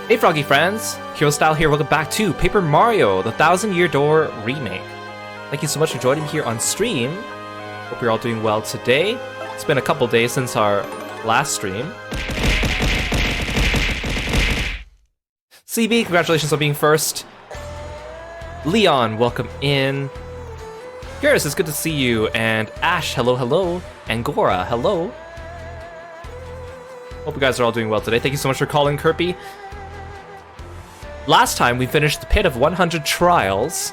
Hey Froggy friends, Kirostyle here, welcome back to Paper Mario, the 1000-Year Door Remake. Thank you so much for joining me here on stream. Hope you're all doing well today. It's been a couple days since our last stream. CB, congratulations on being first. Leon, welcome in. Garrus, it's good to see you. And Ash, hello, hello. Angora, hello. Hope you guys are all doing well today. Thank you so much for calling, Kirby. Last time, we finished the Pit of 100 Trials,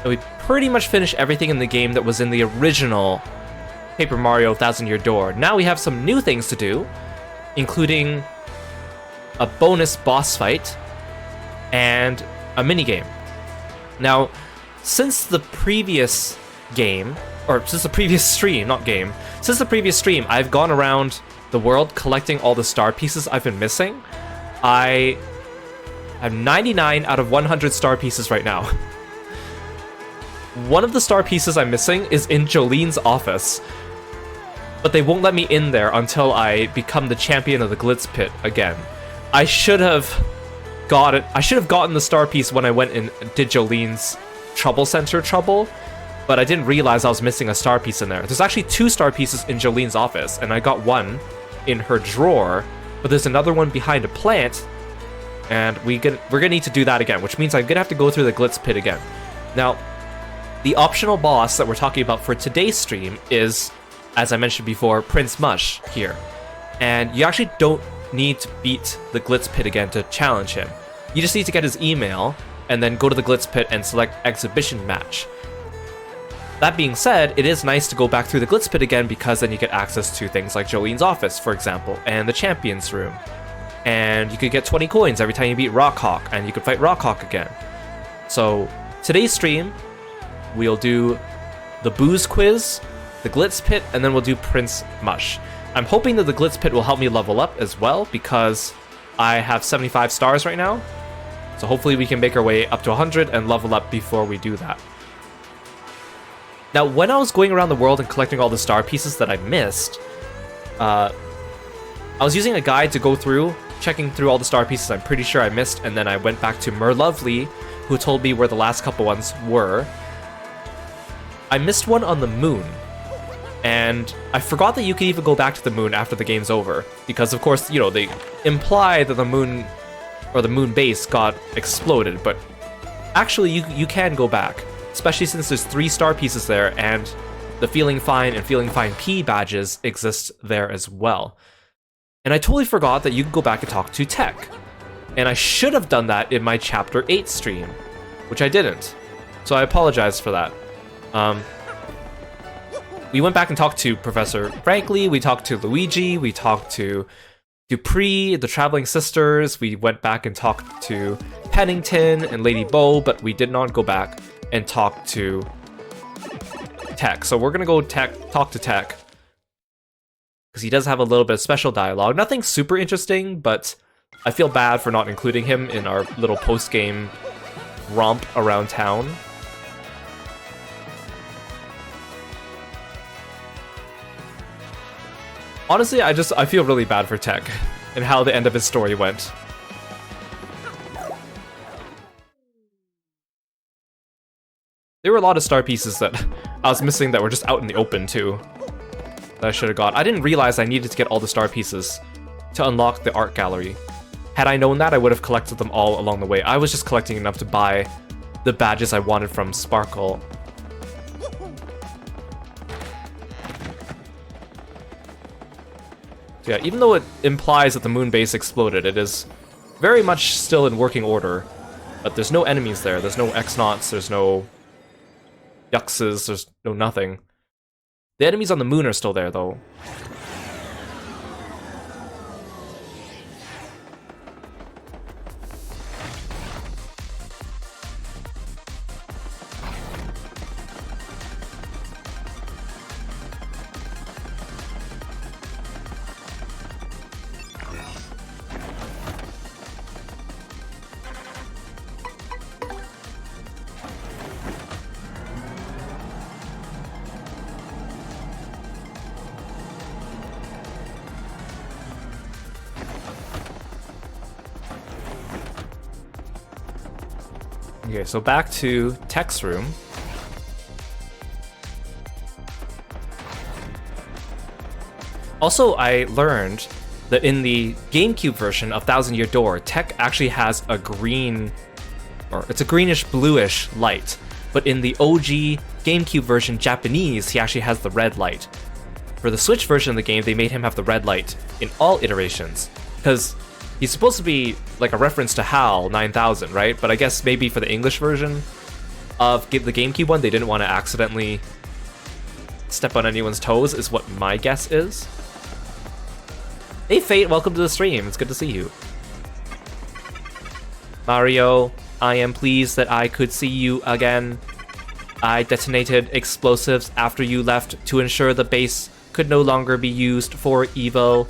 and we pretty much finished everything in the game that was in the original Paper Mario 1000-Year Door. Now we have some new things to do, including a bonus boss fight and a minigame. Now, since the previous game, or since the previous stream, not game, since the previous stream, I've gone around the world collecting all the star pieces I've been missing. I have 99 out of 100 star pieces right now. One of the star pieces I'm missing is in Jolene's office, but they won't let me in there until I become the champion of the Glitz pit again. I should have gotten the star piece when I went and did Jolene's Trouble Center trouble, but I didn't realize I was missing a star piece in there. There's actually 2 star pieces in Jolene's office, and I got one in her drawer, but there's another one behind a plant, and we're gonna need to do that again, which means I'm gonna have to go through the Glitz pit again. Now, the optional boss that we're talking about for today's stream is, as I mentioned before, Prince Mush here. And you actually don't need to beat the Glitz pit again to challenge him. You just need to get his email, and then go to the Glitz pit and select Exhibition Match. That being said, it is nice to go back through the Glitz pit again because then you get access to things like Jolene's office, for example, and the Champions Room. And you could get 20 coins every time you beat Rockhawk, and you could fight Rockhawk again. So, today's stream, we'll do the Booze Quiz, the Glitz Pit, and then we'll do Prince Mush. I'm hoping that the Glitz Pit will help me level up as well, because I have 75 stars right now. So hopefully we can make our way up to 100 and level up before we do that. Now, when I was going around the world and collecting all the star pieces that I missed, I was using a guide to go through, checking through all the star pieces I'm pretty sure I missed, and then I went back to Merlovely, who told me where the last couple ones were. I missed one on the moon, and I forgot that you can even go back to the moon after the game's over, because of course, you know, they imply that the moon, or the moon base, got exploded, but actually you can go back, especially since there's 3 star pieces there, and the Feeling Fine and Feeling Fine P badges exist there as well. And I totally forgot that you can go back and talk to Tech. And I should have done that in my Chapter 8 stream, which I didn't. So I apologize for that. We went back and talked to Professor Frankly, we talked to Luigi, we talked to Dupree, the Traveling Sisters, we went back and talked to Pennington and Lady Bo, but we did not go back and talk to Tech. So we're gonna go talk to Tech, because he does have a little bit of special dialogue. Nothing super interesting, but I feel bad for not including him in our little post-game romp around town. Honestly, I feel really bad for Tech and how the end of his story went. There were a lot of star pieces that I was missing that were just out in the open too, that I should have got. I didn't realize I needed to get all the star pieces to unlock the art gallery. Had I known that, I would have collected them all along the way. I was just collecting enough to buy the badges I wanted from Sparkle. So yeah, even though it implies that the moon base exploded, it is very much still in working order. But there's no enemies there. There's no X-Nauts, there's no Yuxes, there's no nothing. The enemies on the moon are still there, though. Okay, so back to Tech's room. Also, I learned that in the GameCube version of Thousand Year Door, Tech actually has a green, or it's a greenish-bluish light. But in the OG GameCube version Japanese, he actually has the red light. For the Switch version of the game, they made him have the red light in all iterations. Because he's supposed to be like a reference to HAL 9000, right? But I guess maybe for the English version of the GameCube one, they didn't want to accidentally step on anyone's toes, is what my guess is. Hey Fate, welcome to the stream. It's good to see you. Mario, I am pleased that I could see you again. I detonated explosives after you left to ensure the base could no longer be used for evil.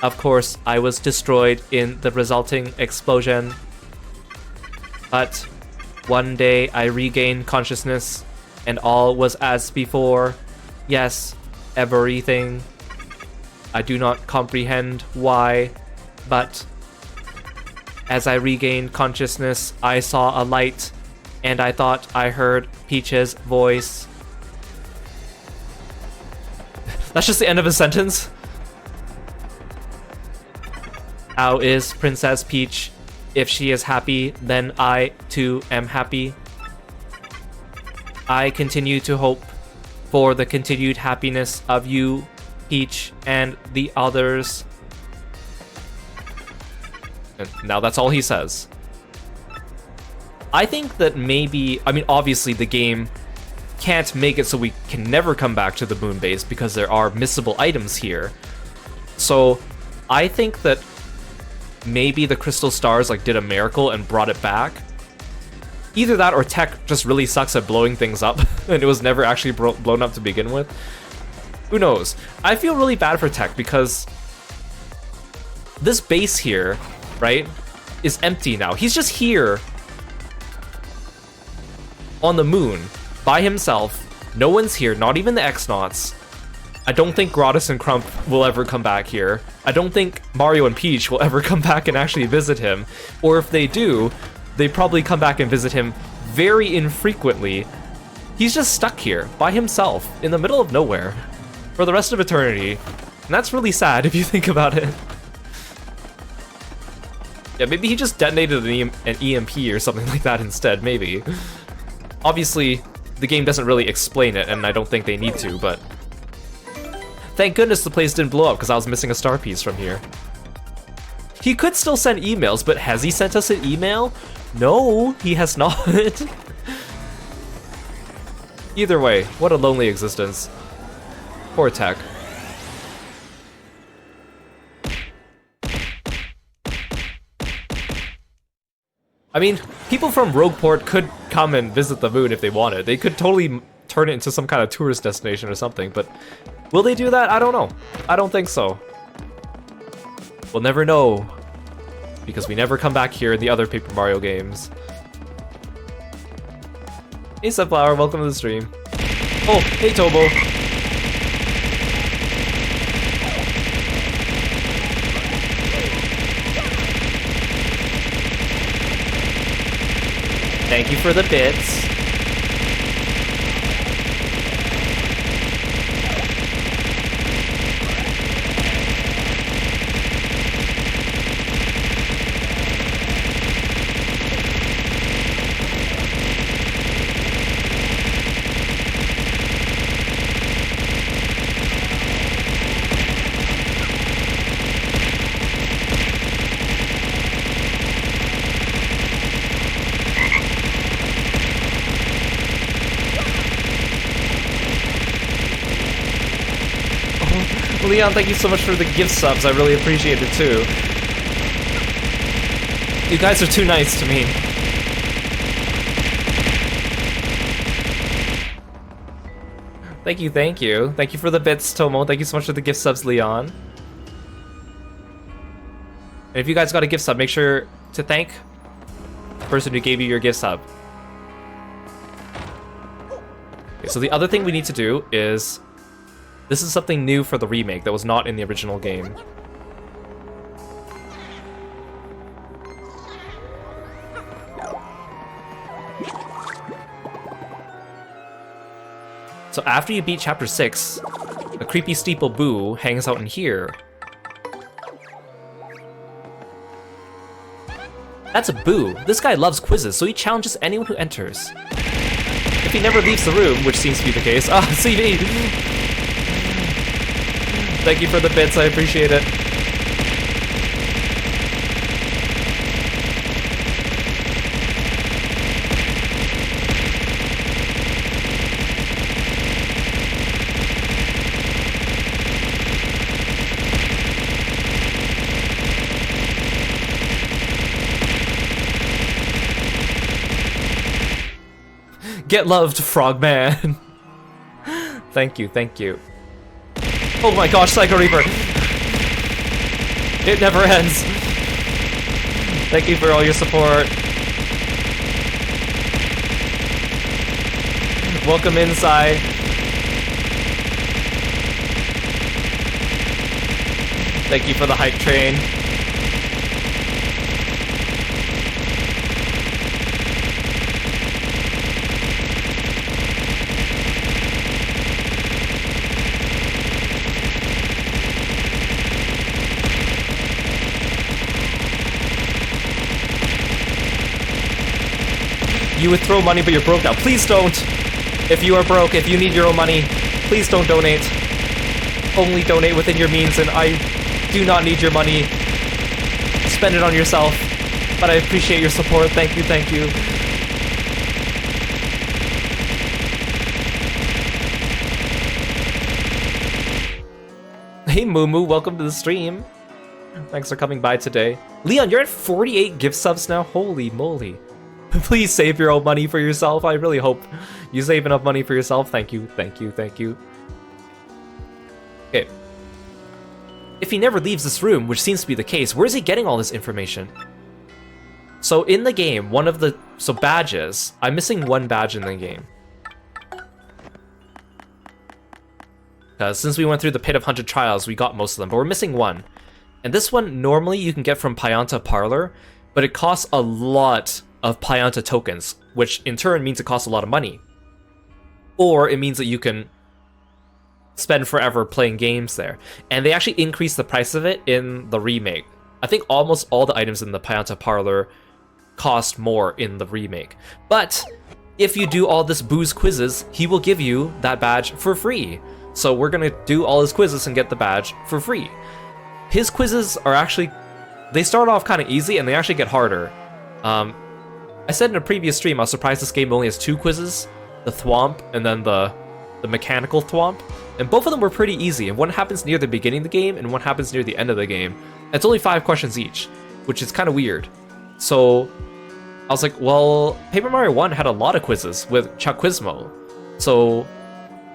Of course, I was destroyed in the resulting explosion. But one day I regained consciousness and all was as before. Yes, everything. I do not comprehend why, but as I regained consciousness, I saw a light, and I thought I heard Peach's voice. That's just the end of his sentence. How is Princess Peach? If she is happy, then I too am happy. I continue to hope for the continued happiness of you, Peach, and the others. And now that's all he says. I think that maybe, I mean, obviously the game can't make it so we can never come back to the moon base because there are missable items here. So I think that maybe the crystal stars like did a miracle and brought it back. Either that or Tech just really sucks at blowing things up and it was never actually blown up to begin with. Who knows? I feel really bad for Tech because this base here, right, is empty now. He's just here on the moon by himself. No one's here, not even the X-Nauts. I don't think Grottis and Crump will ever come back here. I don't think Mario and Peach will ever come back and actually visit him. Or if they do, they probably come back and visit him very infrequently. He's just stuck here by himself in the middle of nowhere for the rest of eternity. And that's really sad if you think about it. Yeah, maybe he just detonated an EMP or something like that instead, maybe. Obviously, the game doesn't really explain it, and I don't think they need to, but thank goodness the place didn't blow up because I was missing a star piece from here. He could still send emails, but has he sent us an email? No, he has not. Either way, what a lonely existence. Poor Tech. I mean, people from Rogueport could come and visit the moon if they wanted. They could totally turn it into some kind of tourist destination or something, but will they do that? I don't know. I don't think so. We'll never know, because we never come back here in the other Paper Mario games. Hey Sunflower, welcome to the stream. Oh, hey Tobo. Thank you for the bits. Leon, thank you so much for the gift subs. I really appreciate it too. You guys are too nice to me. Thank you, thank you. Thank you for the bits, Tomo. Thank you so much for the gift subs, Leon. And if you guys got a gift sub, make sure to thank the person who gave you your gift sub. Okay, so the other thing we need to do is... this is something new for the remake that was not in the original game. So after you beat Chapter 6, a creepy steeple Boo hangs out in here. That's a Boo. This guy loves quizzes, so he challenges anyone who enters. If he never leaves the room, which seems to be the case. Ah, CV! Thank you for the bits, I appreciate it. Get loved, Frogman. Thank you, thank you. Oh my gosh, Psycho Reaper. It never ends. Thank you for all your support. Welcome inside. Thank you for the hype train. You would throw money, but you're broke now. Please don't! If you are broke, if you need your own money, please don't donate. Only donate within your means, and I do not need your money. Spend it on yourself. But I appreciate your support. Thank you, thank you. Hey Moo, welcome to the stream. Thanks for coming by today. Leon, you're at 48 gift subs now? Holy moly. Please save your own money for yourself. I really hope you save enough money for yourself. Thank you, thank you, thank you. Okay. If he never leaves this room, which seems to be the case, where is he getting all this information? So in the game, badges, I'm missing one badge in the game. Since we went through the Pit of 100 Trials, we got most of them, but we're missing one. And this one, normally you can get from Pianta Parlor, but it costs a lot of Pianta tokens, which in turn means it costs a lot of money. Or it means that you can spend forever playing games there. And they actually increased the price of it in the remake. I think almost all the items in the Pianta Parlor cost more in the remake. But if you do all this Boo's quizzes, he will give you that badge for free. So we're gonna do all his quizzes and get the badge for free. His quizzes are actually, they start off kind of easy and they actually get harder. I said in a previous stream, I was surprised this game only has 2 quizzes, the Thwomp and then the mechanical Thwomp, and both of them were pretty easy, and one happens near the beginning of the game and one happens near the end of the game. It's only 5 questions each, which is kind of weird. So I was like, well, Paper Mario 1 had a lot of quizzes with Chuck Quizmo, so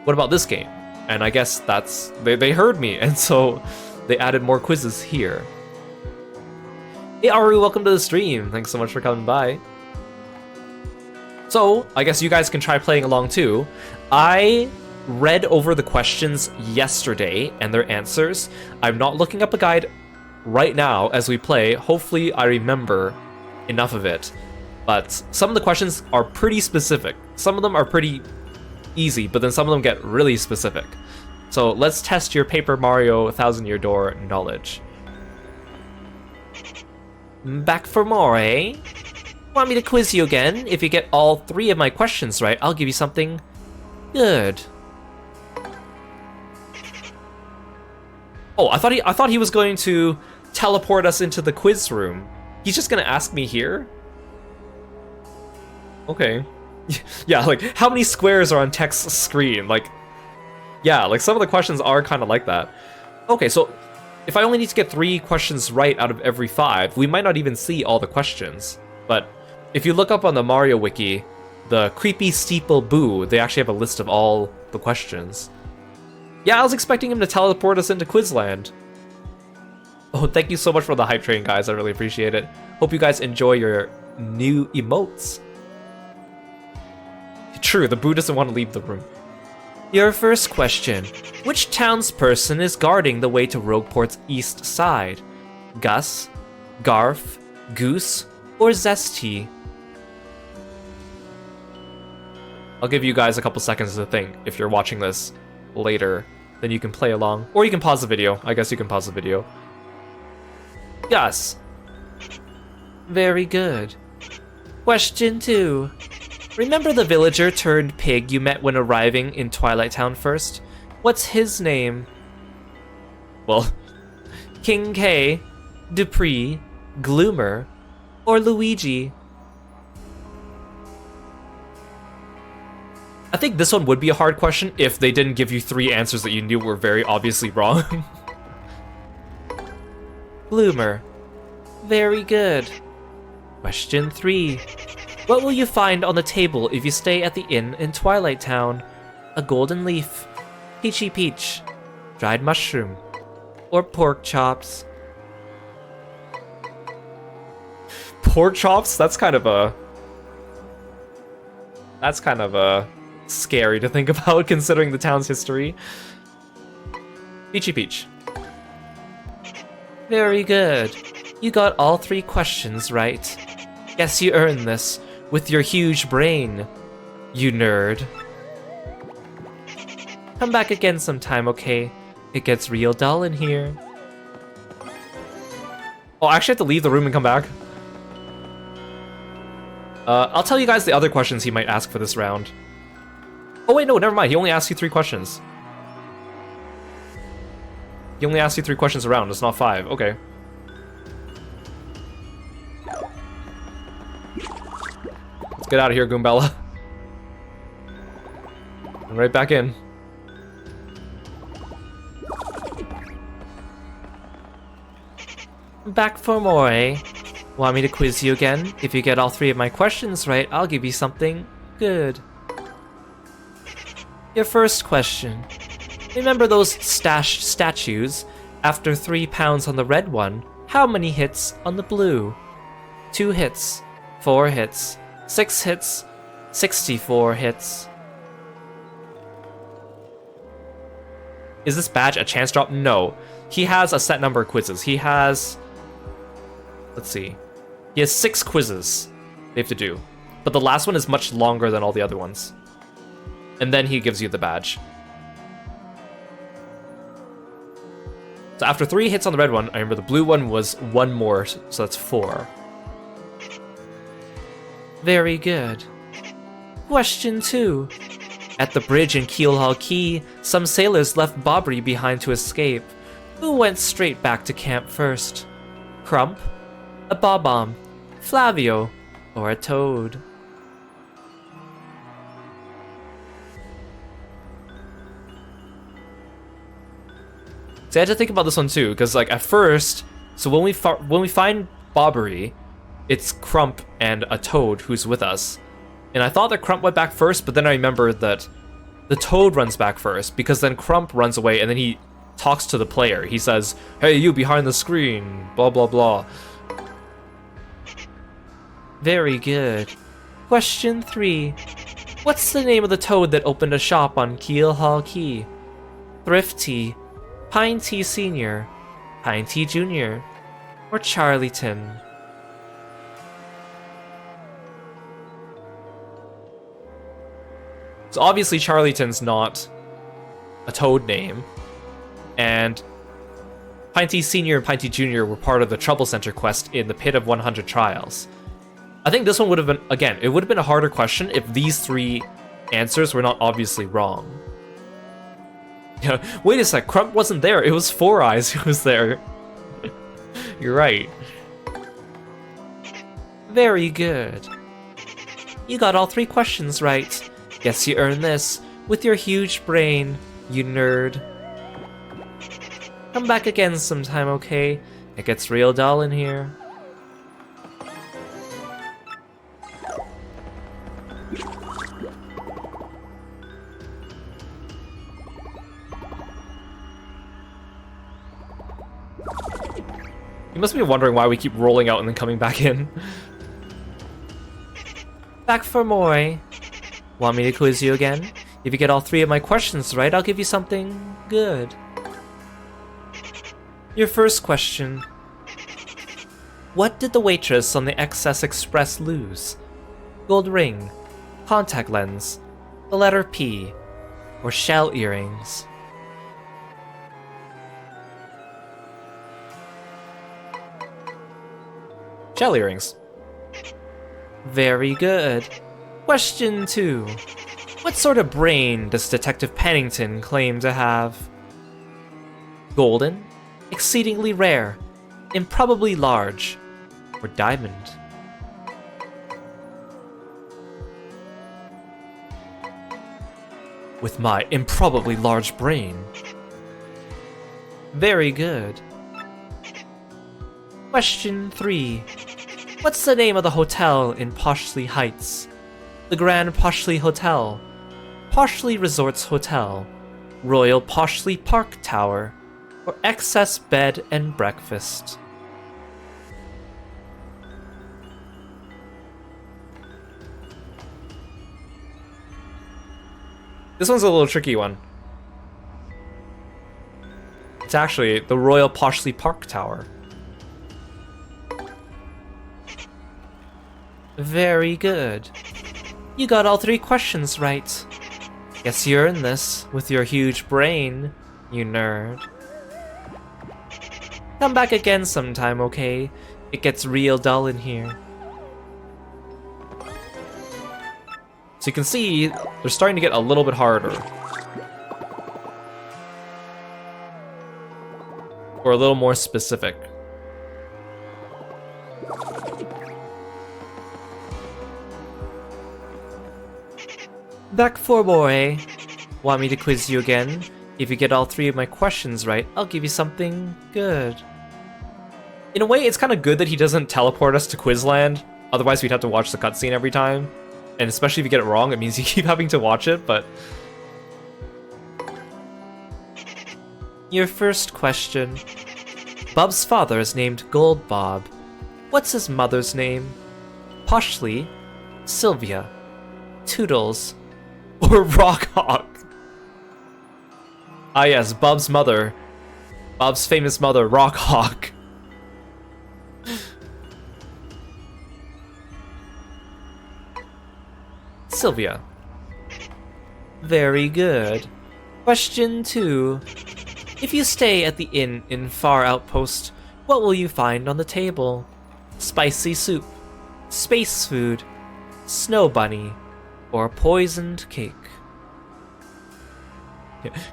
what about this game? And I guess that's, they heard me, and so they added more quizzes here. Hey Aru, welcome to the stream. Thanks so much for coming by. So, I guess you guys can try playing along too. I read over the questions yesterday and their answers. I'm not looking up a guide right now as we play. Hopefully I remember enough of it. But some of the questions are pretty specific. Some of them are pretty easy, but then some of them get really specific. So let's test your Paper Mario 1000-Year Door knowledge. Back for more, eh? Want me to quiz you again? If you get all 3 of my questions right, I'll give you something good. Oh, I thought he was going to teleport us into the quiz room. He's just gonna ask me here? Okay. Yeah, like, how many squares are on Tech's screen? Like, yeah, like, some of the questions are kind of like that. Okay, so if I only need to get 3 questions right out of every 5, we might not even see all the questions. But if you look up on the Mario Wiki, the Creepy Steeple Boo, they actually have a list of all the questions. Yeah, I was expecting him to teleport us into Quizland. Oh, thank you so much for the hype train, guys. I really appreciate it. Hope you guys enjoy your new emotes. True, the Boo doesn't want to leave the room. Your first question. Which townsperson is guarding the way to Rogueport's east side? Gus, Garf, Goose, or Zesty? I'll give you guys a couple seconds to think if you're watching this later. Then you can play along. Or you can pause the video. I guess you can pause the video. Yes. Very good. Question 2. Remember the villager turned pig you met when arriving in Twilight Town first? What's his name? Well, King K, Dupree, Gloomer, or Luigi? I think this one would be a hard question if they didn't give you 3 answers that you knew were very obviously wrong. Gloomer. Very good. Question 3. What will you find on the table if you stay at the inn in Twilight Town? A golden leaf, peachy peach, dried mushroom, or pork chops? Pork chops? That's kind of a scary to think about considering the town's history. Peachy peach. Very good. You got all 3 questions right. Guess you earned this with your huge brain, you nerd. Come back again sometime, okay? It gets real dull in here. Oh, I actually have to leave the room and come back. I'll tell you guys the other questions he might ask for this round. Oh wait, no, never mind. He only asked you 3 questions. He only asked you 3 questions a round. It's not 5. Okay. Let's get out of here, Goombella. And right back in. Back for more, eh? Want me to quiz you again? If you get all 3 of my questions right, I'll give you something good. Your first question. Remember those stashed statues? After 3 pounds on the red one, how many hits on the blue? 2 hits, 4 hits, 6 hits, 64 hits. Is this badge a chance drop? No. He has a set number of quizzes. He has... Let's see. He has 6 quizzes they have to do. But the last one is much longer than all the other ones. And then he gives you the badge. So after 3 hits on the red one, I remember the blue one was 1 more, so that's 4. Very good. Question 2. At the bridge in Keelhaul Key, some sailors left Bobbery behind to escape. Who went straight back to camp first? Crump, a Bob-omb, Flavio, or a Toad? See, I had to think about this one too, because like at first, so when we find Bobbery, it's Crump and a Toad who's with us. And I thought that Crump went back first, but then I remembered that the Toad runs back first, because then Crump runs away and then he talks to the player. He says, "Hey, you behind the screen, blah blah blah." Very good. Question 3. What's the name of the Toad that opened a shop on Keelhaul Key? Thrifty, Pine Tea Senior, Pine Tea Junior, or Charlieton? So obviously Charlieton's not a Toad name, and Pine Tea Senior and Pine Tea Junior were part of the Trouble Center quest in the Pit of 100 Trials. I think this one would have been, again, it would have been a harder question if these 3 answers were not obviously wrong. Yeah, wait a sec, Crump wasn't there, it was Four Eyes who was there. You're right. Very good. You got all 3 questions right. Guess you earned this with your huge brain, you nerd. Come back again sometime, okay? It gets real dull in here. You must be wondering why we keep rolling out and then coming back in. Back for more, eh? Want me to quiz you again? If you get all 3 of my questions right, I'll give you something good. Your first question. What did the waitress on the XS Express lose? Gold ring, contact lens, The letter P, or shell earrings. Shell earrings. Very good. Question 2. What sort of brain does Detective Pennington claim to have? Golden, exceedingly rare, improbably large, or diamond? With my improbably large brain. Very good. Question 3. What's the name of the hotel in Poshley Heights? The Grand Poshley Hotel, Poshley Resorts Hotel, Royal Poshley Park Tower, or Excess Bed and Breakfast? This one's a little tricky one. It's actually the Royal Poshley Park Tower. Very good. You got all 3 questions right. Guess you earned this with your huge brain, you nerd. Come back again sometime, okay? It gets real dull in here. So you can see, they're starting to get a little bit harder. Or a little more specific. Back for more, eh? Want me to quiz you again? If you get all 3 of my questions right, I'll give you something good. In a way, it's kind of good that he doesn't teleport us to Quizland. Otherwise, we'd have to watch the cutscene every time. And especially if you get it wrong, it means you keep having to watch it, but... Your first question. Bob's father is named Gold Bob. What's his mother's name? Poshley, Sylvia, Toodles, or Rockhawk? Ah yes, Bob's mother. Bob's famous mother, Rockhawk. Sylvia. Very good. Question 2. If you stay at the inn in Far Outpost, what will you find on the table? Spicy soup, space food, snow bunny, or poisoned cake?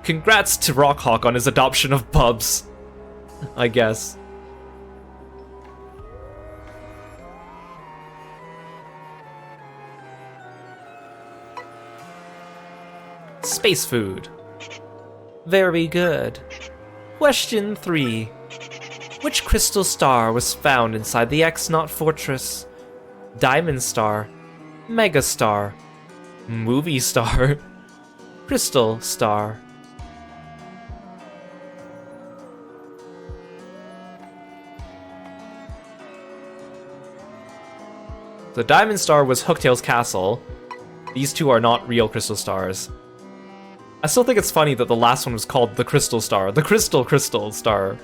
Congrats to Rockhawk on his adoption of Bubs, I guess. Space food. Very good. Question 3. Which crystal star was found inside the X-Naught Fortress? Diamond Star, Mega Star, Movie Star, Crystal Star. The Diamond Star was Hooktail's castle. These 2 are not real crystal stars. I still think it's funny that the last one was called the Crystal Star. The Crystal Star.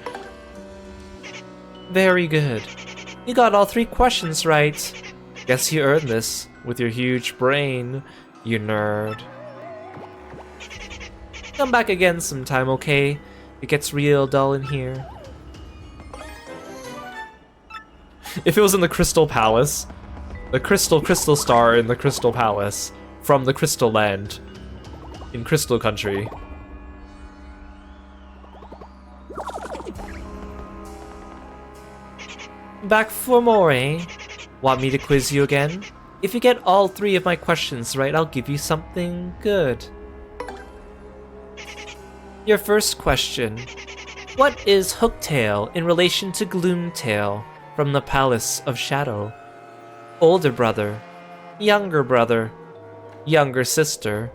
Very good. You got all 3 questions right. Guess you earned this with your huge brain, you nerd. Come back again sometime, okay? It gets real dull in here. If it was in the Crystal Palace, the Crystal Star in the Crystal Palace, from the Crystal Land, in Crystal Country. Back for more, eh? Want me to quiz you again? If you get all 3 of my questions right, I'll give you something good. Your first question. What is Hooktail in relation to Gloomtail from the Palace of Shadow? Older brother, younger sister,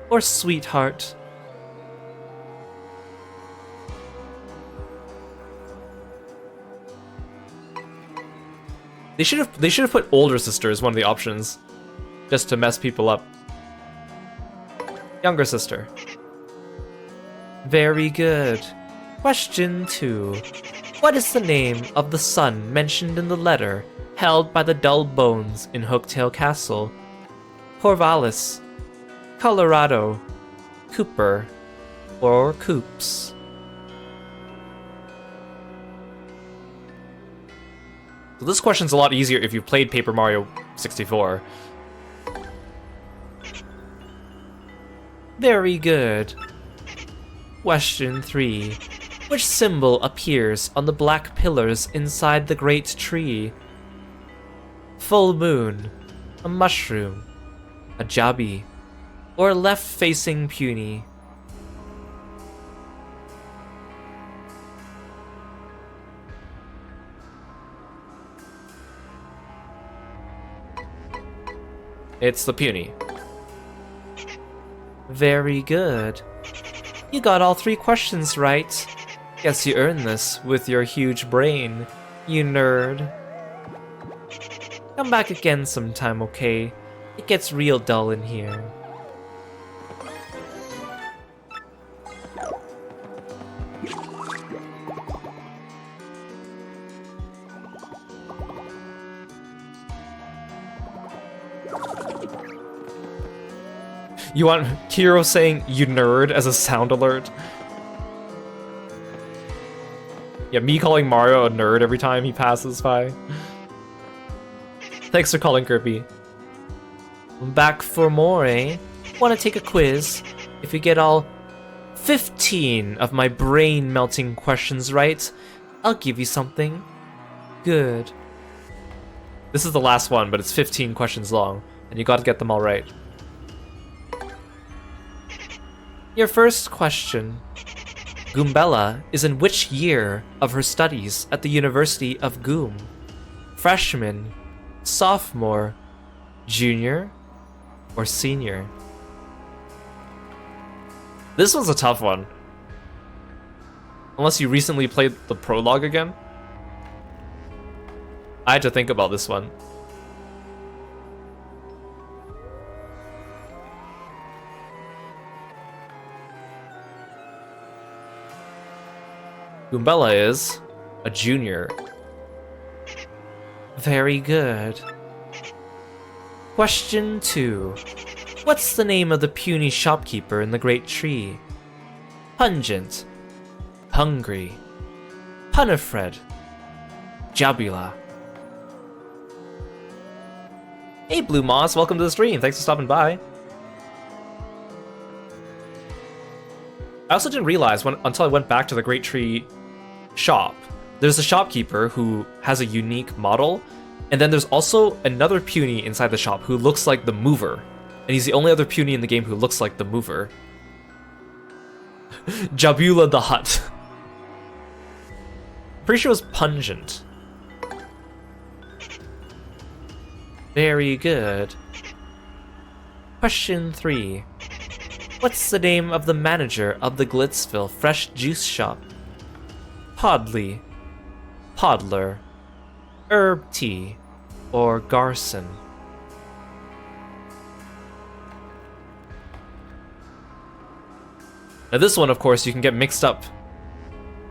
or sweetheart? They should have put older sister as one of the options, just to mess people up. Younger sister. Very good. Question 2. What is the name of the son mentioned in the letter held by the dull bones in Hooktail Castle? Corvallis, Colorado, Cooper, or Coops? So this question's a lot easier if you've played Paper Mario 64. Very good. Question 3. Which symbol appears on the black pillars inside the great tree? Full moon, a mushroom, a jabby, or left-facing puny? It's the puny. Very good. You got all 3 questions right. Guess you earned this with your huge brain, you nerd. Come back again sometime, okay? It gets real dull in here. You want Kiro saying "you nerd" as a sound alert? Yeah, me calling Mario a nerd every time he passes by. Thanks for calling, Kirby. Back for more, eh? Wanna take a quiz? If you get all 15 of my brain-melting questions right, I'll give you something. Good. This is the last one, but it's 15 questions long, and you gotta get them all right. Your first question. Goombella is in which year of her studies at the University of Goom? Freshman, sophomore, junior, or senior? This was a tough one. Unless you recently played the prologue again. I had to think about this one. Goombella is a junior. Very good. Question 2. What's the name of the puny shopkeeper in the Great Tree? Pungent, Hungry, Punifred, Jabula. Hey Blue Moss, welcome to the stream. Thanks for stopping by. I also didn't realize until I went back to the Great Tree shop. There's a shopkeeper who has a unique model, and then there's also another puny inside the shop who looks like the mover. And he's the only other puny in the game who looks like the mover. Jabula the Hutt. Pretty sure it was Pungent. Very good. Question 3. What's the name of the manager of the Glitzville Fresh Juice Shop? Podley, Podler, Herb Tea, or Garson? Now this one, of course, you can get mixed up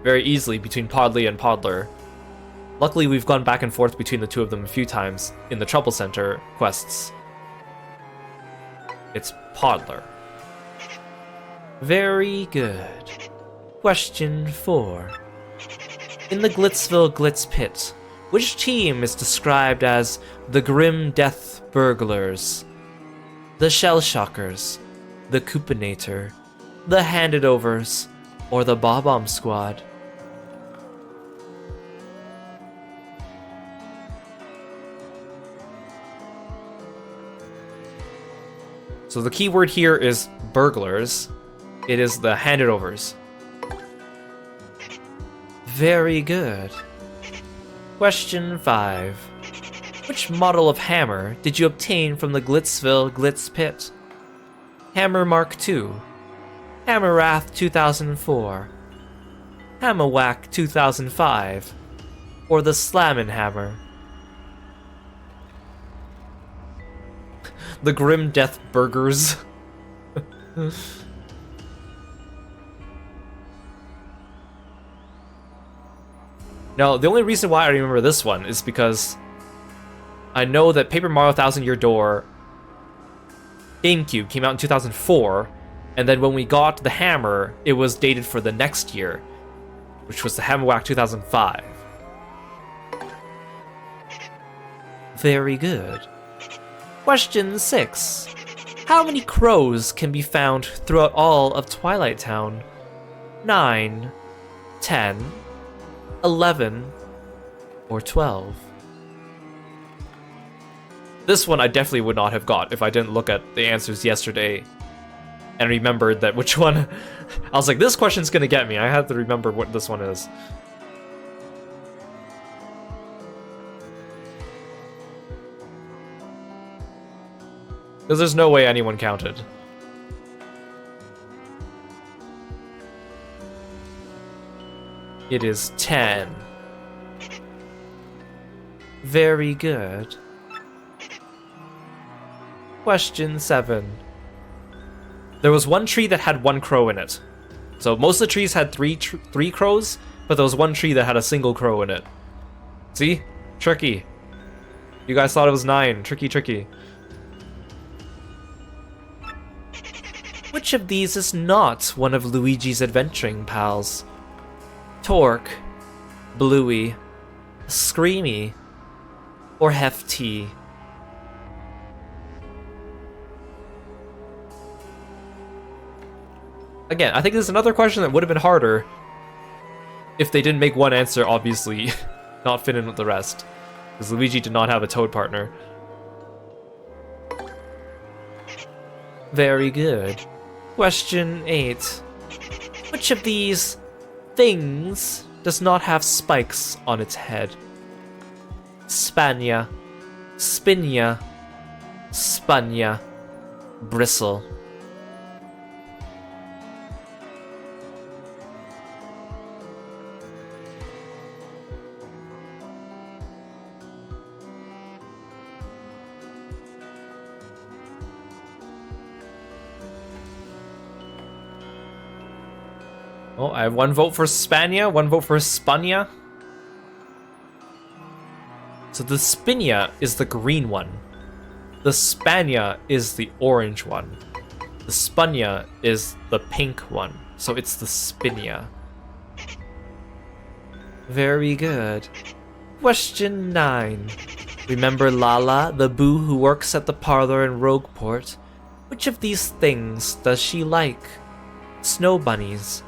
very easily between Podley and Podler. Luckily, we've gone back and forth between the two of them a few times in the Trouble Center quests. It's Podler. Very good. Question 4. In the Glitzville Glitz Pit, which team is described as the Grim Death Burglars, the Shell Shockers, the Coupinator, the Handed Overs, or the Bob-omb Squad? So the key word here is burglars. It is the Handed Overs. Very good. Question 5. Which model of hammer did you obtain from the Glitzville Glitz Pit? Hammer Mark II, Hammer Wrath 2004, Hammer Whack 2005, or the Slammin' Hammer? The Grim Death Burgers. Now, the only reason why I remember this one is because I know that Paper Mario Thousand Year Door GameCube came out in 2004, and then when we got the hammer, it was dated for the next year, which was the Hammerwhack 2005. Very good. Question 6. How many crows can be found throughout all of Twilight Town? 9, 10, 11, or 12? This one I definitely would not have got if I didn't look at the answers yesterday and remembered that which one. I was like, this question's gonna get me. I had to remember what this one is. Because there's no way anyone counted. It is 10. Very good. Question 7. There was one tree that had 1 crow in it. So most of the trees had three crows, but there was one tree that had a single crow in it. See? Tricky. You guys thought it was 9. Tricky, tricky. Which of these is not one of Luigi's adventuring pals? Torque, Bluey, Screamy, or Hefty? Again, I think this is another question that would have been harder if they didn't make one answer obviously not fit in with the rest, because Luigi did not have a Toad partner. Very good. Question 8. Which of these things does not have spikes on its head? Spania, Spinia, Spania, Bristle. Oh, I have 1 vote for Spania, 1 vote for Spania. So the Spinia is the green one. The Spania is the orange one. The Spania is the pink one. So it's the Spinia. Very good. Question 9. Remember Lala, the boo who works at the parlor in Rogueport? Which of these things does she like? Snow bunnies,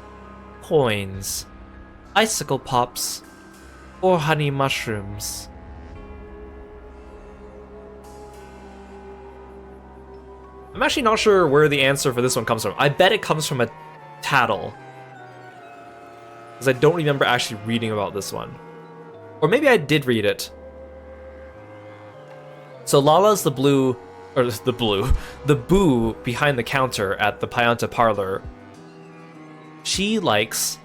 coins, icicle pops, or honey mushrooms? I'm actually not sure where the answer for this one comes from. I bet it comes from a tattle, because I don't remember actually reading about this one. Or maybe I did read it. So Lala's the boo behind the counter at the Pianta parlor. She likes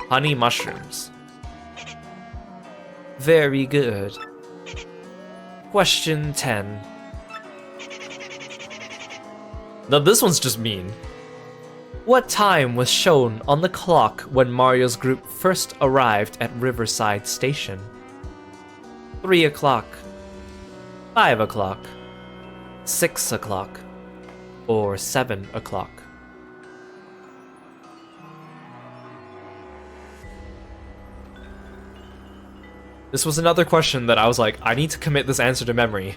honey mushrooms. Very good. Question 10. Now this one's just mean. What time was shown on the clock when Mario's group first arrived at Riverside Station? 3 o'clock, 5 o'clock, 6 o'clock, or 7 o'clock? This was another question that I was like, I need to commit this answer to memory.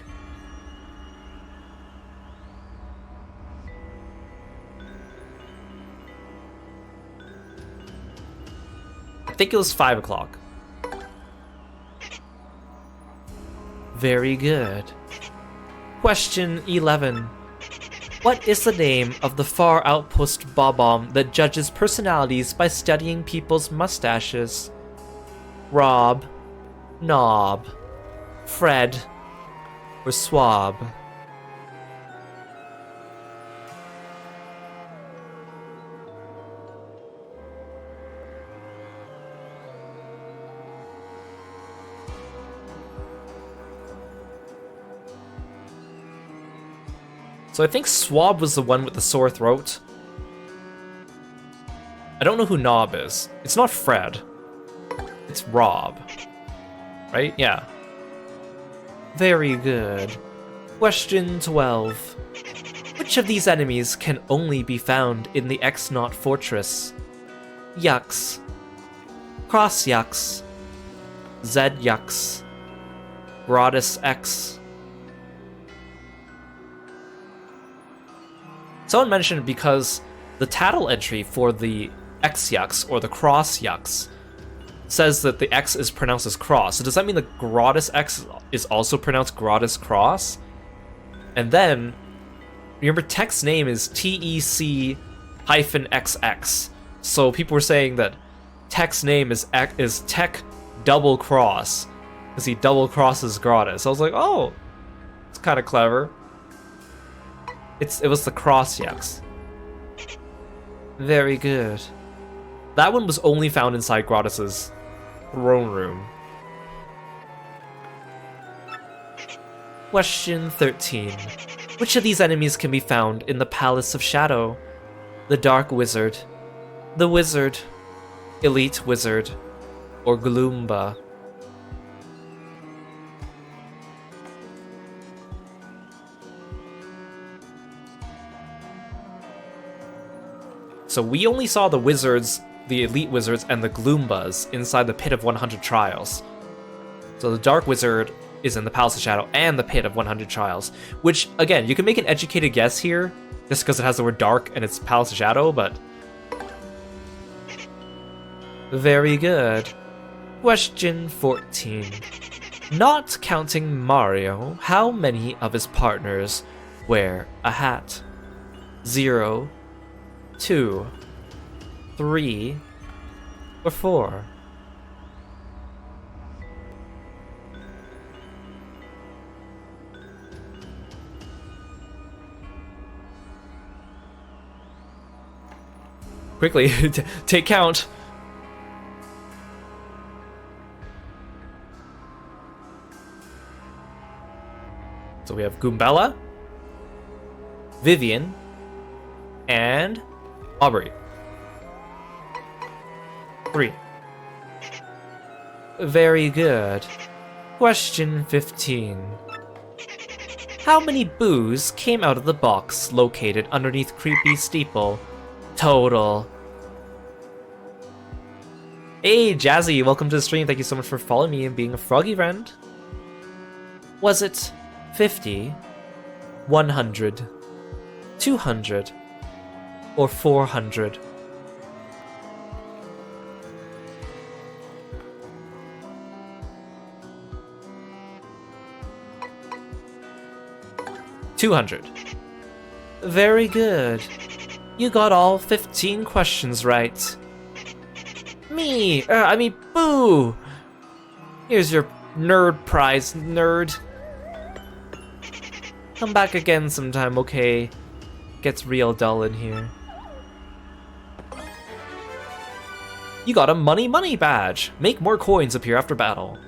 I think it was 5 o'clock. Very good. Question 11. What is the name of the Far Outpost Bob-omb that judges personalities by studying people's mustaches? Rob, Knob, Fred, or Swab? So I think Swab was the one with the sore throat. I don't know who Knob is. It's not Fred. It's Rob. Right? Yeah. Very good. Question 12. Which of these enemies can only be found in the X-Naught Fortress? Yux, Cross Yux, Z Yux, Gratis X. Someone mentioned because the title entry for the X Yux or the Cross Yux says that the X is pronounced as cross. So does that mean the Gratis X is also pronounced Gratis Cross? And then, remember Tech's name is TEC-XX. So people were saying that Tech's name is Tech Double Cross, because he double crosses Gratis. I was like, oh, it's kind of clever. It was the Cross Yux. Very good. That one was only found inside Gratis's throne room. Question 13. Which of these enemies can be found in the Palace of Shadow? The Dark Wizard, the Wizard, Elite Wizard, or Gloomba? So we only saw the Wizards, the Elite Wizards, and the Gloombas inside the Pit of 100 Trials. So the Dark Wizard is in the Palace of Shadow and the Pit of 100 Trials, which, again, you can make an educated guess here, just because it has the word Dark and it's Palace of Shadow, but... Very good. Question 14. Not counting Mario, how many of his partners wear a hat? 0, 2, 3, or 4? Quickly, take count. So we have Goombella, Vivian, and Aubrey. 3. Very good. Question 15. How many boos came out of the box located underneath Creepy Steeple? Total. Hey, Jazzy, welcome to the stream. Thank you so much for following me and being a froggy friend. Was it 50, 100, 200, or 400? $200. Very good. You got all 15 questions right. I mean, boo! Here's your nerd prize, nerd. Come back again sometime, okay? Gets real dull in here. You got a money badge. Make more coins appear after battle.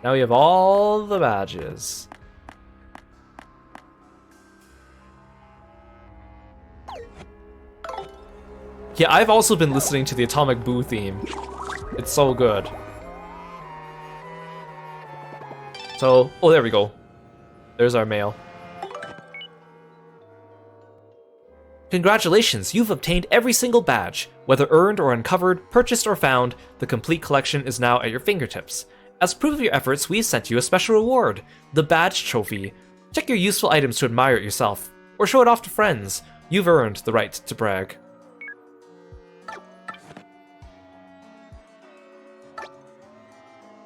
Now we have all the badges. Yeah, I've also been listening to the Atomic Boo theme. It's so good. So, oh, there we go. There's our mail. Congratulations, you've obtained every single badge. Whether earned or uncovered, purchased or found, the complete collection is now at your fingertips. As proof of your efforts, we sent you a special reward, the Badge Trophy. Check your useful items to admire it yourself, or show it off to friends. You've earned the right to brag.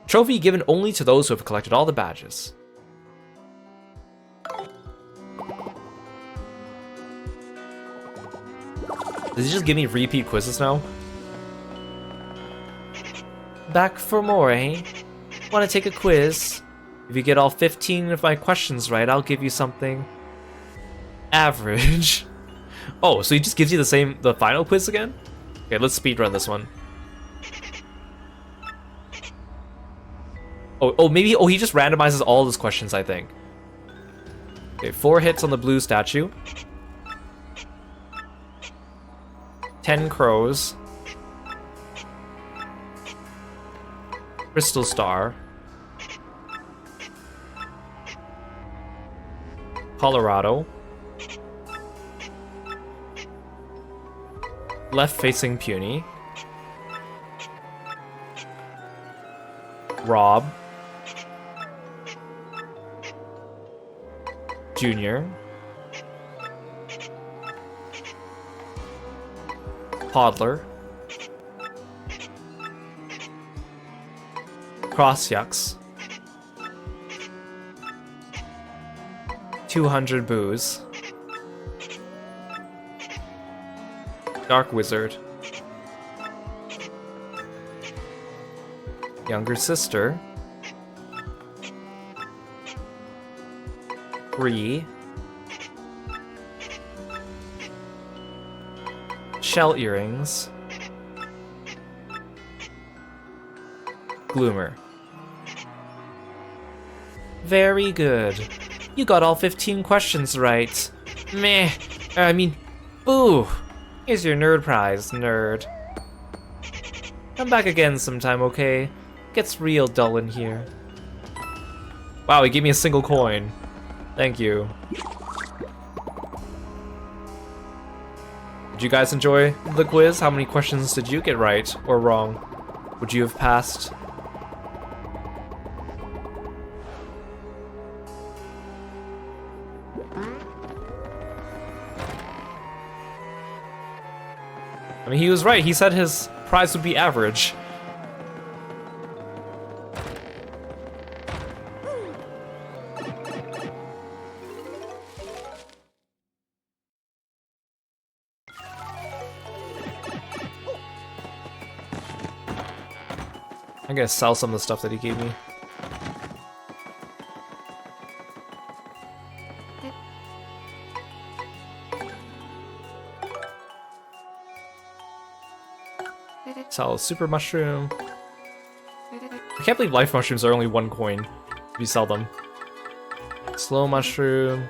Trophy given only to those who have collected all the badges. Does he just give me repeat quizzes now? Back for more, eh? Want to take a quiz? If you get all 15 of my questions right, I'll give you something average. Oh, so he just gives you the final quiz again? Okay, let's speedrun this one. Oh, maybe, he just randomizes all his questions, I think. Okay, 4 hits on the blue statue. 10 crows. Crystal Star. Colorado. Left-facing Puny. Rob. Junior. Podler. Crossyux. 200 Booze. Dark Wizard. Younger Sister. Bree. Shell Earrings. Gloomer. Very good. You got all 15 questions right. Meh. Boo. Here's your nerd prize, nerd. Come back again sometime, okay? Gets real dull in here. Wow, he gave me a single coin. Thank you. Did you guys enjoy the quiz? How many questions did you get right or wrong? Would you have passed? I mean, he was right. He said his prize would be average. I'm gonna sell some of the stuff that he gave me. Sell super mushroom. I can't believe life mushrooms are only 1 coin if you sell them. Slow mushroom.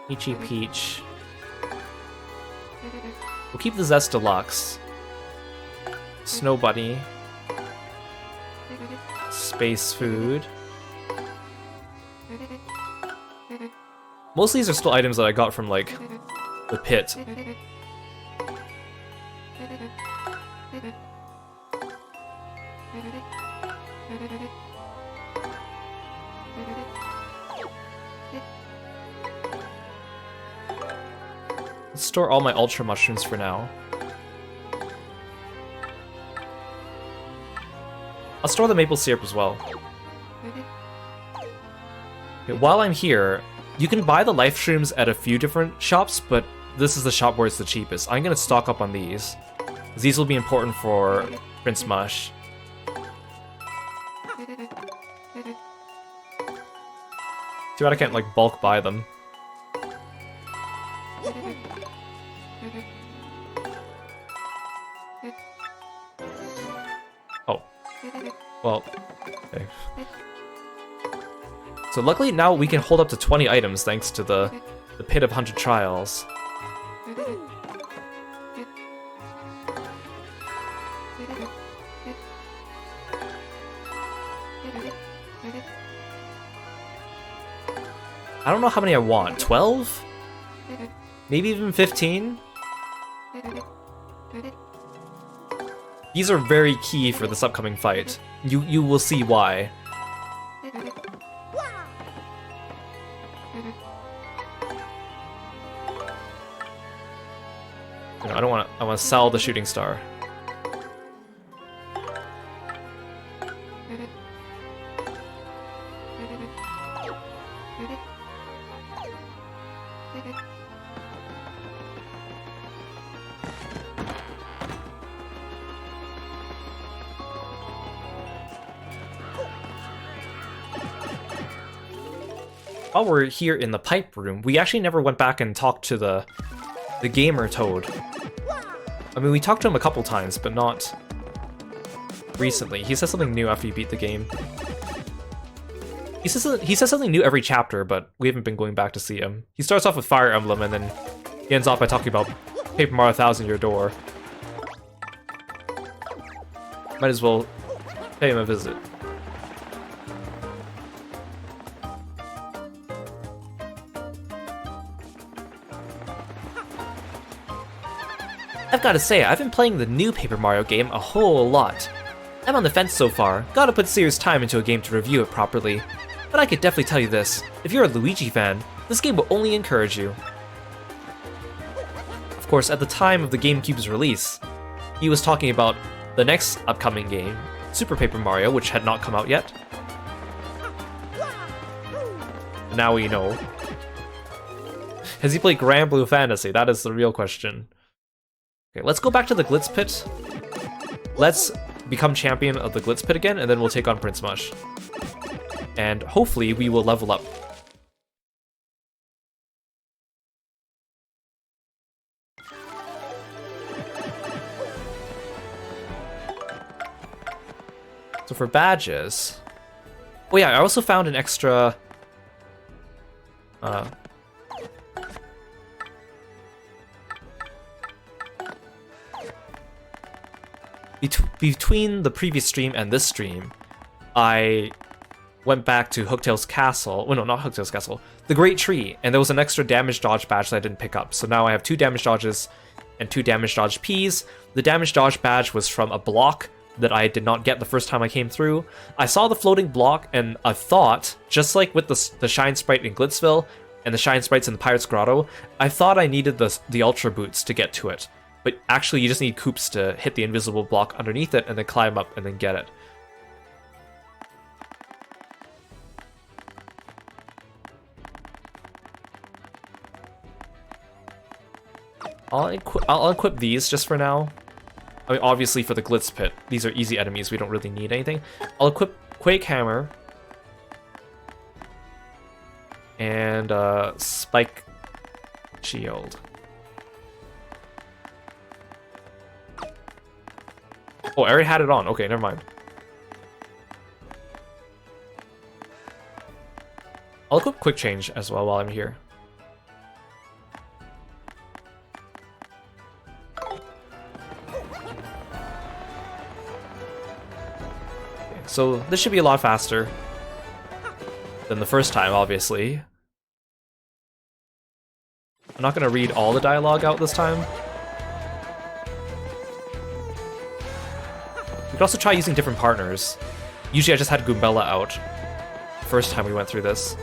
Peachy peach. We'll keep the Zest Deluxe. Snow bunny. Space food. Most of these are still items that I got from like the pit. Let's store all my ultra mushrooms for now. I'll store the maple syrup as well. Okay, while I'm here, you can buy the life shrooms at a few different shops, but this is the shop where it's the cheapest. I'm gonna stock up on these. These will be important for Prince Mush. Too bad I can't like bulk buy them. Oh. Well, okay. So luckily now we can hold up to 20 items thanks to the Pit of 100 Trials. I don't know how many I want. 12? Maybe even 15? These are very key for this upcoming fight. You will see why. No, I don't want to. I want to sell the shooting star. While we're here in the pipe room, we actually never went back and talked to the gamer Toad. I mean, we talked to him a couple times, but not recently. He says something new after you beat the game. He says something new every chapter, but we haven't been going back to see him. He starts off with Fire Emblem, and then he ends off by talking about Paper Mario 1000 Your Door. Might as well pay him a visit. I've gotta say, I've been playing the new Paper Mario game a whole lot. I'm on the fence so far, gotta put serious time into a game to review it properly. But I could definitely tell you this, if you're a Luigi fan, this game will only encourage you. Of course, at the time of the GameCube's release, he was talking about the next upcoming game, Super Paper Mario, which had not come out yet. Now we know. Has he played Grand Blue Fantasy? That is the real question. Okay, let's go back to the Glitz Pit. Let's become champion of the Glitz Pit again, and then we'll take on Prince Mush. And hopefully we will level up. So for badges... Oh yeah, I also found an extra... Between the previous stream and this stream, I went back to Hooktail's Castle. Well, no, not Hooktail's Castle. The Great Tree, and there was an extra damage dodge badge that I didn't pick up. So now I have 2 damage dodges and 2 damage dodge Ps. The damage dodge badge was from a block that I did not get the first time I came through. I saw the floating block, and I thought, just like with the Shine Sprite in Glitzville and the Shine Sprites in the Pirate's Grotto, I thought I needed the Ultra Boots to get to it. But actually, you just need Koops to hit the invisible block underneath it and then climb up and then get it. I'll equip these just for now. I mean, obviously for the Glitz Pit, these are easy enemies, we don't really need anything. I'll equip Quake Hammer. And Spike Shield. Oh, I already had it on. Okay, never mind. I'll equip Quick Change as well while I'm here. Okay, so this should be a lot faster than the first time, obviously. I'm not gonna read all the dialogue out this time. We could also try using different partners. Usually I just had Goombella out first time we went through this.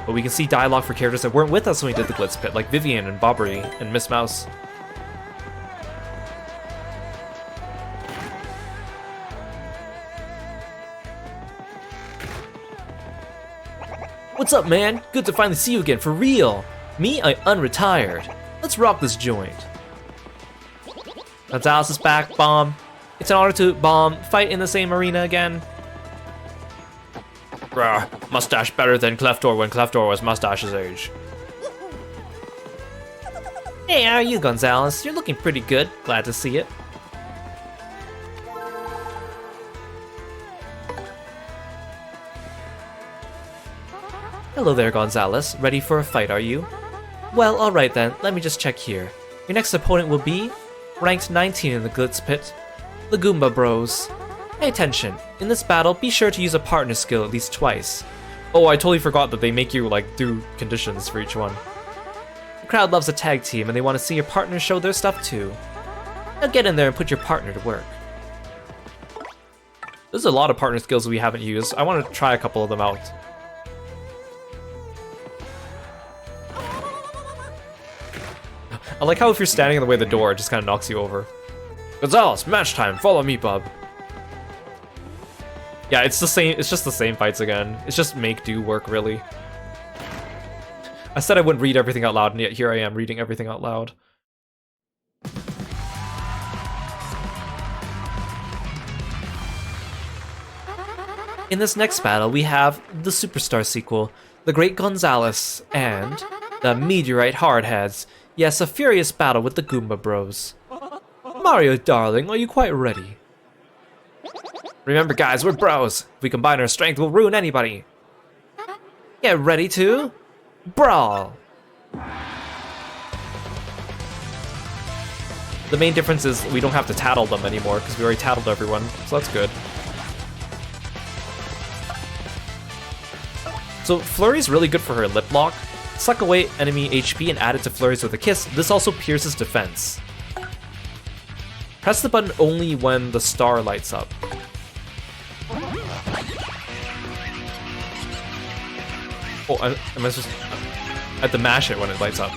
But we can see dialogue for characters that weren't with us when we did the Glitz Pit, like Vivian and Bobbery and Miss Mouse. What's up, man? Good to finally see you again, for real! Me, I unretired. Let's rock this joint. Gonzalez is back, Bomb. It's an honor to, Bomb, fight in the same arena again. Grr, mustache better than Cleftor when Cleftor was Mustache's age. Hey, how are you, Gonzalez? You're looking pretty good. Glad to see it. Hello there, Gonzalez. Ready for a fight, are you? Well, alright then. Let me just check here. Your next opponent will be ranked 19 in the Glitz Pit, the Goomba Bros. Pay attention. In this battle, be sure to use a partner skill at least twice. Oh, I totally forgot that they make you, like, do conditions for each one. The crowd loves a tag team, and they want to see your partner show their stuff too. Now get in there and put your partner to work. There's a lot of partner skills we haven't used. I want to try a couple of them out. I like how if you're standing in the way of the door, it just kind of knocks you over. Gonzalez, match time. Follow me, bub. Yeah, it's the same. It's just the same fights again. It's just make do work, really. I said I wouldn't read everything out loud, and yet here I am reading everything out loud. In this next battle, we have the Superstar sequel, the Great Gonzalez, and the Meteorite Hardheads. Yes, a furious battle with the Goomba Bros. Mario, darling, are you quite ready? Remember, guys, we're bros. If we combine our strength, we'll ruin anybody. Get ready to brawl. The main difference is we don't have to tattle them anymore, because we already tattled everyone, so that's good. So Flurry's really good for her lip lock. Suck away enemy HP and add it to Flurries with a kiss. This also pierces defense. Press the button only when the star lights up. Oh, am I supposed to... I have to mash it when it lights up.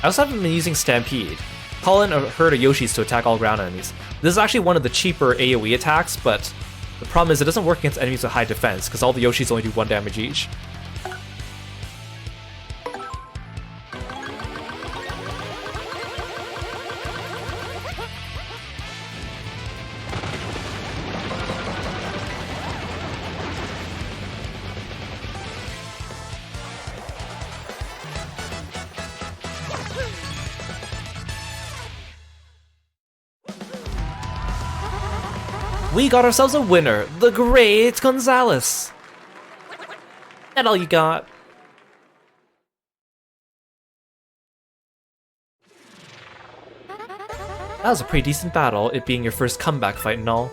I also haven't been using Stampede. Call in a herd of Yoshis to attack all ground enemies. This is actually one of the cheaper AoE attacks, but the problem is it doesn't work against enemies with high defense, because all the Yoshis only do 1 damage each. We got ourselves a winner, the great Gonzalez. That all you got? That was a pretty decent battle, it being your first comeback fight and all.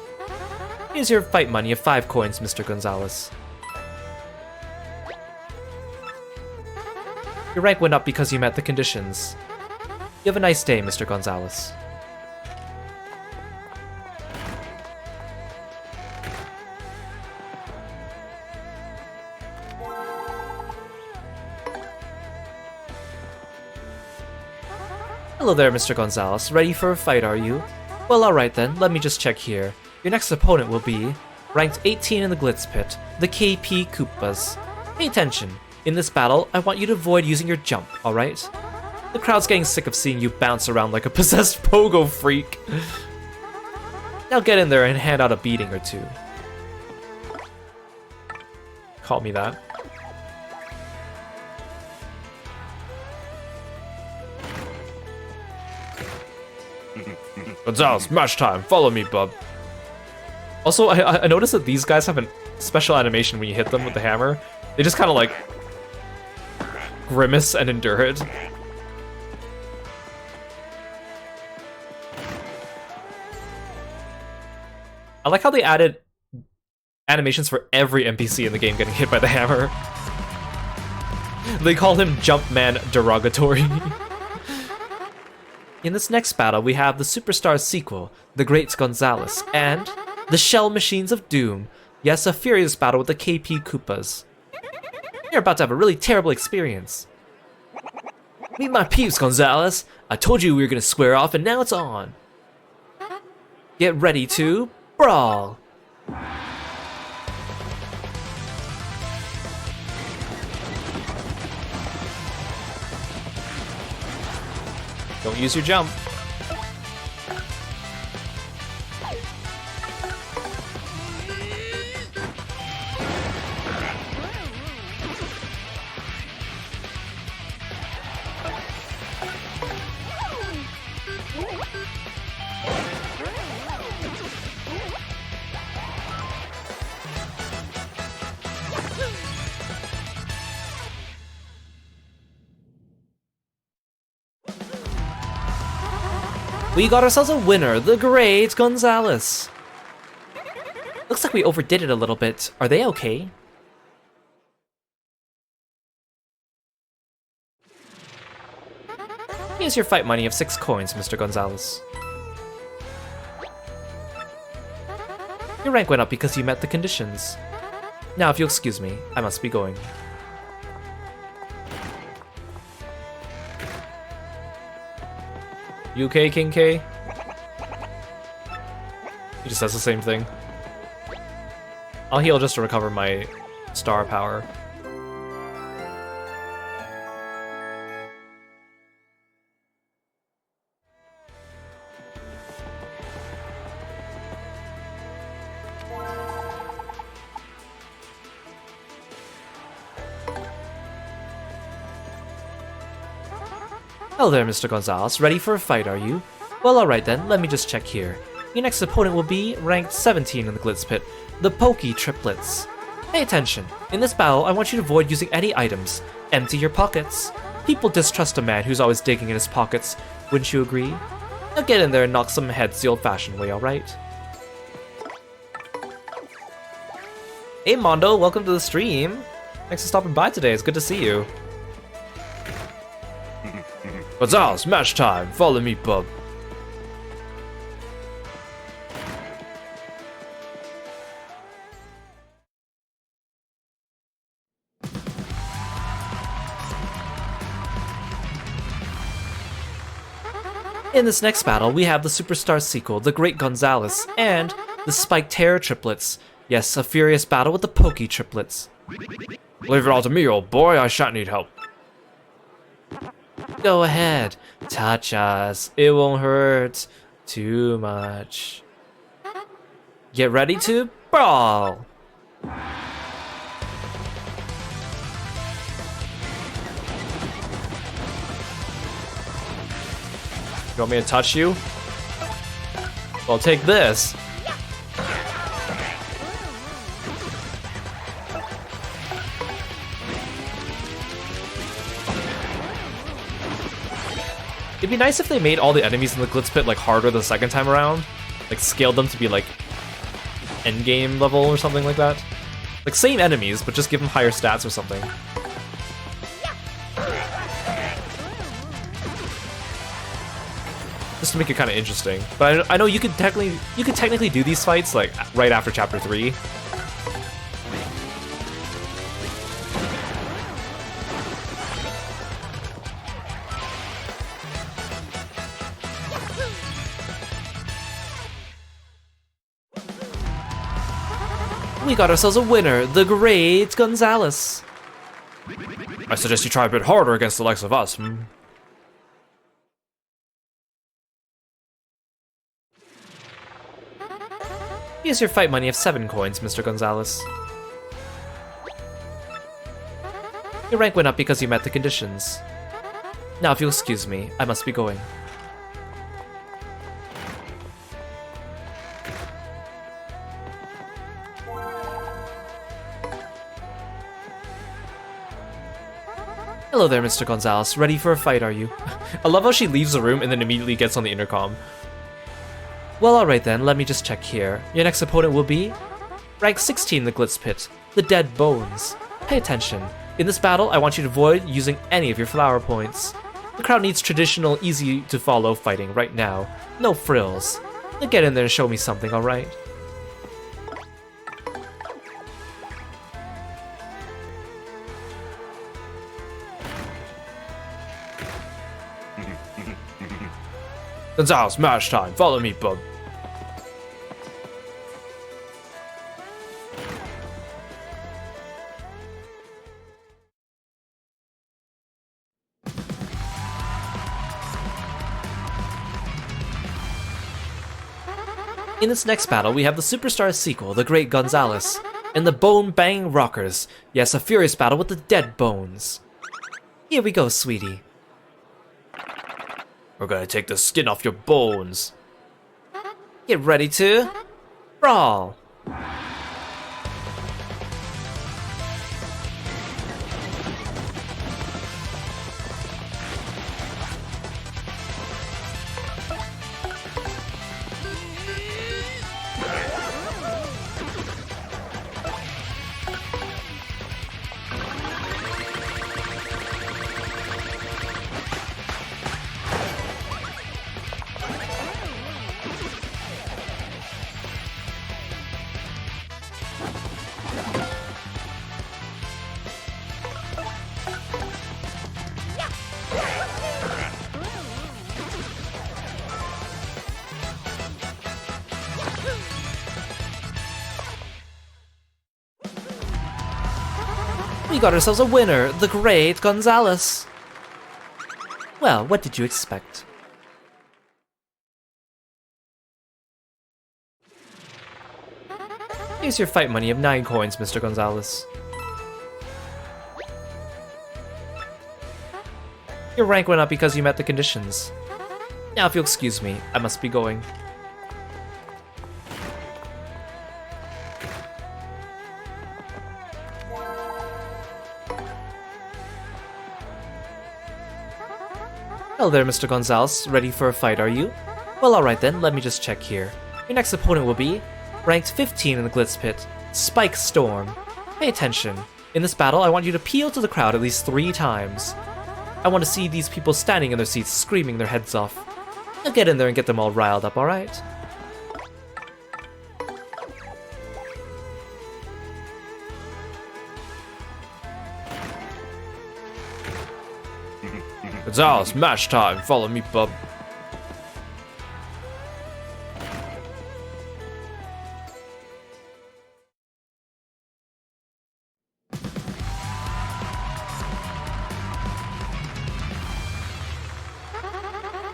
Here's your fight money of 5 coins, Mr. Gonzalez. Your rank went up because you met the conditions. You have a nice day, Mr. Gonzalez. Hello there, Mr. Gonzalez. Ready for a fight, are you? Well, alright then, let me just check here. Your next opponent will be ranked 18 in the Glitz Pit, the KP Koopas. Pay attention. In this battle, I want you to avoid using your jump, alright? The crowd's getting sick of seeing you bounce around like a possessed pogo freak. Now get in there and hand out a beating or two. Call me that. Gonzalez, match time. Follow me, bub. Also, I noticed that these guys have a special animation when you hit them with the hammer. They just kind of like grimace and endure it. I like how they added animations for every NPC in the game getting hit by the hammer. They call him Jumpman derogatory. In this next battle, we have the Superstar sequel, The Great Gonzalez, and the Shell Machines of Doom. Yes, a furious battle with the KP Koopas. You're about to have a really terrible experience. Meet my peeps, Gonzalez. I told you we were gonna square off, and now it's on. Get ready to brawl. Don't use your jump. We got ourselves a winner, the great Gonzalez. Looks like we overdid it a little bit. Are they okay? Here's your fight money of 6 coins, Mr. Gonzalez. Your rank went up because you met the conditions. Now, if you'll excuse me, I must be going. You okay, King K? He just says the same thing. I'll heal just to recover my star power. Hello there, Mr. Gonzalez. Ready for a fight, are you? Well, alright then, let me just check here. Your next opponent will be ranked 17 in the Glitz Pit, the Pokey Triplets. Pay attention. In this battle, I want you to avoid using any items. Empty your pockets. People distrust a man who's always digging in his pockets. Wouldn't you agree? Now get in there and knock some heads the old-fashioned way, alright? Hey Mondo, welcome to the stream. Thanks for stopping by today, it's good to see you. Gonzalez, match time. Follow me, bub. In this next battle, we have the Superstar sequel, the Great Gonzalez, and the Spike Terror Triplets. Yes, a furious battle with the Pokey Triplets. Leave it all to me, old boy. I shan't need help. Go ahead. Touch us. It won't hurt too much. Get ready to brawl. You want me to touch you? Well, take this. It'd be nice if they made all the enemies in the Glitz Pit like harder the second time around. Like scaled them to be like endgame level or something like that. Like same enemies, but just give them higher stats or something. Just to make it kind of interesting. But I know you could technically do these fights like right after chapter 3. We got ourselves a winner, the Great Gonzalez. I suggest you try a bit harder against the likes of us, Here's your fight money of 7 coins, Mr. Gonzalez. Your rank went up because you met the conditions. Now, if you'll excuse me, I must be going. Hello there, Mr. Gonzalez. Ready for a fight, are you? I love how she leaves the room and then immediately gets on the intercom. Well, alright then, let me just check here. Your next opponent will be rank 16 in the Glitz Pit, the Dead Bones. Pay attention. In this battle, I want you to avoid using any of your flower points. The crowd needs traditional, easy-to-follow fighting right now. No frills. Now get in there and show me something, alright? Gonzalez, match time. Follow me, bub. In this next battle, we have the Superstar sequel, the Great Gonzalez, and the Bone Bang Rockers. Yes, a furious battle with the Dead Bones. Here we go, sweetie. We're gonna take the skin off your bones. Get ready to brawl. We got ourselves a winner, the Great Gonzalez. Well, what did you expect? Here's your fight money of 9 coins, Mr. Gonzalez. Your rank went up because you met the conditions. Now if you'll excuse me, I must be going. Hello there, Mr. Gonzalez. Ready for a fight, are you? Well, alright then, let me just check here. Your next opponent will be ranked 15 in the Glitz Pit, Spike Storm. Pay attention. In this battle, I want you to appeal to the crowd at least 3 times. I want to see these people standing in their seats screaming their heads off. Now get in there and get them all riled up, alright? Gonzalez, match time. Follow me, bub.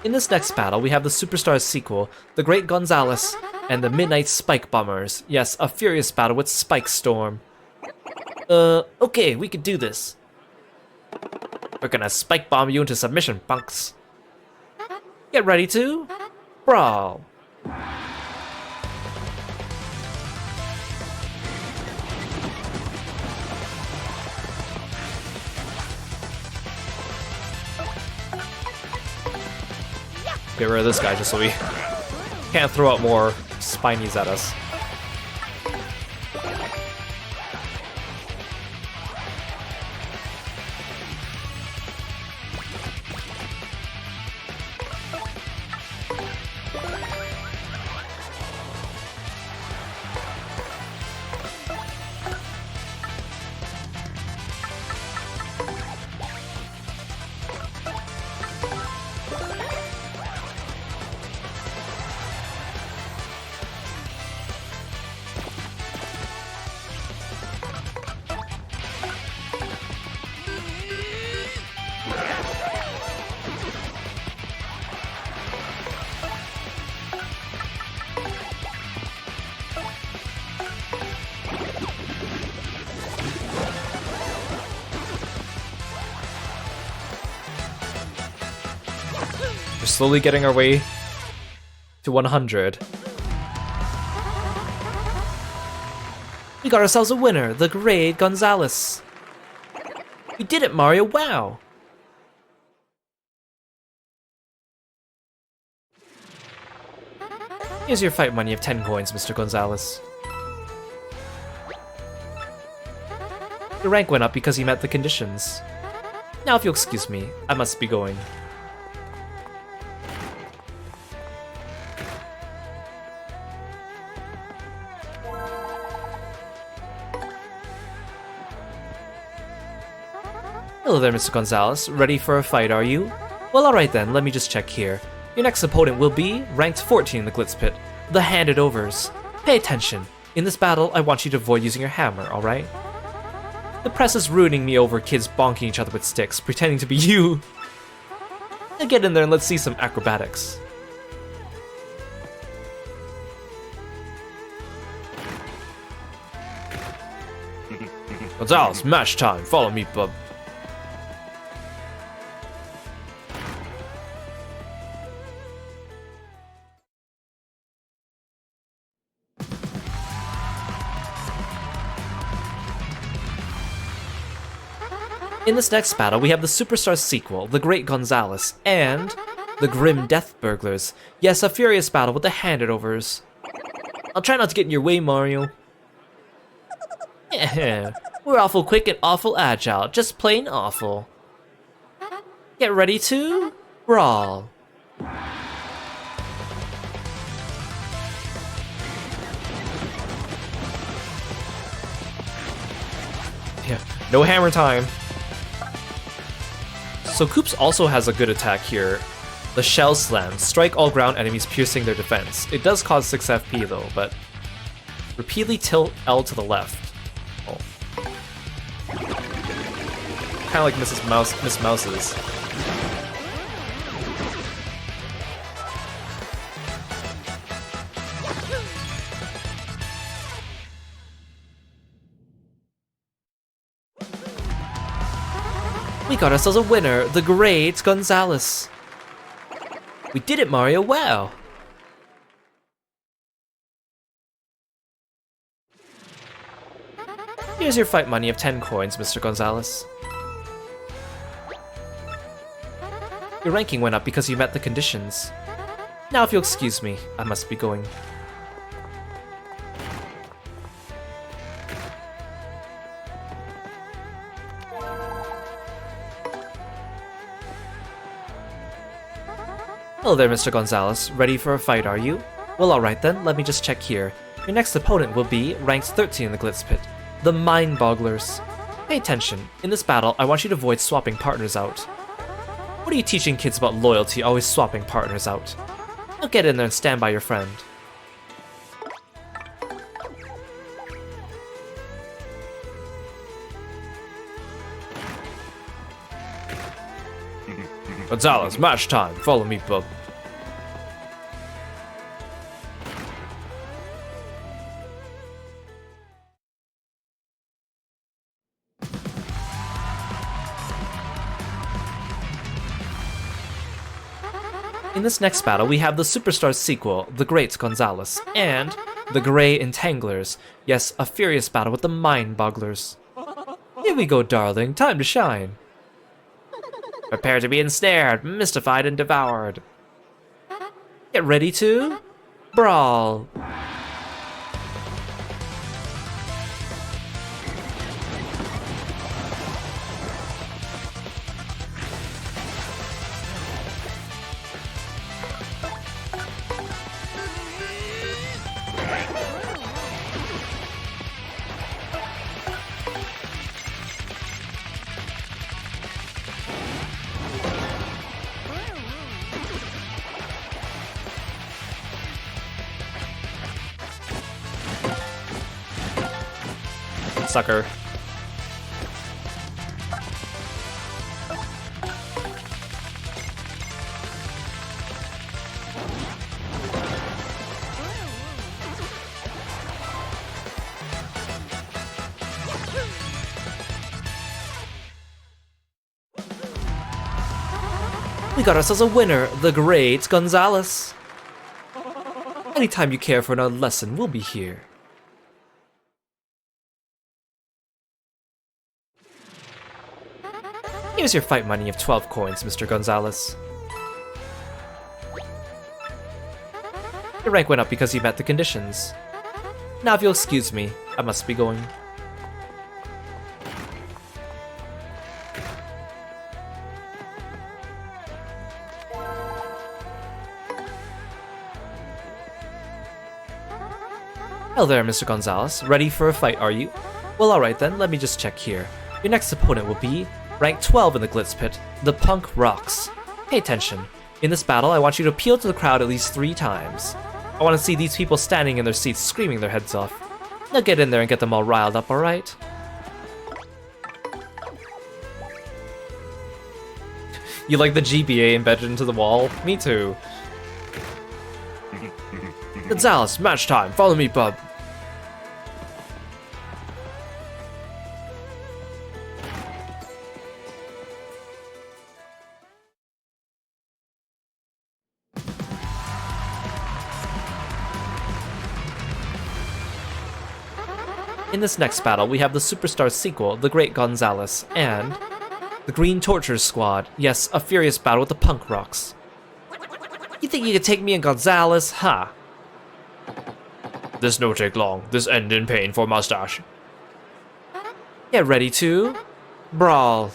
In this next battle, we have the Superstars sequel, The Great Gonzalez, and the Midnight Spike Bombers. Yes, a furious battle with Spike Storm. Okay, we can do this. We're gonna spike bomb you into submission, punks. Get ready to brawl. Get rid of this guy just so we can't throw out more spinies at us. We're slowly getting our way to 100. We got ourselves a winner, the Great Gonzalez. We did it, Mario, wow! Here's your fight money of 10 coins, Mr. Gonzalez. Your rank went up because you met the conditions. Now if you'll excuse me, I must be going. Hello there, Mr. Gonzalez. Ready for a fight, are you? Well, alright then, let me just check here. Your next opponent will be ranked 14 in the Glitz Pit, the Handed Overs. Pay attention. In this battle, I want you to avoid using your hammer, alright? The press is ruining me over kids bonking each other with sticks, pretending to be you. Now get in there and let's see some acrobatics. Gonzalez, match time. Follow me, bub. In this next battle, we have the Superstars sequel, The Great Gonzalez, and the Grim Death Burglars. Yes, a furious battle with the Handed Overs. I'll try not to get in your way, Mario. We're awful quick and awful agile, just plain awful. Get ready to brawl. Yeah, no hammer time. So Koops also has a good attack here. The Shell Slam. Strike all ground enemies, piercing their defense. It does cause 6 FP though, but repeatedly tilt L to the left. Oh. Kind of like Miss Mouse's. We got ourselves a winner, the great Gonzalez. We did it, Mario, wow. Here's your fight money of 10 coins, Mr. Gonzalez. Your ranking went up because you met the conditions. Now if you'll excuse me, I must be going. Hello there, Mr. Gonzalez. Ready for a fight, are you? Well, alright then, let me just check here. Your next opponent will be ranked 13 in the Glitz Pit, the Mind Bogglers. Pay attention. In this battle, I want you to avoid swapping partners out. What are you teaching kids about loyalty, always swapping partners out? Now get in there and stand by your friend. Gonzalez, match time. Follow me, bub. In this next battle, we have the Superstars sequel, The Great Gonzalez, and the Grey Entanglers. Yes, a furious battle with the Mind Bogglers. Here we go, darling. Time to shine. Prepare to be ensnared, mystified, and devoured. Get ready to brawl. Sucker. We got ourselves a winner, the great Gonzalez. Anytime you care for another lesson, we'll be here. Here's your fight money of 12 coins, Mr. Gonzalez. Your rank went up because you met the conditions. Now if you'll excuse me, I must be going. Hello there, Mr. Gonzalez. Ready for a fight, are you? Well, alright then, let me just check here. Your next opponent will be rank 12 in the Glitz Pit, the Punk Rocks. Pay attention. In this battle, I want you to appeal to the crowd at least 3 times. I want to see these people standing in their seats screaming their heads off. Now get in there and get them all riled up, alright? You like the GBA embedded into the wall? Me too. Gonzalez, match time. Follow me, bub. In this next battle, we have the Superstars sequel, The Great Gonzalez, and the Green Torture Squad. Yes, a furious battle with the Punk Rocks. You think you could take me and Gonzalez? Ha! This no take long. This end in pain for mustache. Get ready to brawl.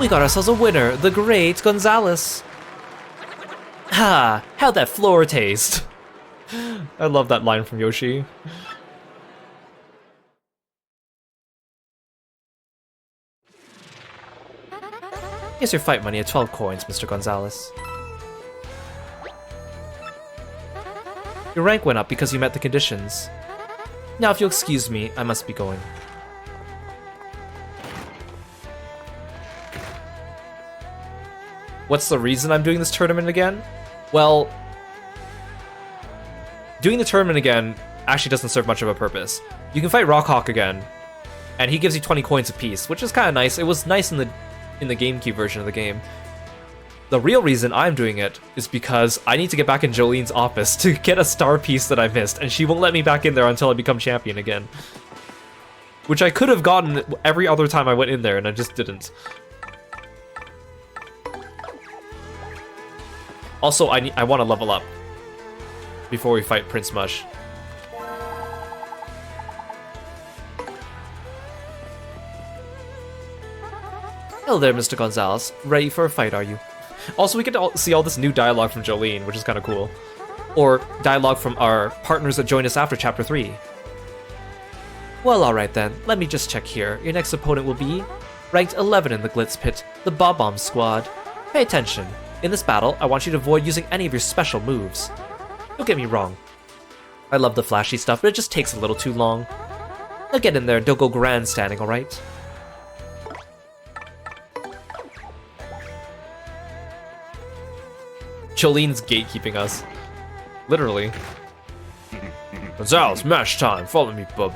We got ourselves a winner, the great Gonzalez. Ha! How'd that floor taste? I love that line from Yoshi. Here's your fight money at 12 coins, Mr. Gonzalez. Your rank went up because you met the conditions. Now, if you'll excuse me, I must be going. What's the reason I'm doing this tournament again? Well, doing the tournament again actually doesn't serve much of a purpose. You can fight Rockhawk again, and he gives you 20 coins apiece, which is kind of nice. It was nice in the GameCube version of the game. The real reason I'm doing it is because I need to get back in Jolene's office to get a star piece that I missed, and she won't let me back in there until I become champion again. Which I could have gotten every other time I went in there, and I just didn't. Also, I want to level up before we fight Prince Mush. Hello there, Mr. Gonzalez. Ready for a fight, are you? Also, we get to see all this new dialogue from Jolene, which is kind of cool. Or dialogue from our partners that joined us after Chapter 3. Well, alright then. Let me just check here. Your next opponent will be ranked 11 in the Glitz Pit, the Bob-Omb Squad. Pay attention. In this battle, I want you to avoid using any of your special moves. Don't get me wrong. I love the flashy stuff, but it just takes a little too long. Now get in there and don't go grandstanding, alright? Jolene's gatekeeping us. Literally. Gonzalez, match time. Follow me, bub.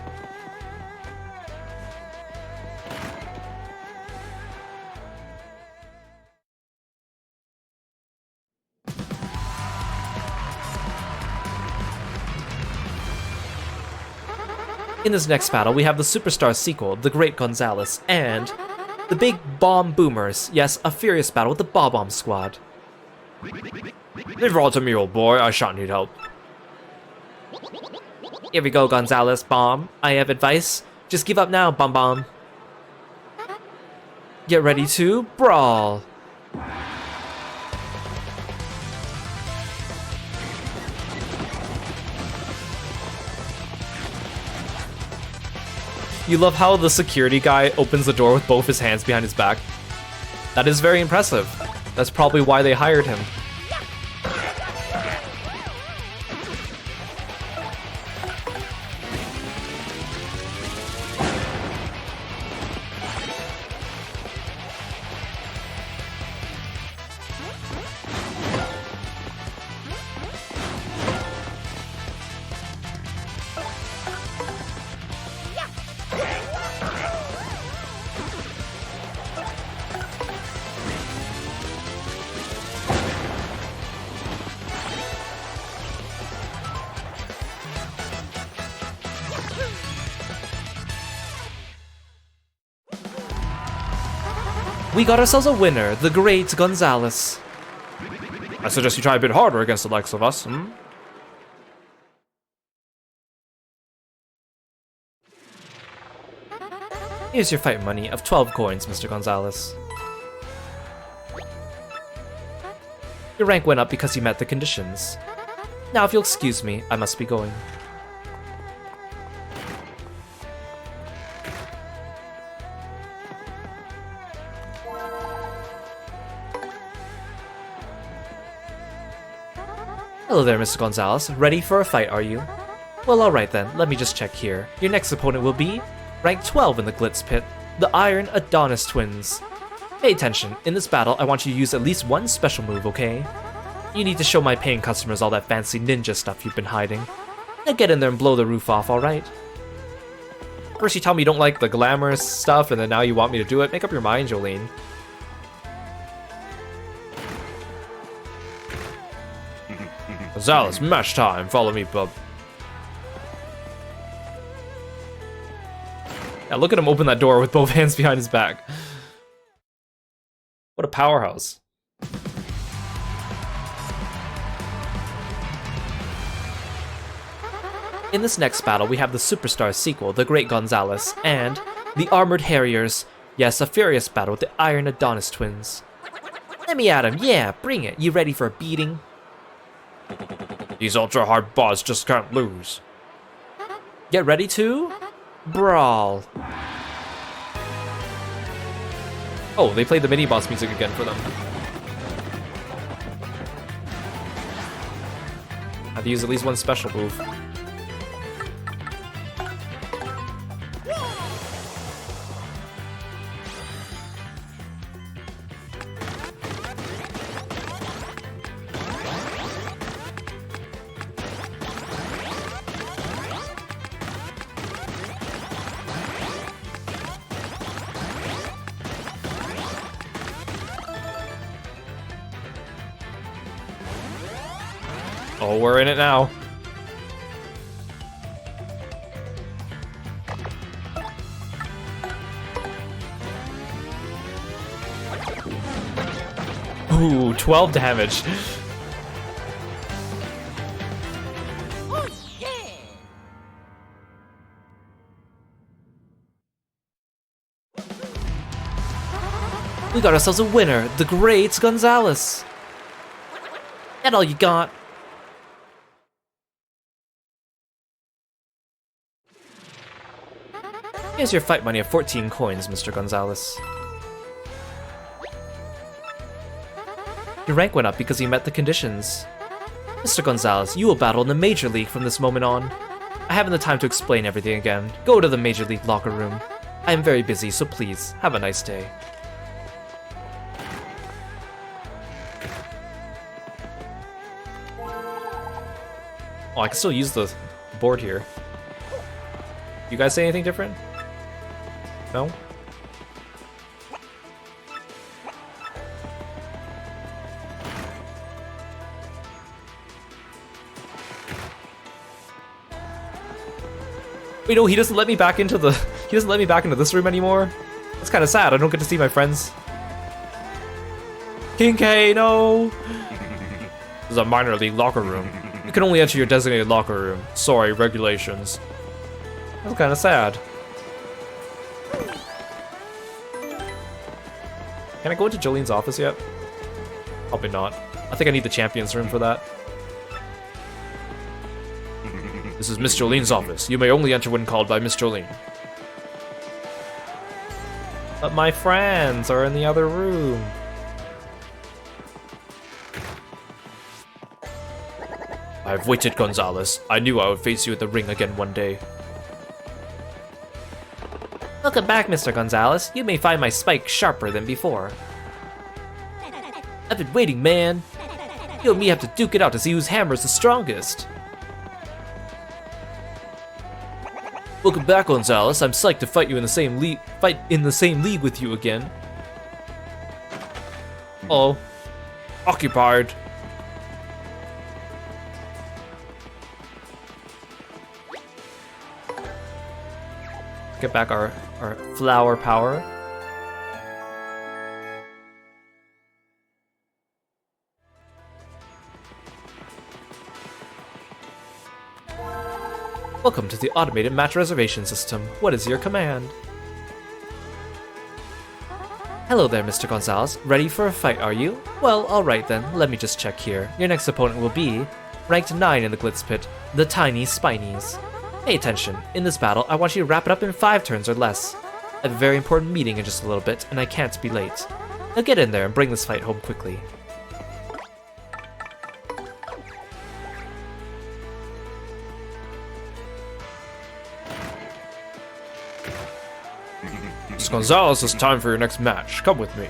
In this next battle, we have the Superstar sequel, The Great Gonzalez, and the Big Bomb Boomers. Yes, a furious battle with the Bob-Omb Squad. Leave it all to me, old boy. I shan't need help. Here we go, Gonzalez. Bomb. I have advice. Just give up now, Bomb Bomb. Get ready to brawl. You love how the security guy opens the door with both his hands behind his back. That is very impressive. That's probably why they hired him. We got ourselves a winner, the great Gonzalez. I suggest you try a bit harder against the likes of us, hmm? Here's your fight money of 12 coins, Mr. Gonzalez. Your rank went up because you met the conditions. Now, if you'll excuse me, I must be going. Hello there, Mr. Gonzalez. Ready for a fight, are you? Well, alright then. Let me just check here. Your next opponent will be ranked 12 in the Glitz Pit, the Iron Adonis Twins. Pay attention. In this battle, I want you to use at least one special move, okay? You need to show my paying customers all that fancy ninja stuff you've been hiding. Now get in there and blow the roof off, alright? First you tell me you don't like the glamorous stuff, and then now you want me to do it? Make up your mind, Jolene. Gonzalez, match time. Follow me, bub. Yeah, look at him open that door with both hands behind his back. What a powerhouse. In this next battle, we have the Superstar sequel, The Great Gonzalez, and the Armored Harriers, Yes, a furious battle with the Iron Adonis twins. Let me at him, yeah, bring it. You ready for a beating? These ultra-hard boss just can't lose. Get ready to... brawl. Oh, they played the mini-boss music again for them. I have to use at least one special move. Oh, we're in it now. Ooh, 12 damage. Oh, yeah. We got ourselves a winner, the great Gonzalez. That all you got? Here's your fight money of 14 coins, Mr. Gonzalez. Your rank went up because you met the conditions. Mr. Gonzalez, you will battle in the Major League from this moment on. I haven't the time to explain everything again. Go to the Major League locker room. I am very busy, so please, have a nice day. Oh, I can still use the board here. You guys say anything different? No? Wait, no, he doesn't let me back into the... He doesn't let me back into this room anymore? That's kind of sad, I don't get to see my friends. King K, no! This is a minor league locker room. You can only enter your designated locker room. Sorry, regulations. That's kind of sad. Can I go into Jolene's office yet? Probably not. I think I need the champions room for that. This is Miss Jolene's office. You may only enter when called by Miss Jolene. But my friends are in the other room. I've waited, Gonzalez. I knew I would face you at the ring again one day. Welcome back, Mr. Gonzalez. You may find my spike sharper than before. I've been waiting, man. You and me have to duke it out to see whose hammer is the strongest. Welcome back, Gonzalez. I'm psyched to fight you in the same league with you again. Oh, occupied. Get back our flower power. Welcome to the automated match reservation system. What is your command? Hello there, Mr. Gonzalez. Ready for a fight, are you? Well, alright then. Let me just check here. Your next opponent will be ranked 9 in the Glitz pit, the Tiny Spinies. Pay attention. In this battle, I want you to wrap it up in 5 turns or less. I have a very important meeting in just a little bit, and I can't be late. Now get in there and bring this fight home quickly. Mr. Gonzalez, it's time for your next match. Come with me.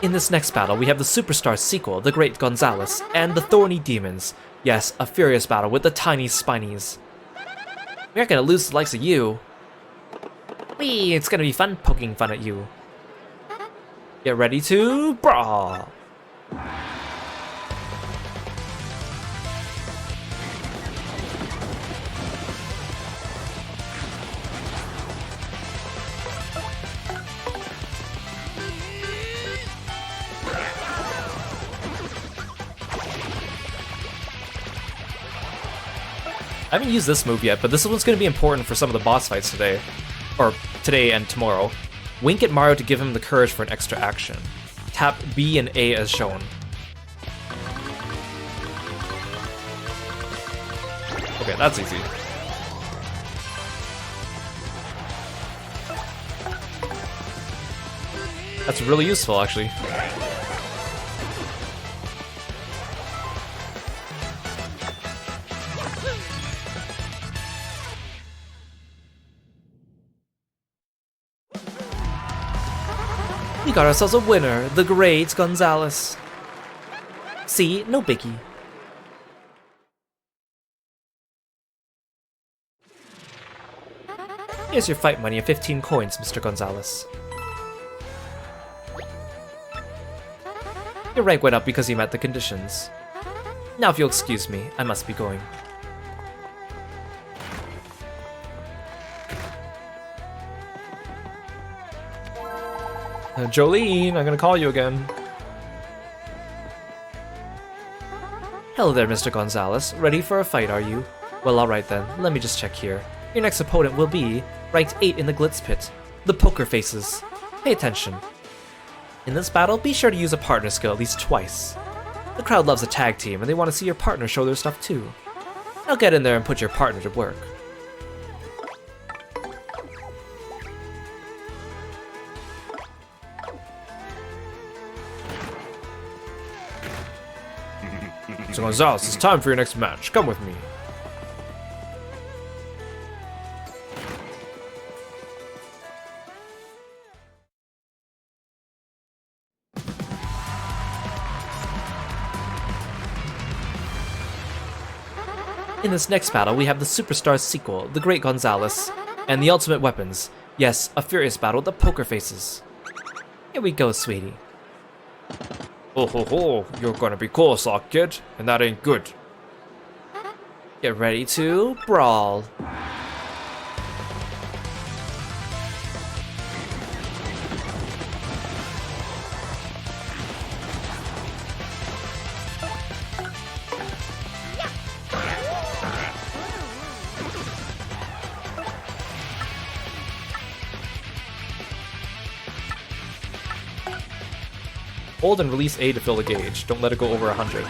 In this next battle, we have the Superstar sequel, The Great Gonzalez, and the Thorny Demons. Yes, a furious battle with the Tiny Spinies. We aren't gonna lose to the likes of you. Whee, it's gonna be fun poking fun at you. Get ready to brawl. I haven't used this move yet, but this one's going to be important for some of the boss fights today. Or today and tomorrow. Wink at Mario to give him the courage for an extra action. Tap B and A as shown. Okay, that's easy. That's really useful, actually. We got ourselves a winner, the great Gonzalez. See, no biggie. Here's your fight money of 15 coins, Mr. Gonzalez. Your rank went up because you met the conditions. Now if you'll excuse me, I must be going. Jolene, I'm gonna call you again. Hello there, Mr. Gonzalez. Ready for a fight, are you? Well, alright then. Let me just check here. Your next opponent will be ranked 8 in the Glitz Pit, the Poker Faces. Pay attention. In this battle, be sure to use a partner skill at least twice. The crowd loves a tag team, and they want to see your partner show their stuff too. Now get in there and put your partner to work. So Gonzalez, it's time for your next match. Come with me. In this next battle, we have the Superstar sequel, The Great Gonzalez, and the Ultimate Weapons. Yes, a furious battle, the Poker Faces. Here we go, sweetie. Oh ho ho, you're gonna be cool, sock kid, and that ain't good. Get ready to brawl. Hold and release A to fill the gauge. Don't let it go over 100.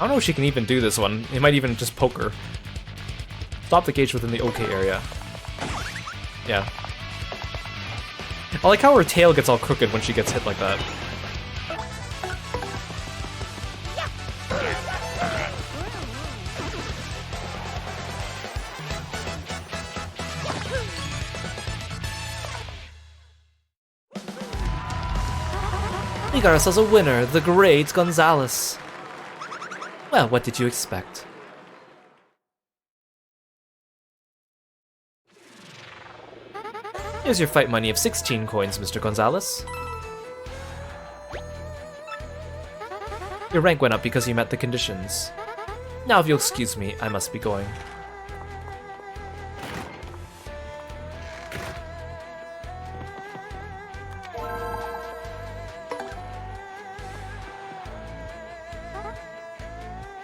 I don't know if she can even do this one. It might even just poke her. Stop the gauge within the OK area. Yeah. I like how her tail gets all crooked when she gets hit like that. We got ourselves a winner, the great Gonzalez. Well, what did you expect? Here's your fight money of 16 coins, Mr. Gonzalez. Your rank went up because you met the conditions. Now if you'll excuse me, I must be going.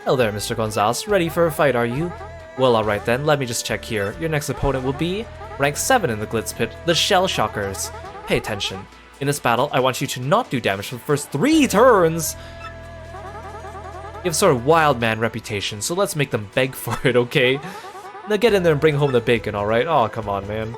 Hello there, Mr. Gonzalez. Ready for a fight, are you? Well, alright then, let me just check here. Your next opponent will be rank 7 in the Glitz Pit, the Shell Shockers. Pay attention. In this battle, I want you to not do damage for the first 3 turns! You have sort of wild man reputation, so let's make them beg for it, okay? Now get in there and bring home the bacon, alright? Oh, come on, man.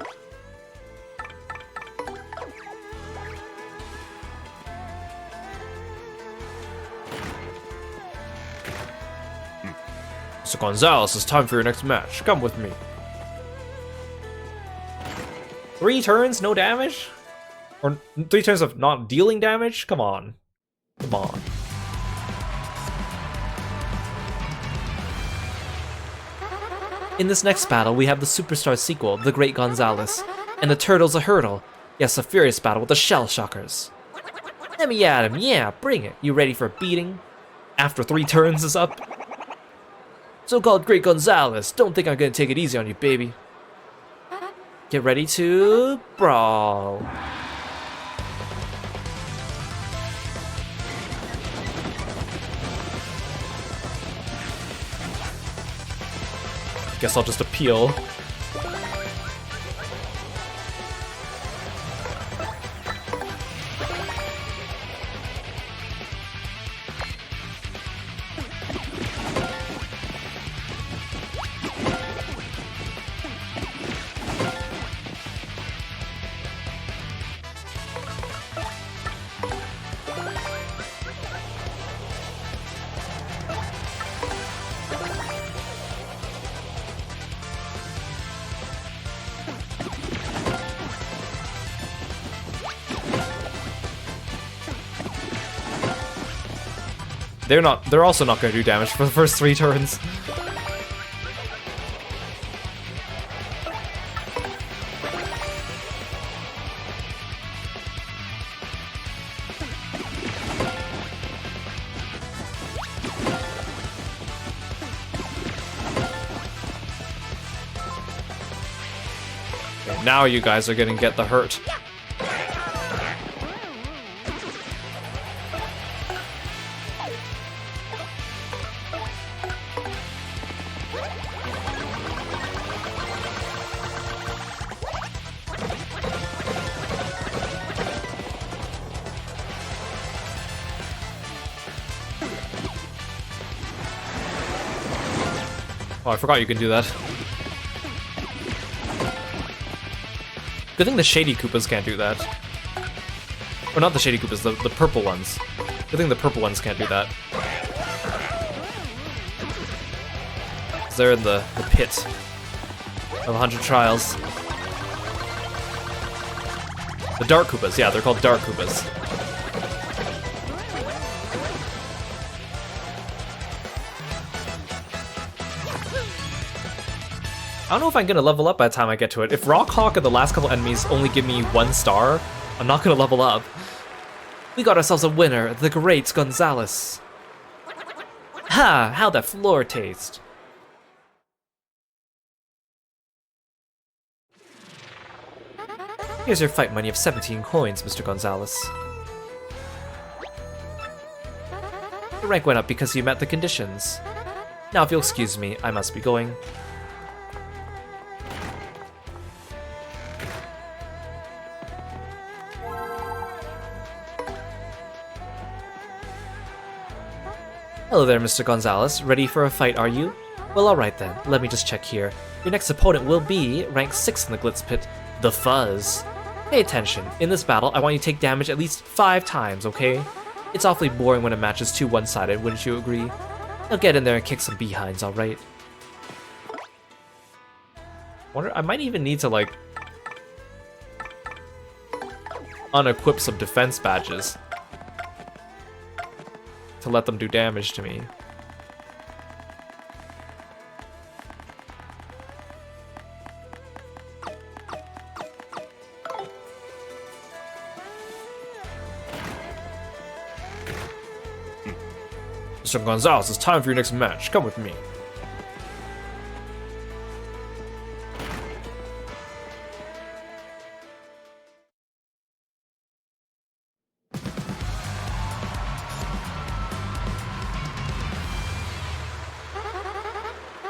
So Gonzalez, it's time for your next match. Come with me. 3 turns, no damage? Or 3 turns of not dealing damage? Come on. Come on. In this next battle, we have the Superstar sequel, The Great Gonzalez, and the Turtle's a Hurdle. Yes, a furious battle with the Shell Shockers. Let me at him, yeah, bring it. You ready for a beating? After 3 turns is up? So-called Great Gonzalez, don't think I'm gonna take it easy on you, baby. Get ready to brawl. Guess I'll just appeal. They're also not gonna do damage for the first 3 turns. Okay, now you guys are gonna get the hurt. Oh, I forgot you can do that. Good thing the Shady Koopas can't do that. Or not the Shady Koopas, the purple ones. Good thing the purple ones can't do that. 'Cause they're in the pit of 100 trials. The Dark Koopas, yeah, they're called Dark Koopas. I don't know if I'm gonna level up by the time I get to it. If Rock Hawk and the last couple enemies only give me 1 star, I'm not gonna level up. We got ourselves a winner, the Great Gonzalez. Ha! How'd that floor taste? Here's your fight money of 17 coins, Mr. Gonzalez. Your rank went up because you met the conditions. Now if you'll excuse me, I must be going. Hello there, Mr. Gonzalez. Ready for a fight, are you? Well, alright then. Let me just check here. Your next opponent will be rank 6 in the Glitz Pit, the Fuzz. Pay attention. In this battle, I want you to take damage at least 5 times, okay? It's awfully boring when a match is too one-sided, wouldn't you agree? Now get in there and kick some behinds, alright? I might even need to, like, unequip some defense badges to let them do damage to me. Mr. Gonzalez, it's time for your next match. Come with me.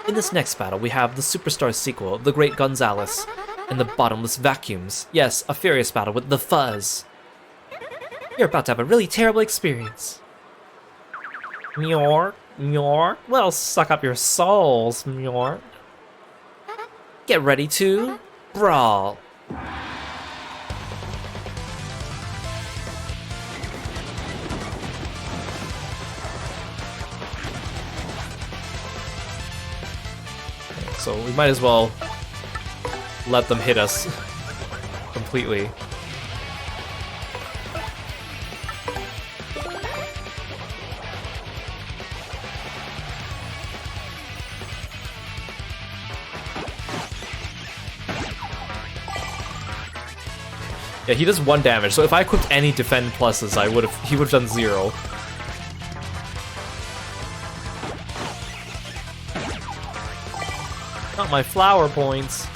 In this next battle, we have the Superstar sequel, The Great Gonzalez, and the Bottomless Vacuums. Yes, a furious battle with the Fuzz. You're about to have a really terrible experience. Mjork, Mjork, well, suck up your souls, Mjork. Get ready to brawl. So we might as well let them hit us completely. Yeah, he does 1 damage, so if I equipped any defend pluses, he would've done 0. Not my flower points.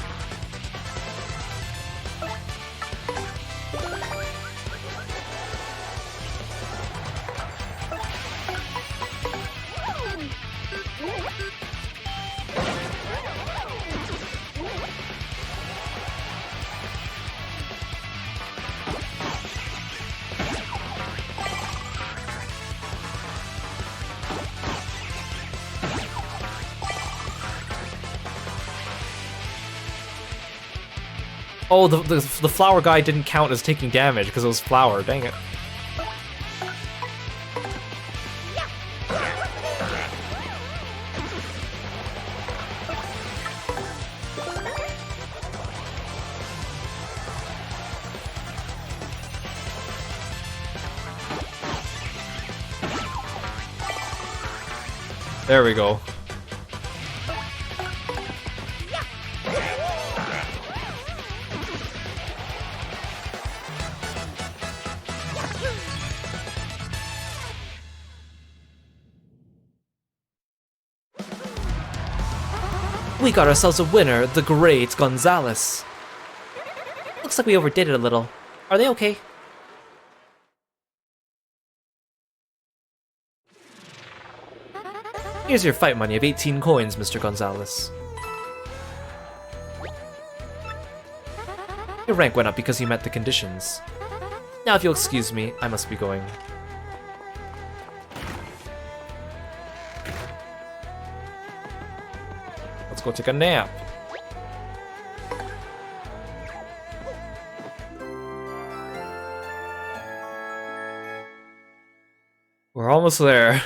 Oh, the flower guy didn't count as taking damage because it was flower. Dang it. There we go. We got ourselves a winner, the great Gonzalez. Looks like we overdid it a little. Are they okay? Here's your fight money of 18 coins, Mr. Gonzalez. Your rank went up because you met the conditions. Now if you'll excuse me, I must be going. Let's go take a nap. We're almost there.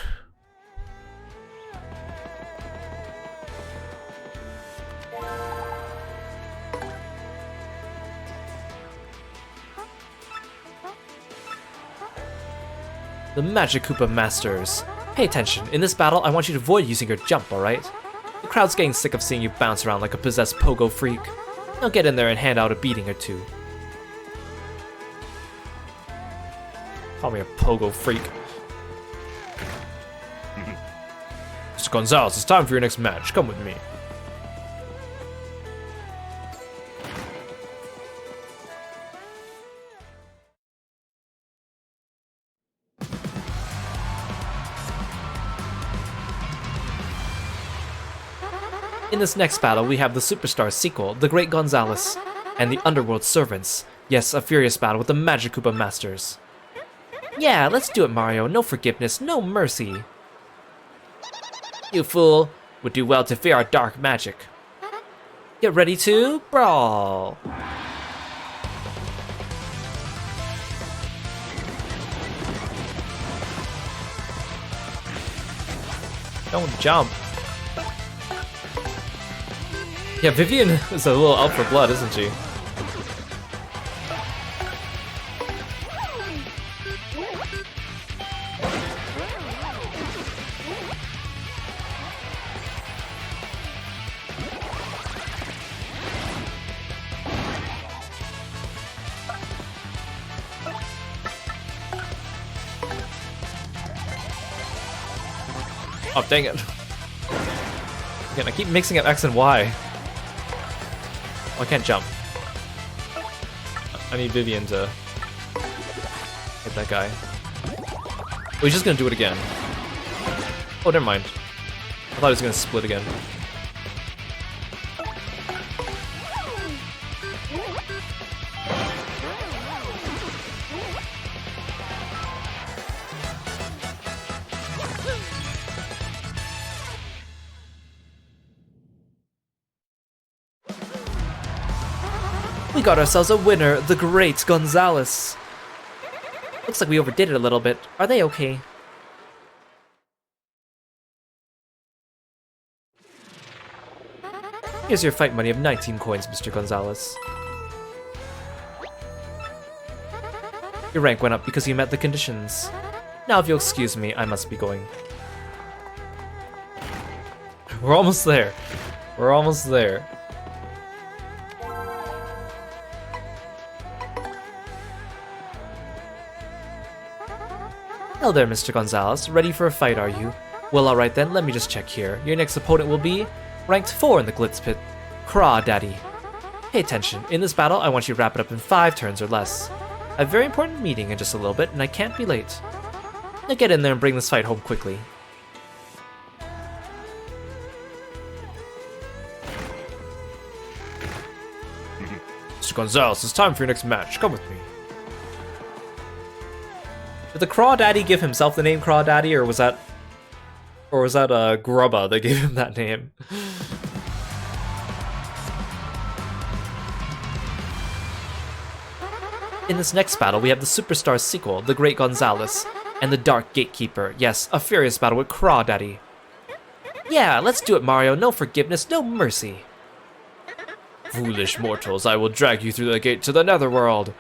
The Magic Koopa Masters. Pay attention, in this battle I want you to avoid using your jump, alright? The crowd's getting sick of seeing you bounce around like a possessed pogo freak. Now get in there and hand out a beating or two. Call me a pogo freak. Mr. Gonzalez, it's time for your next match. Come with me. In this next battle, we have the Superstar sequel, The Great Gonzalez, and the Underworld Servants. Yes, a furious battle with the Magic Koopa Masters. Yeah, let's do it, Mario. No forgiveness, no mercy. You fool. Would do well to fear our dark magic. Get ready to brawl. Don't jump. Yeah, Vivian is a little out for blood, isn't she? Oh, dang it. Again, I keep mixing up X and Y. Oh, I can't jump. I need Vivian to hit that guy. Oh, he's just gonna do it again. Oh, never mind. I thought he was gonna split again. We got ourselves a winner, the great Gonzalez. Looks like we overdid it a little bit. Are they okay? Here's your fight money of 19 coins, Mr. Gonzalez. Your rank went up because you met the conditions. Now if you'll excuse me, I must be going. We're almost there. We're almost there. Hello there, Mr. Gonzalez. Ready for a fight, are you? Well, alright then, let me just check here. Your next opponent will be ranked 4 in the Glitz pit, Daddy. Pay attention. In this battle, I want you to wrap it up in 5 turns or less. I have a very important meeting in just a little bit, and I can't be late. Now get in there and bring this fight home quickly. Mr. Gonzalez, it's time for your next match. Come with me. Did the Crawdaddy give himself the name Crawdaddy, or was that Grubba that gave him that name? In this next battle, we have the Superstar sequel, The Great Gonzalez, and the Dark Gatekeeper. Yes, a furious battle with Crawdaddy. Yeah, let's do it, Mario. No forgiveness, no mercy. Foolish mortals, I will drag you through the gate to the netherworld.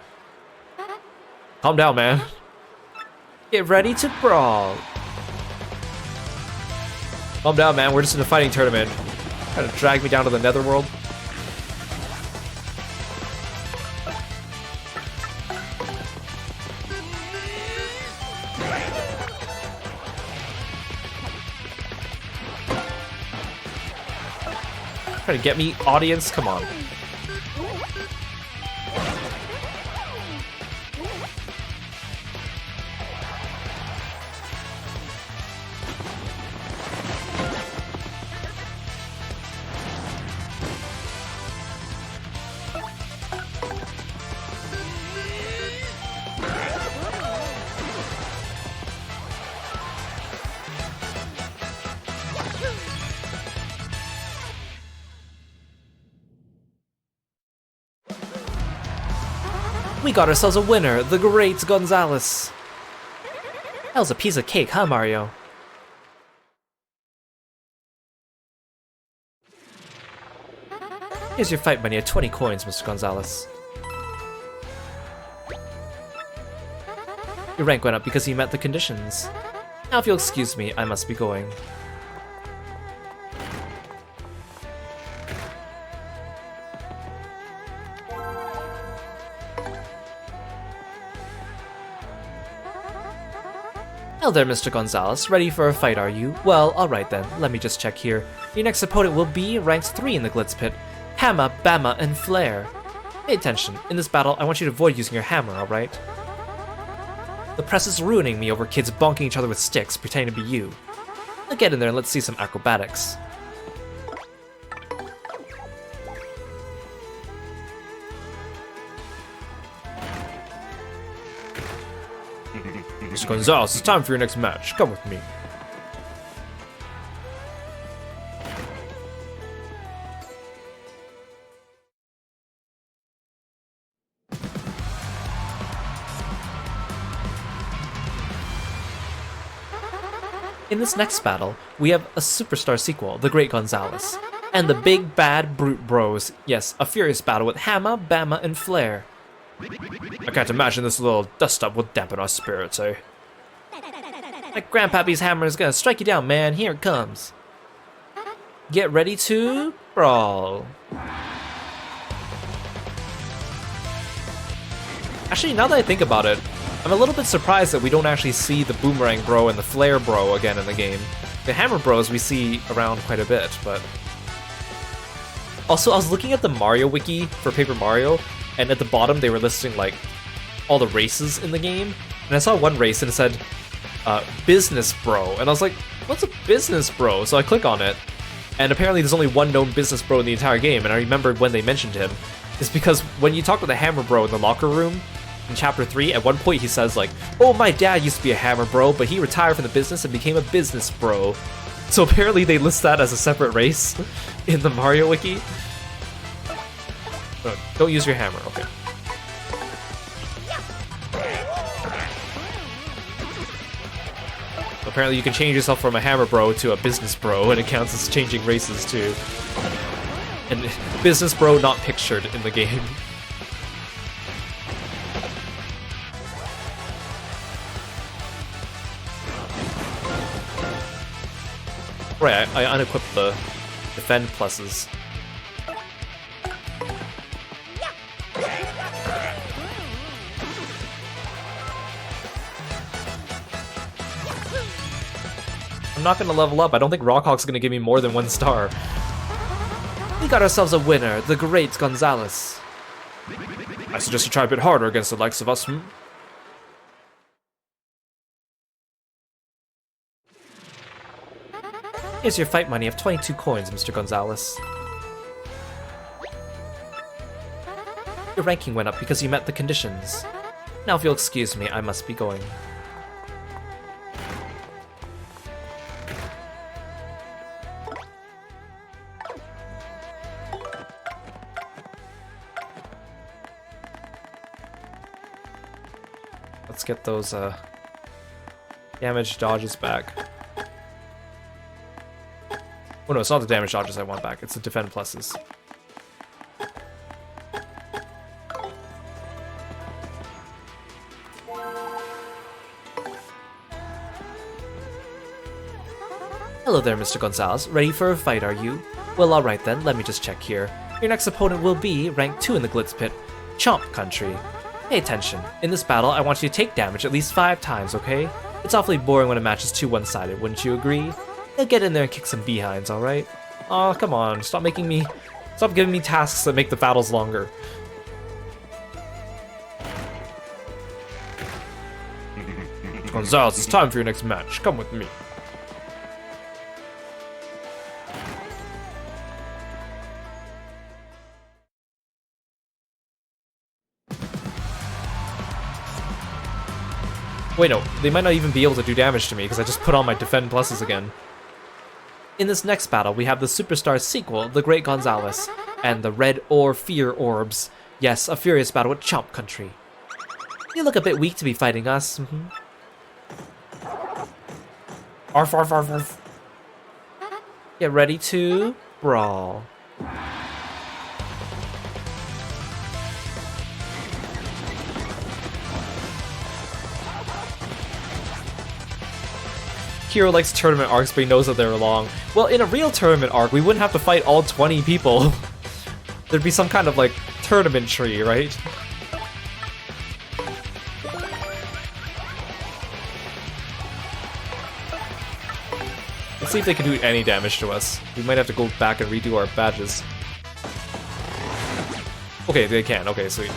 Calm down, man. Get ready to brawl. Calm down, man. We're just in a fighting tournament. Trying to drag me down to the netherworld. Trying to get me, audience? Come on. We got ourselves a winner, the Great Gonzalez. That was a piece of cake, huh, Mario? Here's your fight money at 20 coins, Mr. Gonzalez. Your rank went up because you met the conditions. Now if you'll excuse me, I must be going. Hello there, Mr. Gonzalez. Ready for a fight, are you? Well, alright then. Let me just check here. Your next opponent will be ranked 3 in the Glitz pit, Hammer, Bama, and Flare. Pay attention. In this battle, I want you to avoid using your hammer, alright? The press is ruining me over kids bonking each other with sticks, pretending to be you. Now get in there and let's see some acrobatics. Mr. Gonzalez, it's time for your next match. Come with me. In this next battle, we have a Superstar sequel, The Great Gonzalez, and the Big Bad Brute Bros. Yes, a furious battle with Hammer, Bama, and Flare. I can't imagine this little dust-up will dampen our spirits, eh? Like Grandpappy's hammer is gonna strike you down, man. Here it comes. Get ready to brawl. Actually, now that I think about it, I'm a little bit surprised that we don't actually see the Boomerang Bro and the Flare Bro again in the game. The Hammer Bros we see around quite a bit, but... Also, I was looking at the Mario Wiki for Paper Mario, and at the bottom they were listing, like, all the races in the game, and I saw one race and it said, Business Bro, and I was like, what's a Business Bro? So I click on it, and apparently there's only one known Business Bro in the entire game, and I remembered when they mentioned him. It's because when you talk to the Hammer Bro in the locker room, in Chapter 3, at one point he says, like, oh, my dad used to be a Hammer Bro, but he retired from the business and became a Business Bro. So apparently they list that as a separate race in the Mario Wiki. Don't use your hammer, okay. Apparently you can change yourself from a Hammer Bro to a Business Bro, and it counts as changing races too. And Business Bro not pictured in the game. Right, I unequipped the defend pluses. I'm not gonna level up. I don't think Rockhawk's gonna give me more than 1 star. We got ourselves a winner, the great Gonzalez. I suggest you try a bit harder against the likes of us, Here's your fight money of 22 coins, Mr. Gonzalez. Your ranking went up because you met the conditions. Now if you'll excuse me, I must be going. Let's get those damage dodges back. Oh no, it's not the damage dodges I want back, it's the defend pluses. Hello there, Mr. Gonzalez. Ready for a fight, are you? Well, alright then, let me just check here. Your next opponent will be rank 2 in the Glitz Pit, Chomp Country. Pay attention. In this battle, I want you to take damage at least 5 times, okay? It's awfully boring when a match is too one-sided, wouldn't you agree? Now get in there and kick some behinds, alright? Aw, come on, stop giving me tasks that make the battles longer. Gonzalez, it's time for your next match. Come with me. Wait, no, they might not even be able to do damage to me because I just put on my defend pluses again. In this next battle, we have the Superstar sequel, The Great Gonzalez, and the Red or Fear Orbs. Yes, a furious battle with Chomp Country. You look a bit weak to be fighting us. Arf, arf, arf, arf. Get ready to brawl. Kiro likes tournament arcs, but he knows that they're long. Well, in a real tournament arc, we wouldn't have to fight all 20 people. There'd be some kind of, like, tournament tree, right? Let's see if they can do any damage to us. We might have to go back and redo our badges. Okay, they can. Okay, sweet.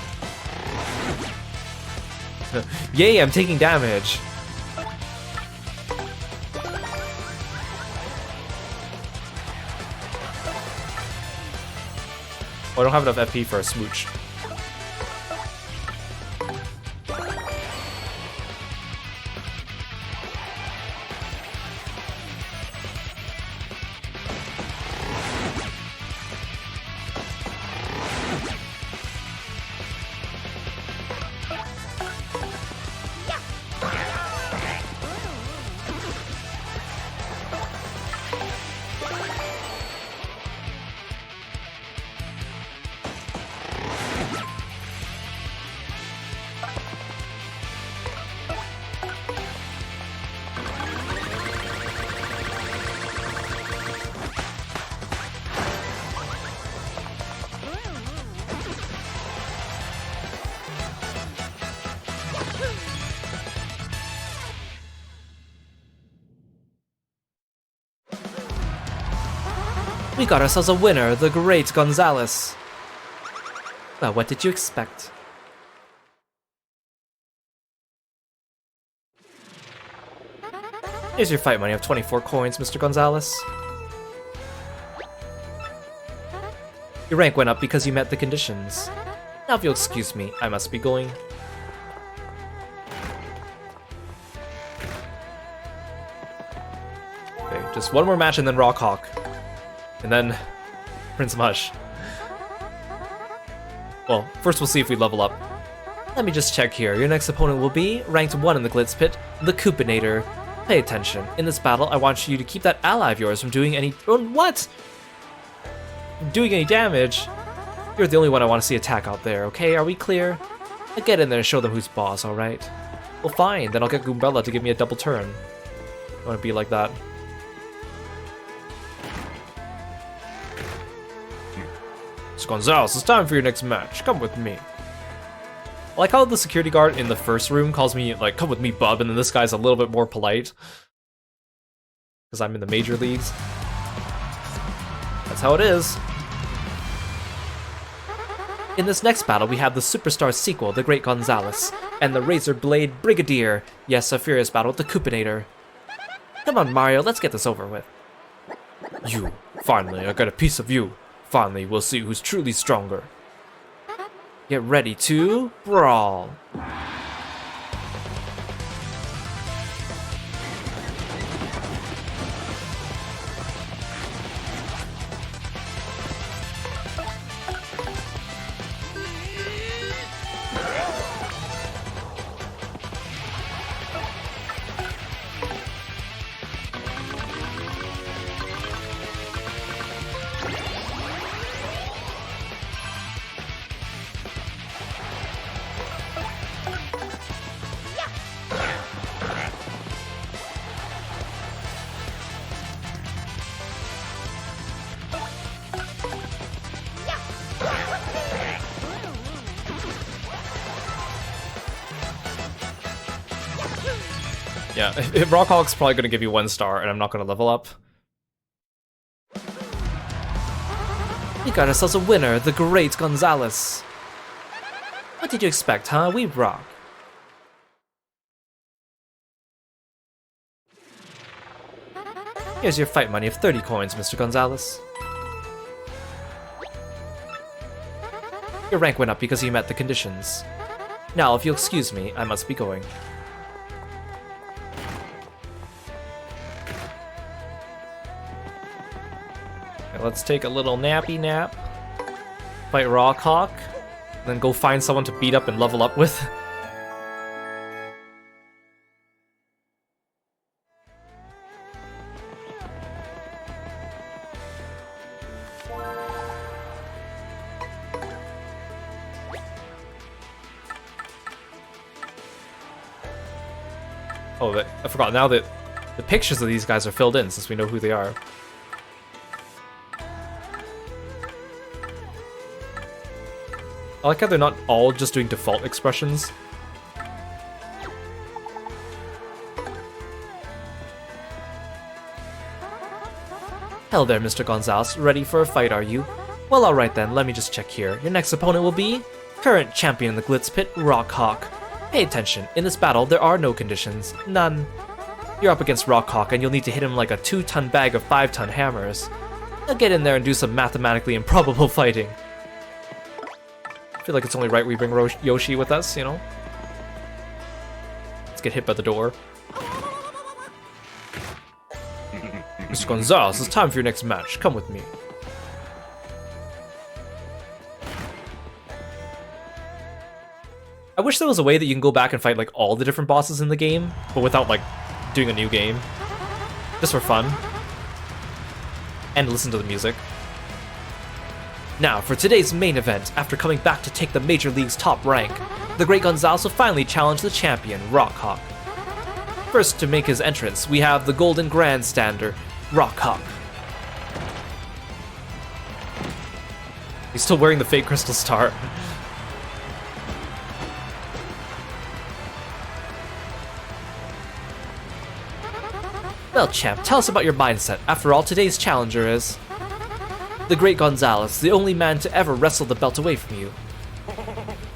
Yay, I'm taking damage! Oh, I don't have enough FP for a smooch. We got ourselves a winner, the great Gonzalez. Well, what did you expect? Here's your fight money of 24 coins, Mr. Gonzalez. Your rank went up because you met the conditions. Now if you'll excuse me, I must be going. Okay, just one more match and then Rockhawk. And then Prince Mush. Well, first we'll see if we level up. Let me just check here. Your next opponent will be ranked 1 in the Glitz Pit, the Coopinator. Pay attention. In this battle, I want you to keep that ally of yours from doing any... what? Doing any damage? You're the only one I want to see attack out there, okay? Are we clear? I'll get in there and show them who's boss, alright? Well, fine. Then I'll get Goombella to give me a double turn. I want to be like that. Gonzalez, it's time for your next match. Come with me. I like how the security guard in the first room calls me, like, come with me, bub, and then this guy's a little bit more polite. because I'm in the major leagues. That's how it is. In this next battle, we have the Superstar sequel, The Great Gonzalez, and the Razor Blade Brigadier. Yes, a furious battle with the Coopinator. Come on, Mario, let's get this over with. You. Finally, I got a piece of you. Finally, we'll see who's truly stronger. Get ready to brawl. Yeah, Rock Hog's probably going to give you 1 star, and I'm not going to level up. We got ourselves a winner, the Great Gonzalez. What did you expect, huh? We rock. Here's your fight money of 30 coins, Mr. Gonzalez. Your rank went up because you met the conditions. Now, if you'll excuse me, I must be going. Let's take a little nappy nap, fight Rockhawk, then go find someone to beat up and level up with. Oh, I forgot, now that the pictures of these guys are filled in since we know who they are. I like how they're not all just doing default expressions. Hell there, Mr. Gonzalez. Ready for a fight, are you? Well, alright then, let me just check here. Your next opponent will be current champion in the Glitz Pit, Rockhawk. Pay attention, in this battle there are no conditions. None. You're up against Rockhawk and you'll need to hit him like a 2-ton bag of 5-ton hammers. Now get in there and do some mathematically improbable fighting. I feel like it's only right we bring Yoshi with us, you know? Let's get hit by the door. Mr. Gonzalez, it's time for your next match. Come with me. I wish there was a way that you can go back and fight like all the different bosses in the game, but without like doing a new game. Just for fun. And listen to the music. Now, for today's main event, after coming back to take the Major League's top rank, the Great Gonzalez will finally challenge the champion, Rockhawk. First to make his entrance, we have the Golden Grandstander, Rockhawk. He's still wearing the fake crystal star. Well, champ, tell us about your mindset. After all, today's challenger is the Great Gonzalez, the only man to ever wrestle the belt away from you.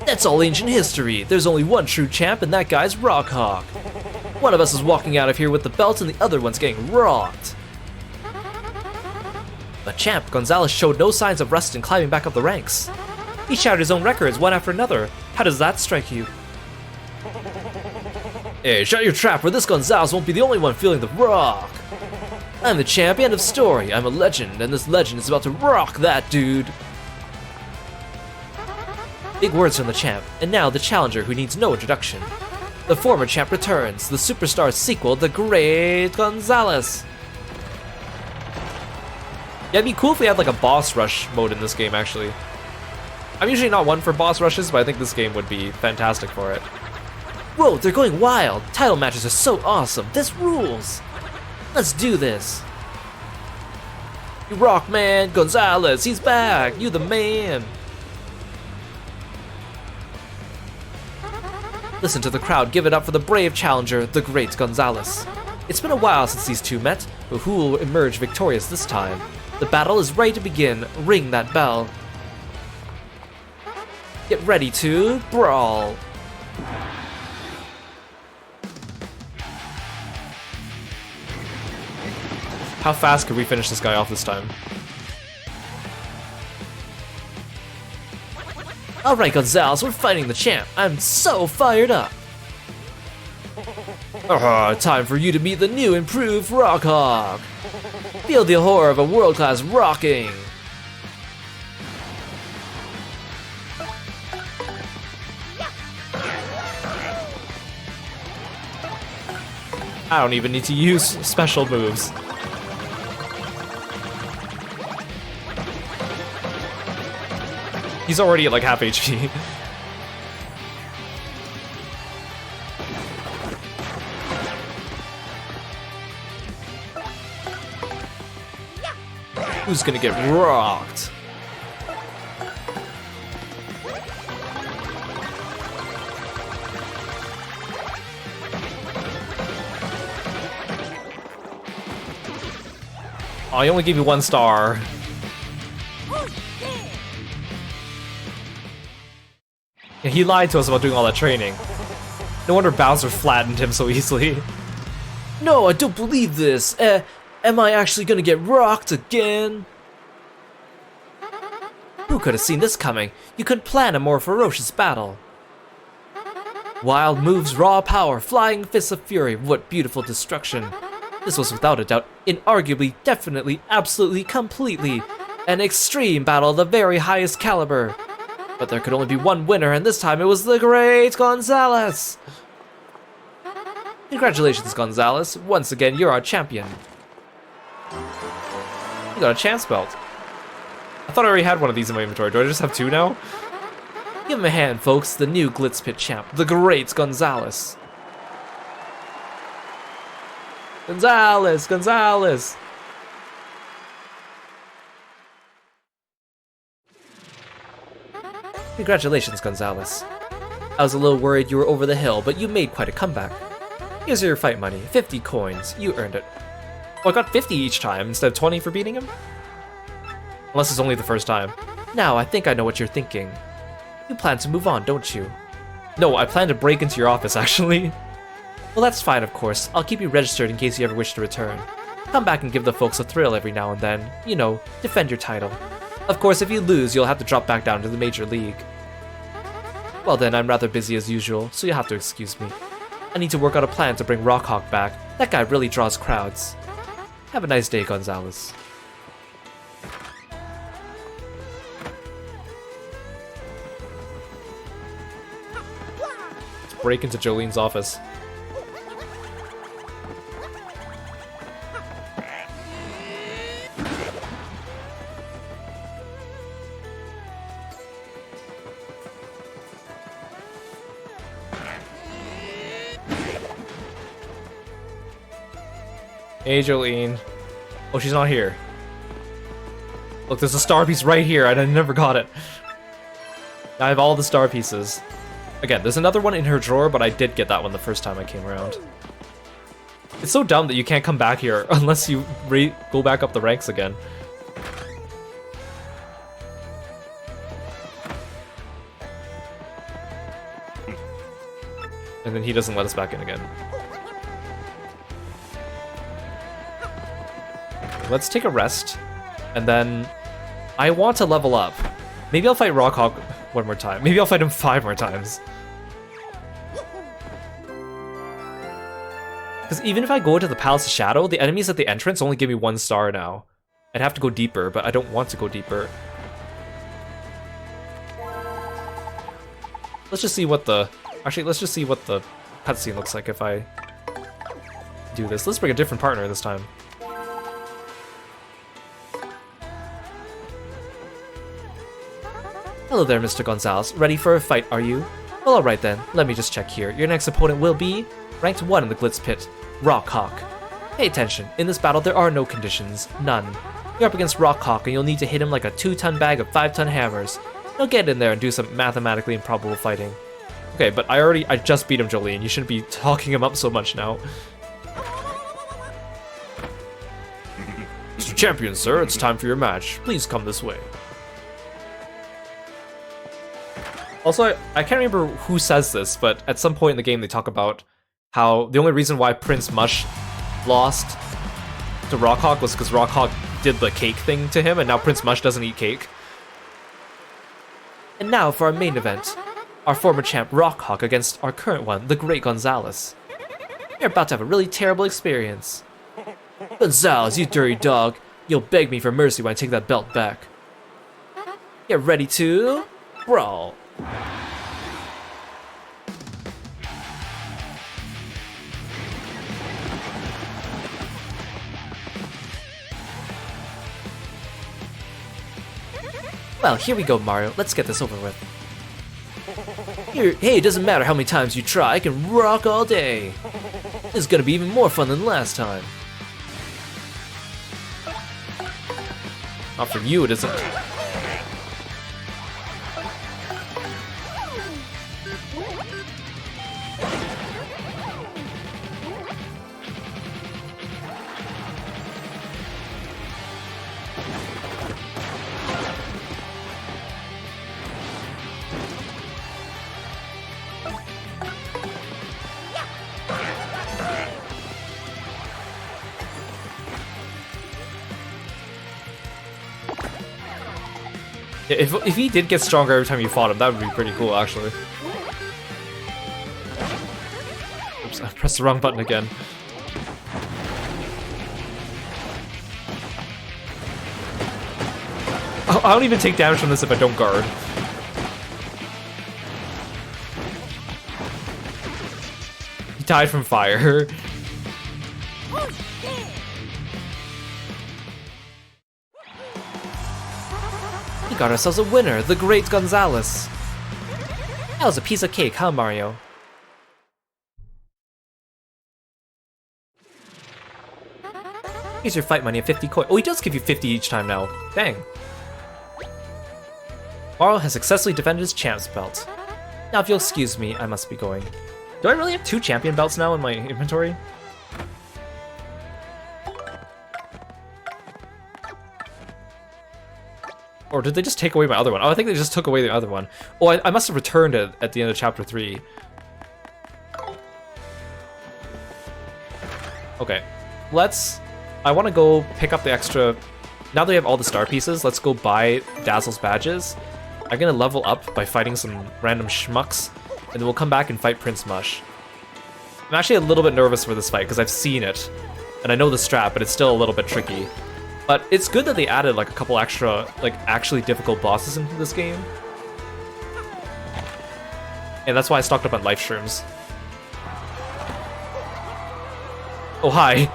That's all ancient history. There's only one true champ, and that guy's Rockhawk. One of us is walking out of here with the belt, and the other one's getting rocked. But champ, Gonzalez showed no signs of rust in climbing back up the ranks. He shattered his own records one after another. How does that strike you? Hey, shut your trap, or this Gonzalez won't be the only one feeling the rock. I'm the champion of story. I'm a legend, and this legend is about to rock that dude. Big words from the champ, and now the challenger who needs no introduction. The former champ returns, the Superstar sequel, The Great Gonzalez. Yeah, it'd be cool if we had like a boss rush mode in this game, actually. I'm usually not one for boss rushes, but I think this game would be fantastic for it. Whoa, they're going wild! Title matches are so awesome! This rules! Let's do this! You rock, man! Gonzalez, he's back! You the man! Listen to the crowd give it up for the brave challenger, the Great Gonzalez. It's been a while since these two met, but who will emerge victorious this time? The battle is ready to begin. Ring that bell. Get ready to brawl. How fast could we finish this guy off this time? Alright, Gonzalez, we're fighting the champ. I'm so fired up. Time for you to meet the new improved Rockhawk. Feel the horror of a world-class rocking. I don't even need to use special moves. He's already at like half HP. Who's gonna get rocked? Oh, I only gave you 1 star. Yeah, he lied to us about doing all that training. No wonder Bowser flattened him so easily. No, I don't believe this. Am I actually gonna get rocked again? Who could have seen this coming? You couldn't plan a more ferocious battle. Wild moves, raw power, flying fists of fury, what beautiful destruction. This was without a doubt, inarguably, definitely, absolutely, completely, an extreme battle of the very highest caliber. But there could only be one winner, and this time it was the great Gonzalez! Congratulations, Gonzalez. Once again, you're our champion. You got a chance belt. I thought I already had one of these in my inventory. Do I just have 2 now? Give him a hand, folks. The new Glitz Pit champ, the great Gonzalez. Gonzalez! Gonzalez! Congratulations, Gonzalez. I was a little worried you were over the hill, but you made quite a comeback. Here's your fight money, 50 coins. You earned it. Oh, I got 50 each time instead of 20 for beating him? Unless it's only the first time. Now, I think I know what you're thinking. You plan to move on, don't you? No, I plan to break into your office, actually. Well, that's fine, of course. I'll keep you registered in case you ever wish to return. Come back and give the folks a thrill every now and then. You know, defend your title. Of course, if you lose, you'll have to drop back down to the Major League. Well then, I'm rather busy as usual, so you'll have to excuse me. I need to work out a plan to bring Rockhawk back. That guy really draws crowds. Have a nice day, Gonzalez. Let's break into Jolene's office. Hey, Jolene. Oh, she's not here. Look, there's a star piece right here, and I never got it. I have all the star pieces. Again, there's another one in her drawer, but I did get that one the first time I came around. It's so dumb that you can't come back here unless you go back up the ranks again. And then he doesn't let us back in again. Let's take a rest, and then I want to level up. Maybe I'll fight Rockhawk one more time. Maybe I'll fight him 5 more times. Because even if I go to the Palace of Shadow, the enemies at the entrance only give me 1 star now. I'd have to go deeper, but I don't want to go deeper. Let's just see what the... Actually, let's just see what the cutscene looks like if I do this. Let's bring a different partner this time. Hello there, Mr. Gonzalez. Ready for a fight, are you? Well, alright then. Let me just check here. Your next opponent will be... Ranked 1 in the Glitz Pit. Rockhawk. Pay attention. In this battle, there are no conditions. None. You're up against Rockhawk, and you'll need to hit him like a 2-ton bag of 5-ton hammers. You'll get in there and do some mathematically improbable fighting. Okay, but I just beat him, Jolene. You shouldn't be talking him up so much now. Champion, sir, it's time for your match. Please come this way. Also, I can't remember who says this, but at some point in the game they talk about how the only reason why Prince Mush lost to Rockhawk was because Rockhawk did the cake thing to him, and now Prince Mush doesn't eat cake. And now for our main event. Our former champ Rockhawk against our current one, the Great Gonzalez. You're about to have a really terrible experience. Gonzalez, you dirty dog. You'll beg me for mercy when I take that belt back. Get ready to brawl. Well, here we go, Mario. Let's get this over with. Here, hey, it doesn't matter how many times you try, I can rock all day. This is gonna be even more fun than last time. Not for you, it isn't. If he did get stronger every time you fought him, that would be pretty cool, actually. Oops, I pressed the wrong button again. Oh, I don't even take damage from this if I don't guard. He died from fire. We got ourselves a winner, the Great Gonzalez. That was a piece of cake, huh, Mario? Here's your fight money of 50 coin. Oh, he does give you 50 each time now. Dang. Mario has successfully defended his champ's belt. Now, if you'll excuse me, I must be going. Do I really have 2 champion belts now in my inventory? Or did they just take away my other one? Oh, I think they just took away the other one. Oh, I must have returned it at the end of chapter 3. Okay, I want to go pick up the extra... Now that we have all the star pieces, let's go buy Dazzle's badges. I'm gonna level up by fighting some random schmucks, and then we'll come back and fight Prince Mush. I'm actually a little bit nervous for this fight, because I've seen it, and I know the strat, but it's still a little bit tricky. But it's good that they added like a couple extra, like actually difficult bosses into this game. And that's why I stocked up on life shrooms. Oh, hi.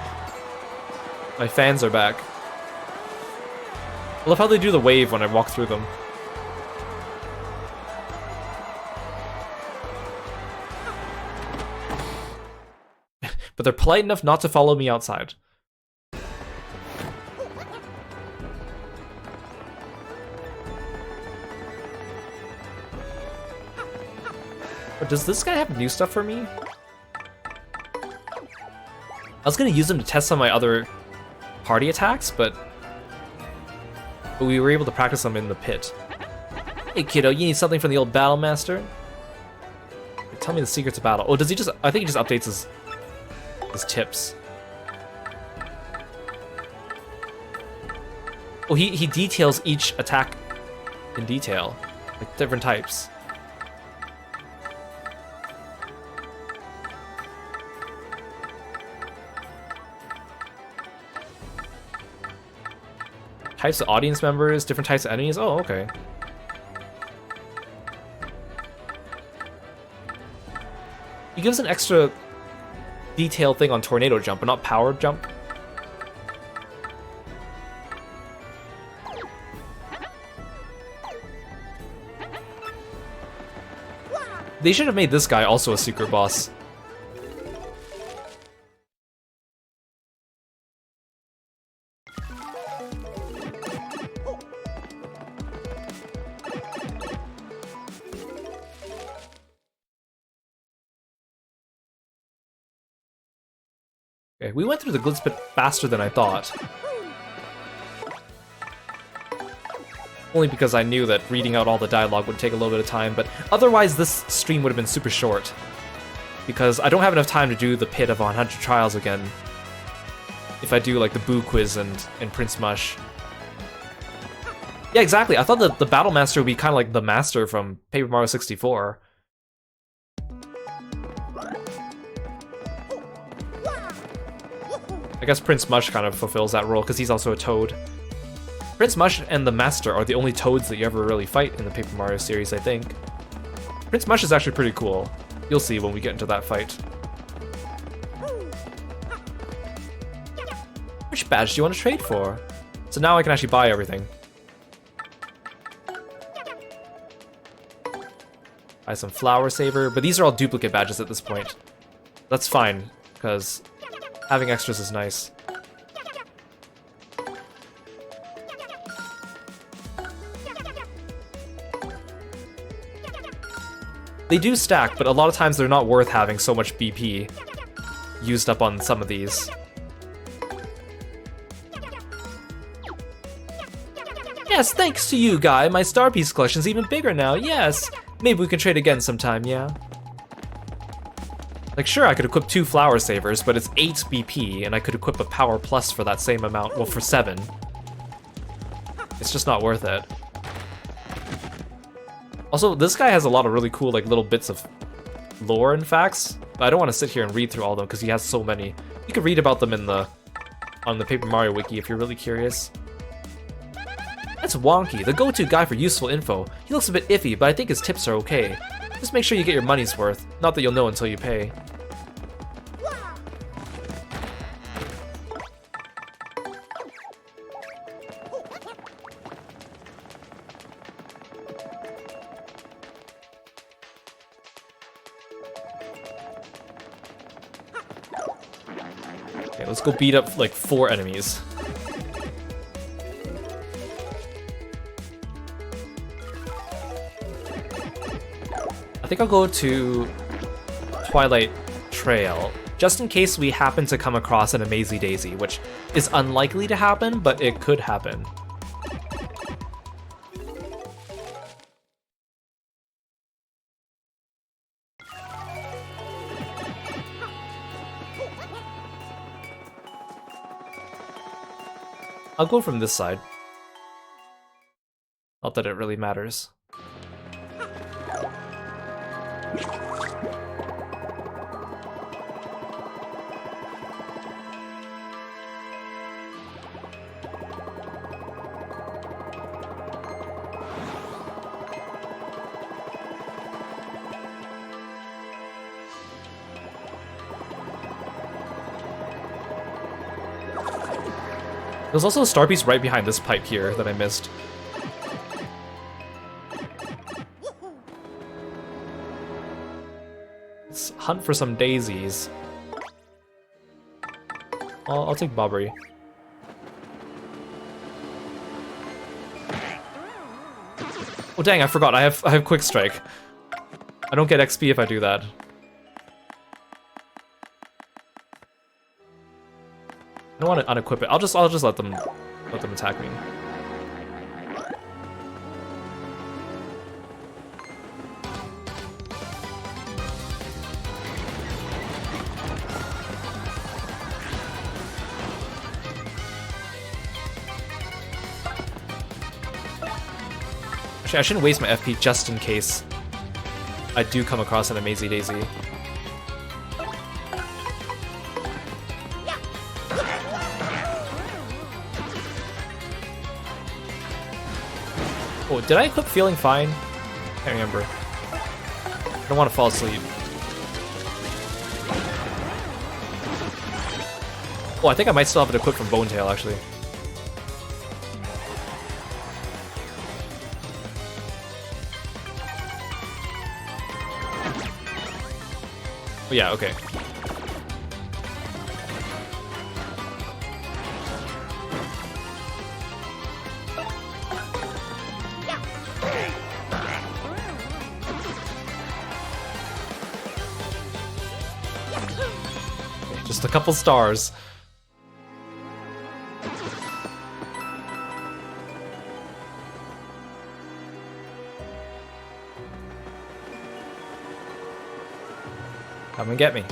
My fans are back. I love how they do the wave when I walk through them. But they're polite enough not to follow me outside. But does this guy have new stuff for me? I was gonna use them to test some of my other party attacks, but we were able to practice them in the pit. Hey kiddo, you need something from the old battle master? Tell me the secrets of battle. Oh, does he just... I think he just updates his tips. Oh, he details each attack in detail. Like different types. Types of audience members, different types of enemies. Oh, okay. He gives an extra detailed thing on tornado jump, but not power jump. They should have made this guy also a secret boss. Okay, we went through the Glitz pit faster than I thought. Only because I knew that reading out all the dialogue would take a little bit of time, but otherwise this stream would have been super short. Because I don't have enough time to do the pit of 100 trials again. If I do like the Boo quiz and Prince Mush. Yeah, exactly. I thought that the Battle Master would be kind of like the Master from Paper Mario 64. I guess Prince Mush kind of fulfills that role because he's also a Toad. Prince Mush and the Master are the only Toads that you ever really fight in the Paper Mario series, I think. Prince Mush is actually pretty cool. You'll see when we get into that fight. Which badge do you want to trade for? So now I can actually buy everything. Buy some Flower Saver, but these are all duplicate badges at this point. That's fine, because having extras is nice. They do stack, but a lot of times they're not worth having so much BP used up on some of these. Yes, thanks to you, Guy. My Star Piece collection's even bigger now, yes. Maybe we can trade again sometime, yeah? Like, sure, I could equip 2 Flower Savers, but it's 8 BP, and I could equip a Power Plus for that same amount, well, for 7. It's just not worth it. Also, this guy has a lot of really cool, like, little bits of lore and facts, but I don't want to sit here and read through all of them, because he has so many. You can read about them on the Paper Mario Wiki if you're really curious. That's Wonky, the go-to guy for useful info. He looks a bit iffy, but I think his tips are okay. Just make sure you get your money's worth. Not that you'll know until you pay. Okay, let's go beat up like 4 enemies. I think I'll go to Twilight Trail, just in case we happen to come across an Amazy Daisy, which is unlikely to happen, but it could happen. I'll go from this side. Not that it really matters. There's also a star piece right behind this pipe here that I missed. Let's hunt for some daisies. I'll take Bobbery. Oh dang, I forgot. I have Quick Strike. I don't get XP if I do that. I don't want to unequip it. I'll just let them attack me. Actually, I shouldn't waste my FP just in case I do come across an Amazy Daisy. Oh, did I equip Feeling Fine? Can't remember. I don't want to fall asleep. Oh, I think I might still have it equipped from Bone Tail, actually. Oh yeah, okay. Just a couple stars. Come and get me.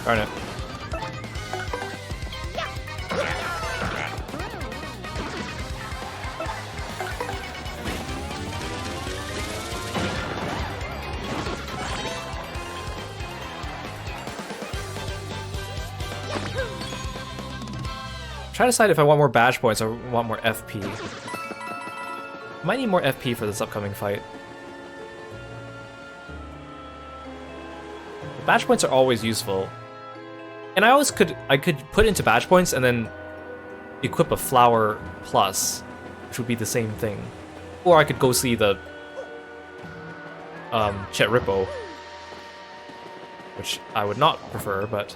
Darn it. Try to decide if I want more badge points or want more FP. I might need more FP for this upcoming fight. The badge points are always useful. And I could put into badge points and then equip a flower plus, which would be the same thing. Or I could go see the Chet Rippo, which I would not prefer, but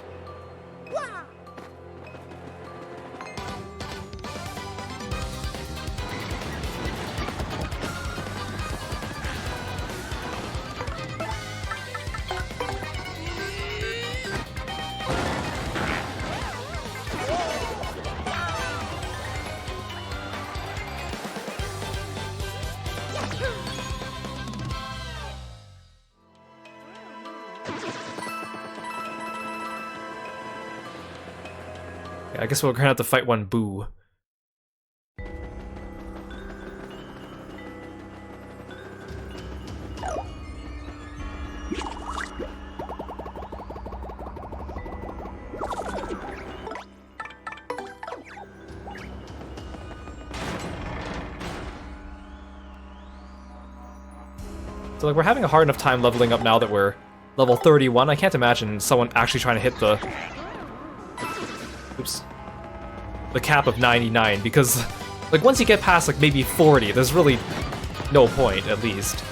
I guess we're gonna have to fight one Boo. So like we're having a hard enough time leveling up now that we're level 31. I can't imagine someone actually trying to hit the the cap of 99, because like once you get past like maybe 40, there's really no point, at least.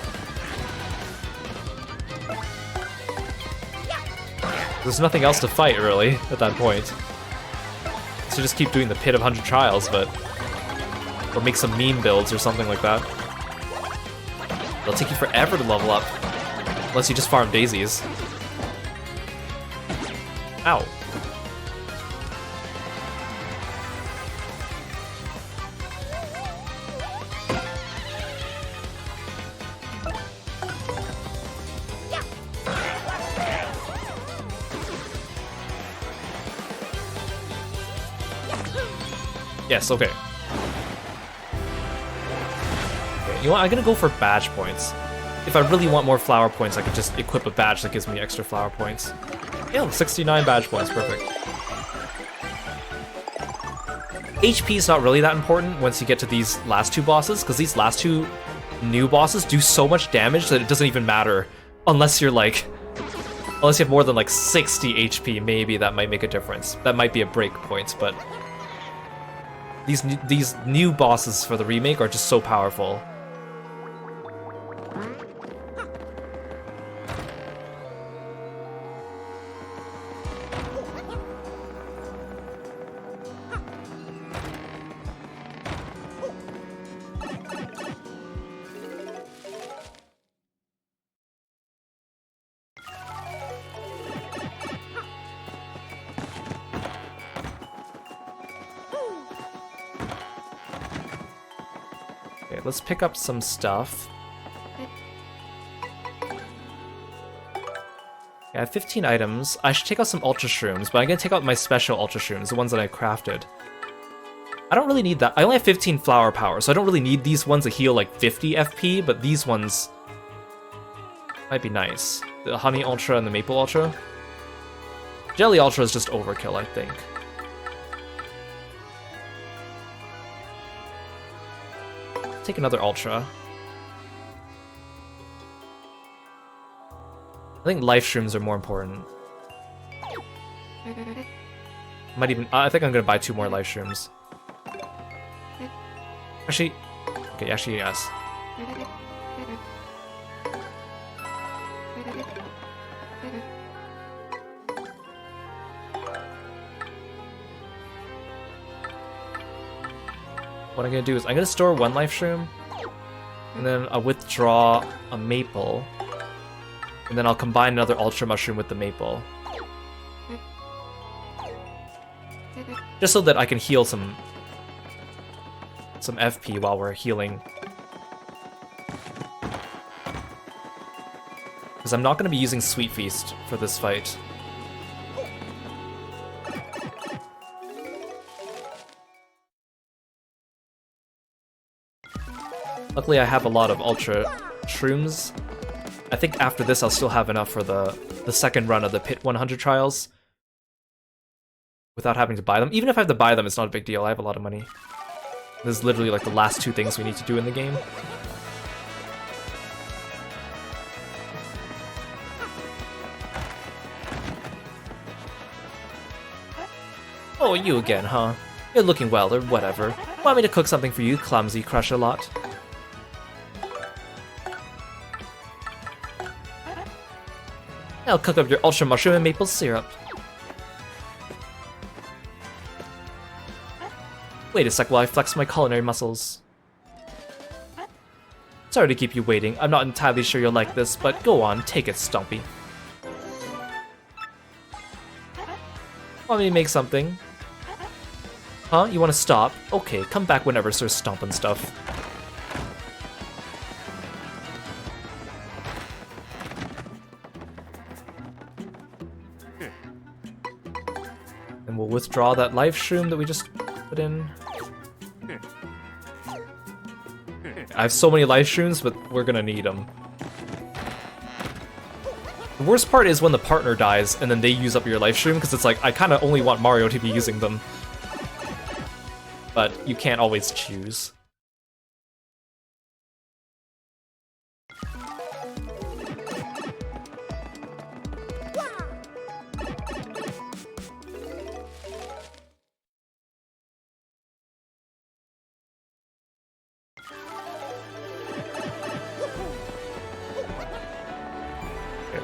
There's nothing else to fight really at that point. So just keep doing the Pit of 100 Trials, but or make some meme builds or something like that. It'll take you forever to level up unless you just farm daisies. Ow. Yes, okay. Okay, you know what? I'm gonna go for badge points. If I really want more flower points, I could just equip a badge that gives me extra flower points. Yeah, 69 badge points, perfect. HP is not really that important once you get to these last two bosses, because these last two new bosses do so much damage that it doesn't even matter. Unless you're like... Unless you have more than like 60 HP, maybe that might make a difference. That might be a break point, but... These new bosses for the remake are just so powerful. Let's pick up some stuff. I have 15 items. I should take out some Ultra Shrooms, but I'm gonna take out my special Ultra Shrooms, the ones that I crafted. I don't really need that. I only have 15 flower power, so I don't really need these ones that heal like 50 FP, but these ones might be nice. The Honey Ultra and the Maple Ultra. Jelly Ultra is just overkill, I think. Take another Ultra. I think life shrooms are more important. Might even... I think I'm gonna buy 2 more life shrooms. Actually... Okay, actually, yes. What I'm gonna do is I'm gonna store 1 life shroom, and then I'll withdraw a maple, and then I'll combine another ultra mushroom with the maple. Just so that I can heal some FP while we're healing because I'm not going to be using Sweet Feast for this fight. Luckily, I have a lot of Ultra Shrooms. I think after this, I'll still have enough for the second run of the Pit 100 trials without having to buy them. Even if I have to buy them, it's not a big deal. I have a lot of money. This is literally like the last 2 things we need to do in the game. Oh, you again, huh? You're looking well, or whatever. Want me to cook something for you, clumsy crush-a-lot? I'll cook up your ultra mushroom and maple syrup. Wait a sec while I flex my culinary muscles. Sorry to keep you waiting. I'm not entirely sure you'll like this, but go on, take it, Stompy. Want me to make something? Huh? You want to stop? Okay, come back whenever, Sir Stompin' Stuff. And we'll withdraw that life shroom that we just put in. I have so many life shrooms, but we're gonna need them. The worst part is when the partner dies and then they use up your life shroom, because it's like, I kind of only want Mario to be using them. But you can't always choose.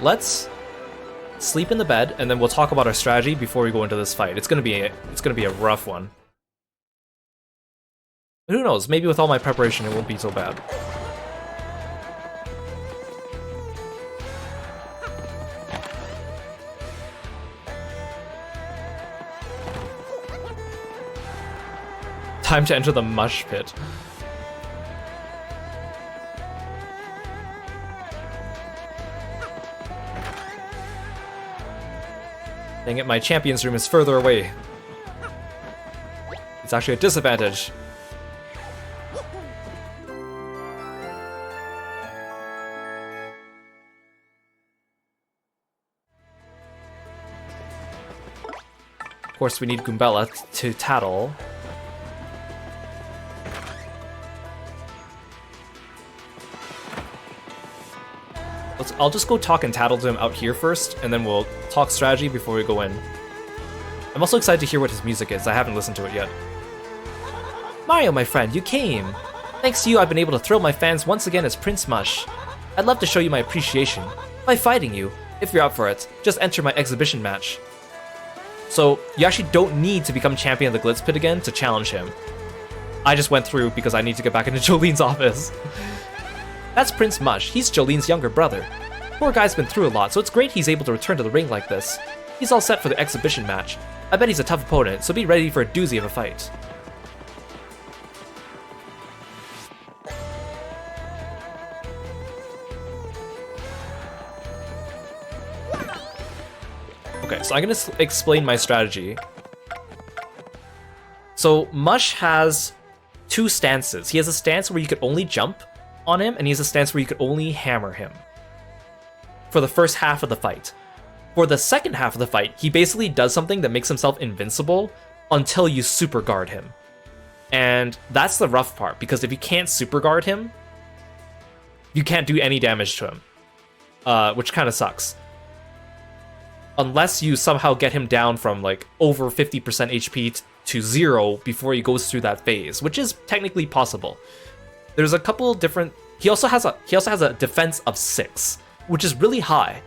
Let's sleep in the bed, and then we'll talk about our strategy before we go into this fight. It's gonna be a rough one. But who knows? Maybe with all my preparation, it won't be so bad. Time to enter the mush pit. Dang it, my champion's room is further away. It's actually a disadvantage. Of course, we need Goombella to tattle. I'll just go talk and tattle to him out here first, and then we'll talk strategy before we go in. I'm also excited to hear what his music is. I haven't listened to it yet. Mario, my friend, you came! Thanks to you, I've been able to thrill my fans once again as Prince Mush. I'd love to show you my appreciation by fighting you. If you're up for it, just enter my exhibition match. So, you actually don't need to become champion of the Glitz Pit again to challenge him. I just went through because I need to get back into Jolene's office. That's Prince Mush. He's Jolene's younger brother. Poor guy's been through a lot, so it's great he's able to return to the ring like this. He's all set for the exhibition match. I bet he's a tough opponent, so be ready for a doozy of a fight. Okay, so I'm gonna explain my strategy. So Mush has 2 stances. He has a stance where you could only jump on him, and he has a stance where you could only hammer him for the first half of the fight. For the second half of the fight, he basically does something that makes himself invincible until you super guard him. And that's the rough part, because if you can't super guard him, you can't do any damage to him, which kind of sucks. Unless you somehow get him down from like over 50% HP to 0 before he goes through that phase, which is technically possible. There's a couple different. He also has a defense of 6, which is really high.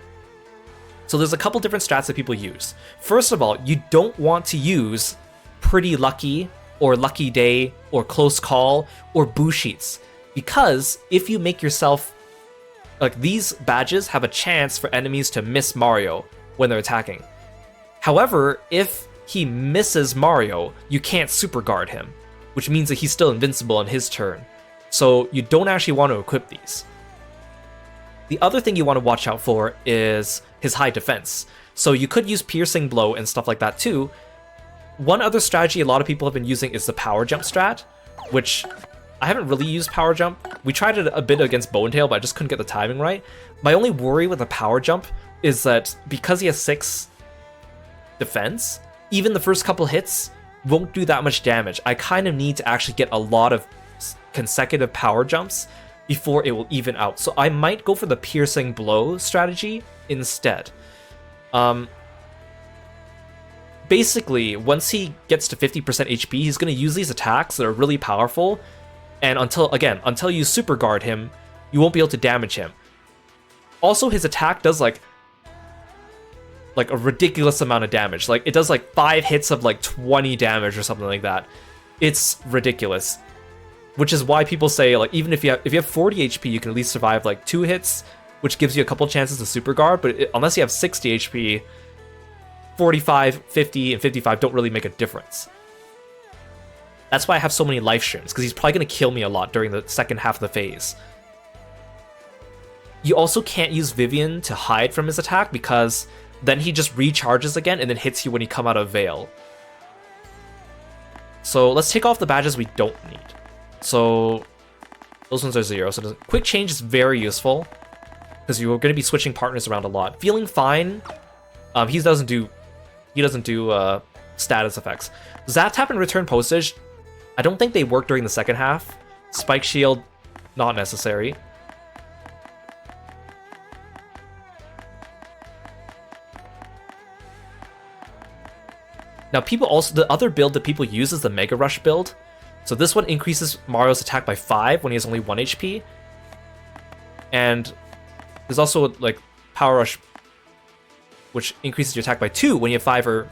So there's a couple different strats that people use. First of all, you don't want to use Pretty Lucky or Lucky Day or Close Call or Boo Sheets, because if you make yourself like, these badges have a chance for enemies to miss Mario when they're attacking. However, if he misses Mario, you can't super guard him, which means that he's still invincible on his turn. So you don't actually want to equip these. The other thing you want to watch out for is his high defense. So you could use piercing blow and stuff like that too. One other strategy a lot of people have been using is the power jump strat, which I haven't really used power jump. We tried it a bit against Bow and Tail, but I just couldn't get the timing right. My only worry with the power jump is that because he has 6 defense, even the first couple hits won't do that much damage. I kind of need to actually get a lot of consecutive power jumps before it will even out. So I might go for the piercing blow strategy instead. Basically, once he gets to 50% HP, he's going to use these attacks that are really powerful. And until you super guard him, you won't be able to damage him. Also, his attack does like a ridiculous amount of damage. Like, it does like 5 hits of like 20 damage or something like that. It's ridiculous. Which is why people say, like, even if you have 40 HP, you can at least survive like 2 hits, which gives you a couple chances to super guard. But unless you have 60 HP, 45, 50, and 55 don't really make a difference. That's why I have so many life streams, because he's probably going to kill me a lot during the second half of the phase. You also can't use Vivian to hide from his attack, because then he just recharges again and then hits you when you come out of Veil. So let's take off the badges we don't need. So those ones are 0. So quick change is very useful, because you're going to be switching partners around a lot. Feeling fine. He doesn't do status effects. Zap Tap and Return Postage, I don't think they work during the second half. Spike Shield, not necessary. Now, the other build that people use is the Mega Rush build. So this one increases Mario's attack by 5 when he has only 1 HP. And there's also like Power Rush, which increases your attack by 2 when you have 5 or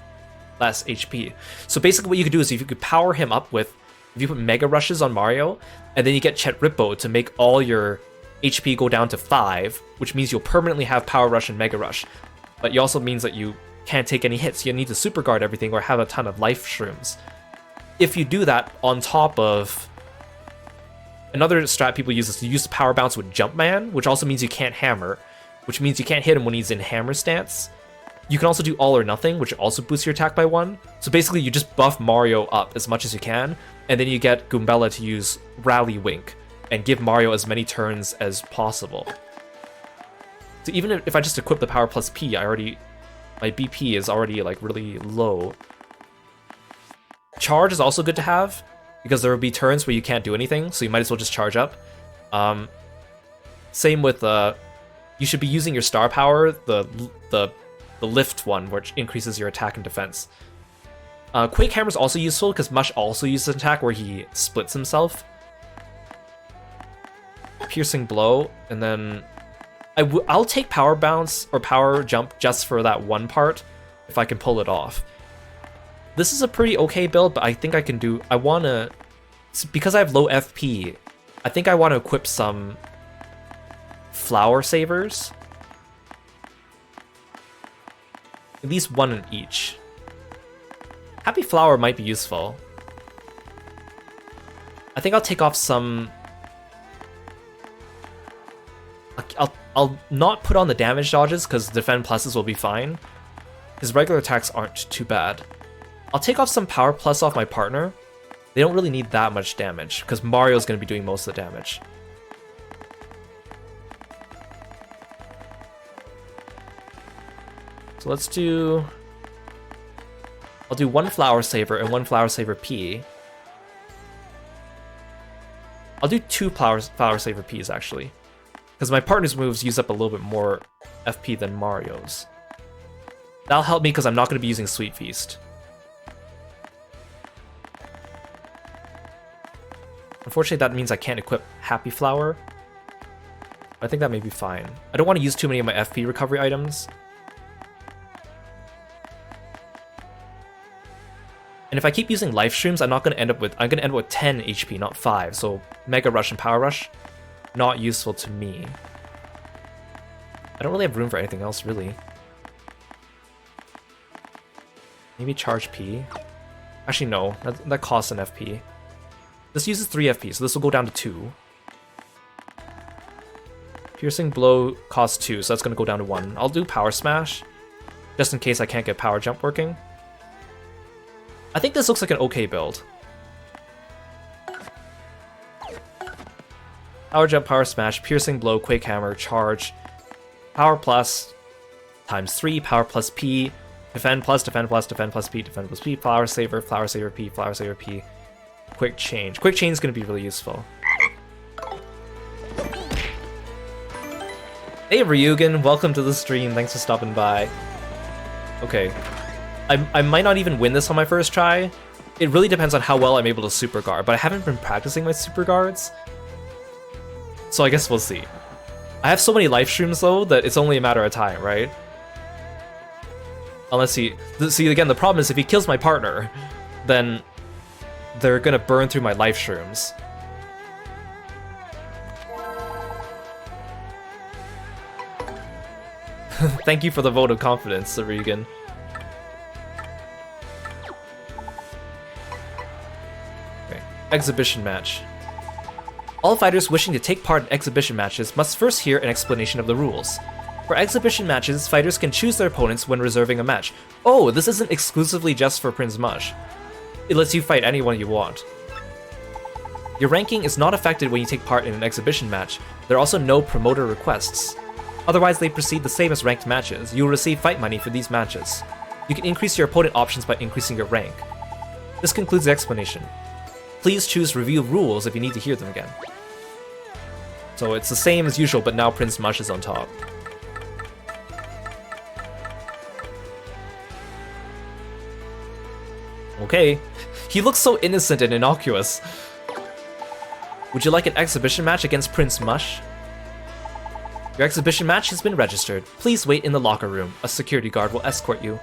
less HP. So basically what you could do is if you could power him up with, if you put Mega Rushes on Mario, and then you get Chet Rippo to make all your HP go down to 5, which means you'll permanently have Power Rush and Mega Rush. But it also means that you can't take any hits. You need to super guard everything or have a ton of life shrooms. If you do that on top of... Another strat people use is to use Power Bounce with Jumpman, which also means you can't hammer, which means you can't hit him when he's in hammer stance. You can also do All or Nothing, which also boosts your attack by 1. So basically you just buff Mario up as much as you can, and then you get Goombella to use Rally Wink and give Mario as many turns as possible. So even if I just equip the Power plus P, my BP is already like really low. Charge is also good to have, because there will be turns where you can't do anything, so you might as well just charge up. Same with you should be using your star power, the lift one, which increases your attack and defense. Quake Hammer is also useful because Mush also uses an attack where he splits himself. Piercing Blow, and then I'll take Power Bounce or Power Jump just for that one part if I can pull it off. This is a pretty okay build, but I think I can do... because I have low FP, I think I want to equip some Flower Savers. At least one in each. Happy Flower might be useful. I think I'll take off some... I'll not put on the damage dodges because defend pluses will be fine. His regular attacks aren't too bad. I'll take off some power plus off my partner. They don't really need that much damage because Mario's going to be doing most of the damage. So let's do... I'll do one Flower Saver and one Flower Saver P. I'll do two Flower Saver Ps actually, because my partner's moves use up a little bit more FP than Mario's. That'll help me because I'm not going to be using Sweet Feast. Unfortunately, that means I can't equip Happy Flower. I think that may be fine. I don't want to use too many of my FP recovery items. And if I keep using life streams, I'm going to end up with 10 HP, not 5. So Mega Rush and Power Rush, not useful to me. I don't really have room for anything else, really. Maybe Charge P. Actually, no, that costs an FP. This uses 3 FP, so this will go down to 2. Piercing blow costs 2, so that's gonna go down to 1. I'll do power smash, just in case I can't get power jump working. I think this looks like an okay build. Power jump, power smash, piercing blow, quake hammer, charge, power plus, times 3, power plus P, defend plus, defend plus, defend plus P, defend plus P, flower saver P, flower saver P, quick change. Quick change is going to be really useful. Hey Ryugen, welcome to the stream, thanks for stopping by. Okay, I might not even win this on my first try. It really depends on how well I'm able to super guard, but I haven't been practicing my super guards, so I guess we'll see. I have so many life streams though that it's only a matter of time, right? Unless he... See, again, the problem is if he kills my partner, then they're gonna burn through my life shrooms. Thank you for the vote of confidence, Regan. Okay. Exhibition match. All fighters wishing to take part in exhibition matches must first hear an explanation of the rules. For exhibition matches, fighters can choose their opponents when reserving a match. Oh, this isn't exclusively just for Prince Mush. It lets you fight anyone you want. Your ranking is not affected when you take part in an exhibition match. There are also no promoter requests. Otherwise, they proceed the same as ranked matches. You will receive fight money for these matches. You can increase your opponent options by increasing your rank. This concludes the explanation. Please choose review rules if you need to hear them again. So it's the same as usual, but now Prince Mush is on top. Okay. He looks so innocent and innocuous. Would you like an exhibition match against Prince Mush? Your exhibition match has been registered. Please wait in the locker room. A security guard will escort you.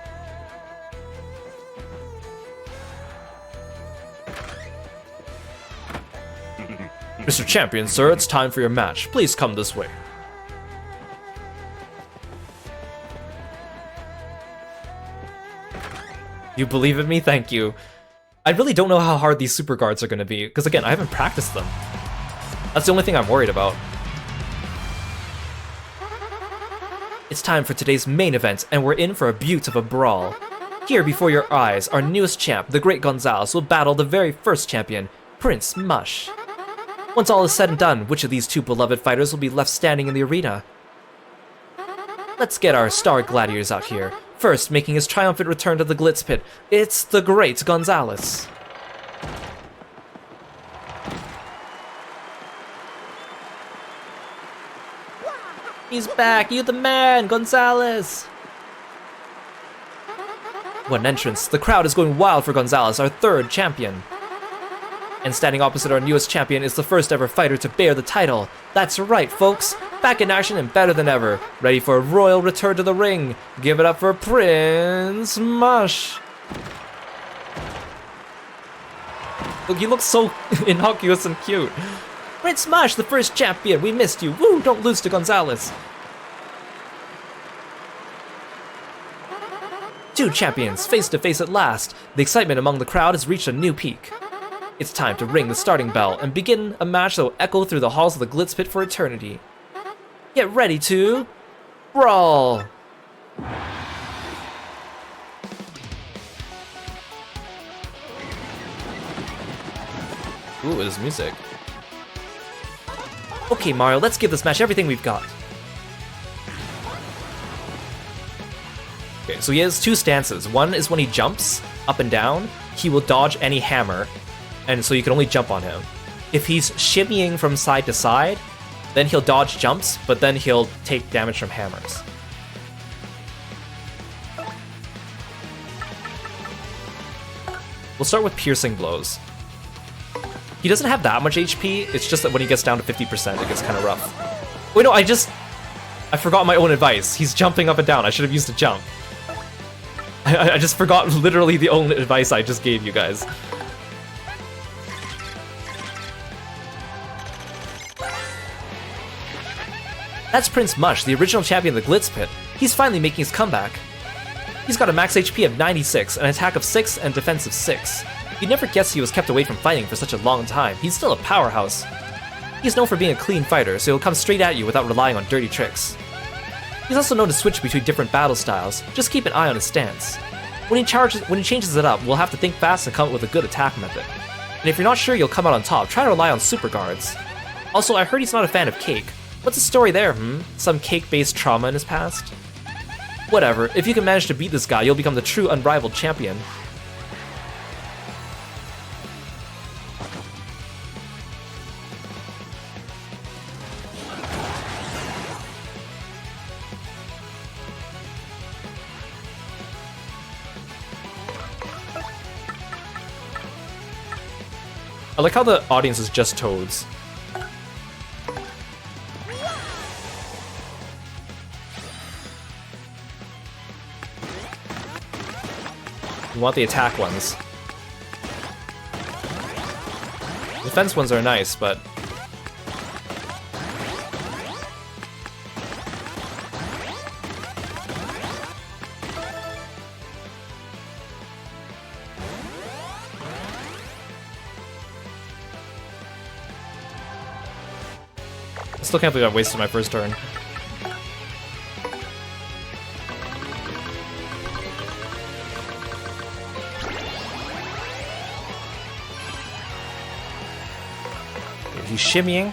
Mr. Champion, sir, it's time for your match. Please come this way. You believe in me? Thank you. I really don't know how hard these super guards are going to be, because again, I haven't practiced them. That's the only thing I'm worried about. It's time for today's main event, and we're in for a beaut of a brawl. Here before your eyes, our newest champ, the Great Gonzalez, will battle the very first champion, Prince Mush. Once all is said and done, which of these two beloved fighters will be left standing in the arena? Let's get our star gladiators out here. First, making his triumphant return to the Glitz pit, it's the Great Gonzalez. He's back, you the man, Gonzalez! What an entrance. The crowd is going wild for Gonzalez, our third champion. And standing opposite our newest champion is the first ever fighter to bear the title. That's right, folks. Back in action and better than ever. Ready for a royal return to the ring. Give it up for Prince Mush. Look, he looks so innocuous and cute. Prince Mush, the first champion. We missed you. Woo, don't lose to Gonzalez. Two champions, face to face at last. The excitement among the crowd has reached a new peak. It's time to ring the starting bell and begin a match that will echo through the halls of the Glitz pit for eternity. Get ready to brawl! Ooh, it is music. Okay, Mario, let's give this match everything we've got. Okay, so he has two stances. One is when he jumps up and down, he will dodge any hammer, and so you can only jump on him. If he's shimmying from side to side, then he'll dodge jumps, but then he'll take damage from hammers. We'll start with piercing blows. He doesn't have that much HP, it's just that when he gets down to 50%, it gets kind of rough. Wait, no, I forgot my own advice. He's jumping up and down. I should have used a jump. I just forgot literally the only advice I just gave you guys. That's Prince Mush, the original champion of the Glitz pit. He's finally making his comeback. He's got a max HP of 96, an attack of 6, and defense of 6. You'd never guess he was kept away from fighting for such a long time. He's still a powerhouse. He's known for being a clean fighter, so he'll come straight at you without relying on dirty tricks. He's also known to switch between different battle styles, just keep an eye on his stance. When he changes it up, we'll have to think fast and come up with a good attack method. And if you're not sure you'll come out on top, try to rely on super guards. Also, I heard he's not a fan of cake. What's the story there, Some cake-based trauma in his past? Whatever, if you can manage to beat this guy, you'll become the true unrivaled champion. I like how the audience is just toads. You want the attack ones. Defense ones are nice, but... I still can't believe I wasted my first turn. He's shimmying.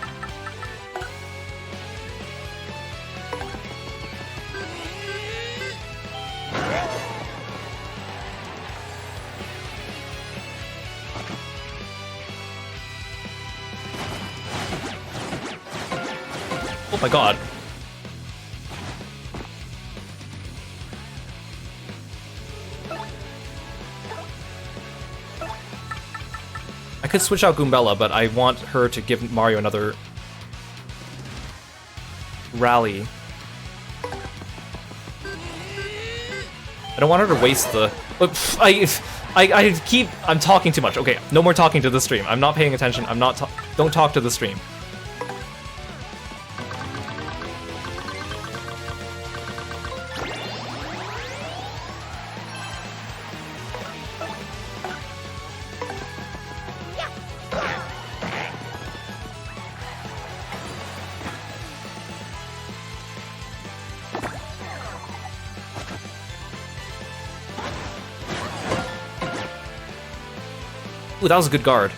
Oh my god. I could switch out Goombella, but I want her to give Mario another rally. I don't want her to waste the... I'm talking too much. Okay, no more talking to the stream. I'm not paying attention. Don't talk to the stream. Ooh, that was a good guard.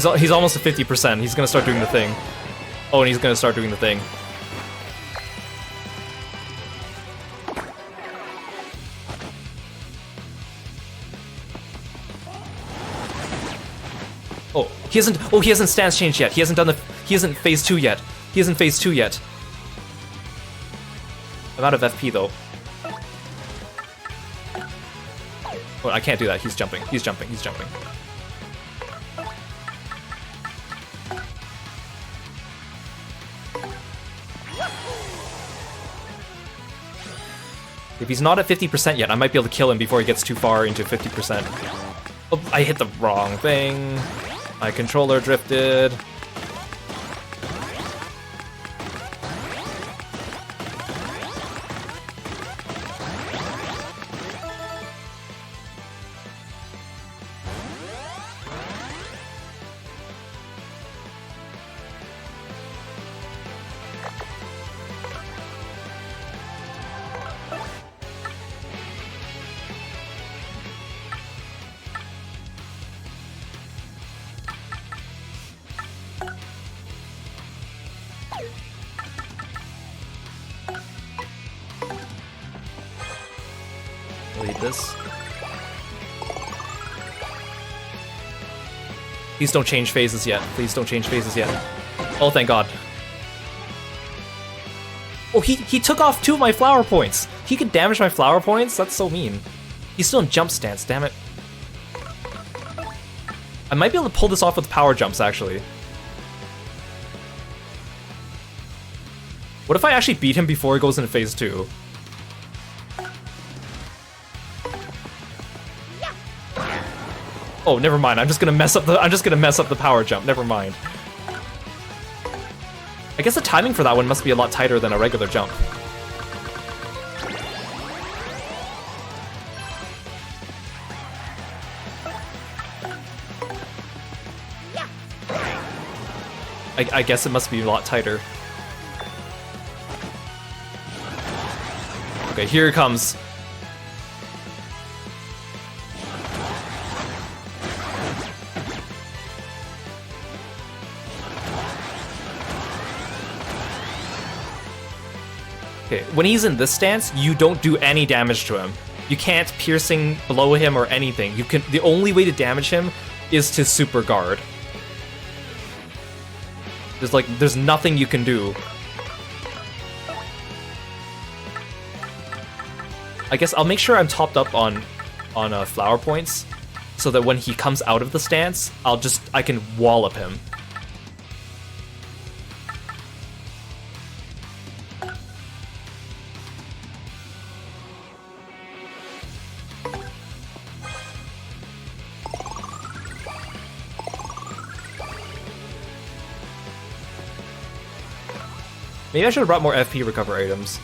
Oh, he's almost at 50%. He's gonna start doing the thing. Oh, and he's gonna start doing the thing. Oh, he hasn't stance changed yet. He hasn't phase 2 yet. He hasn't phase 2 yet. I'm out of FP though. Oh, I can't do that. He's jumping. He's jumping. He's jumping. If he's not at 50% yet, I might be able to kill him before he gets too far into 50%. Oh, I hit the wrong thing. My controller drifted. Delete this. Please don't change phases yet. Please don't change phases yet. Oh, thank God. Oh, he took off 2 of my flower points. He could damage my flower points? That's so mean. He's still in jump stance, damn it. I might be able to pull this off with power jumps, actually. What if I actually beat him before he goes into phase 2? Oh, never mind. I'm just gonna mess up the power jump. Never mind. I guess the timing for that one must be a lot tighter than a regular jump. I guess it must be a lot tighter. Okay, here it comes. Okay, when he's in this stance, you don't do any damage to him. You can't piercing blow him or anything. The only way to damage him is to super guard. There's nothing you can do. I guess I'll make sure I'm topped up on flower points, so that when he comes out of the stance, I can wallop him. Maybe I should have brought more FP recover items.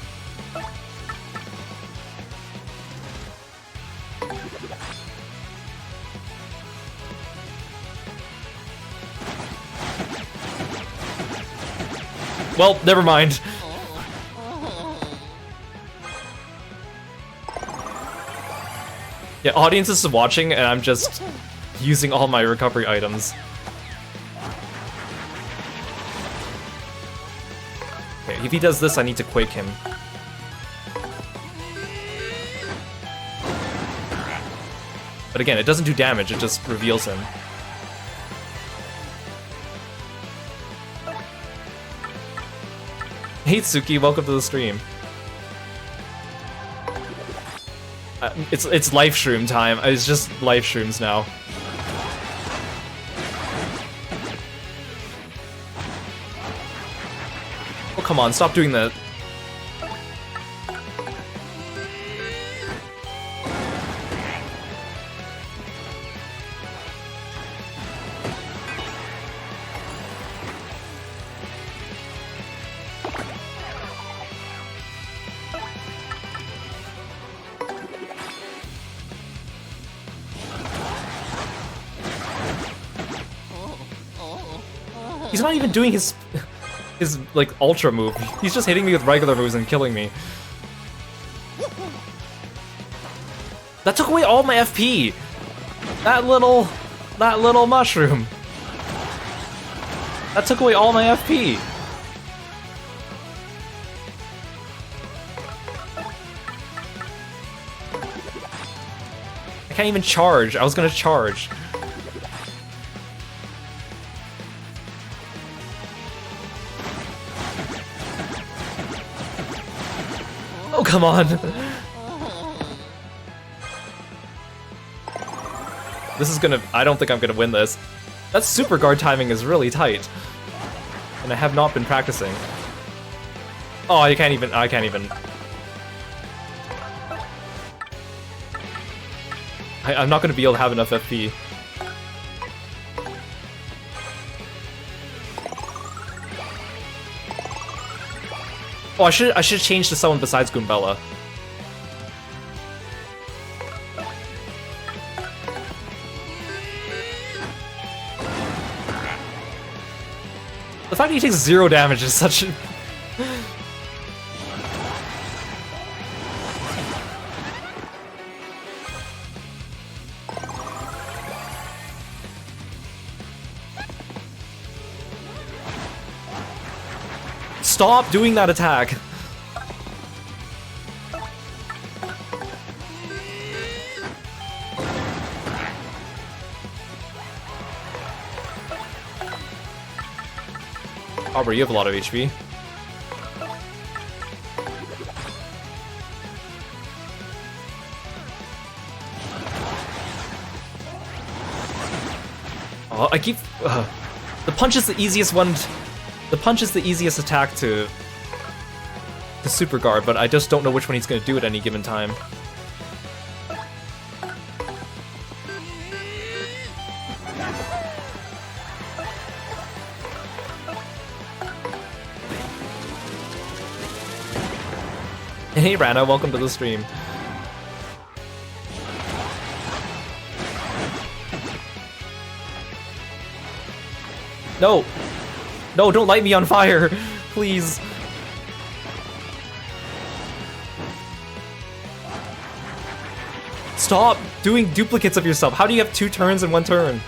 Well, never mind. Yeah, audience is watching and I'm just using all my recovery items. Okay, if he does this, I need to quake him. But again, it doesn't do damage, it just reveals him. Hey Tsuki, welcome to the stream. It's live stream time. It's just live streams now. Oh, come on, stop doing that. He's not even doing his like ultra move. He's just hitting me with regular moves and killing me. That took away all my FP. That little mushroom. That took away all my FP. I can't even charge. I was gonna charge. Oh, come on. This is gonna... I don't think I'm gonna win this. That super guard timing is really tight. And I have not been practicing. Oh, I can't even... I'm not gonna be able to have enough FP. Oh, I should change to someone besides Goombella. The fact that he takes 0 damage is such a... Stop doing that attack! Aubrey, you have a lot of HP. Oh, I keep... The punch is the easiest one... The punch is the easiest attack to super guard, but I just don't know which one he's going to do at any given time. Hey Rana, welcome to the stream. No! No, don't light me on fire! Please! Stop doing duplicates of yourself! How do you have 2 turns in 1 turn?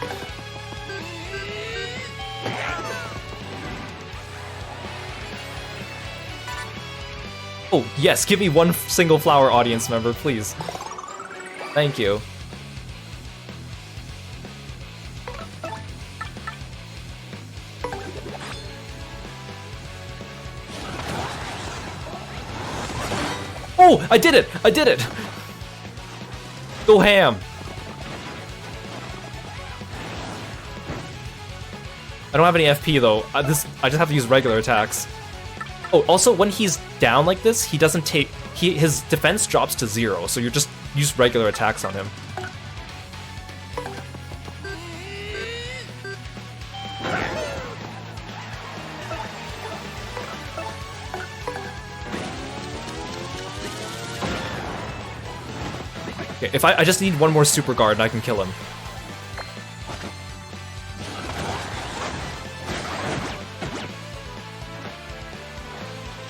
Oh, yes, give me 1 single flower, audience member, please. Thank you. Oh, I did it! I did it! Go ham! I don't have any FP though. I just have to use regular attacks. Oh, also when he's down like this, he doesn't take his defense drops to 0, so you just use regular attacks on him. Okay, if I just need 1 more super guard and I can kill him.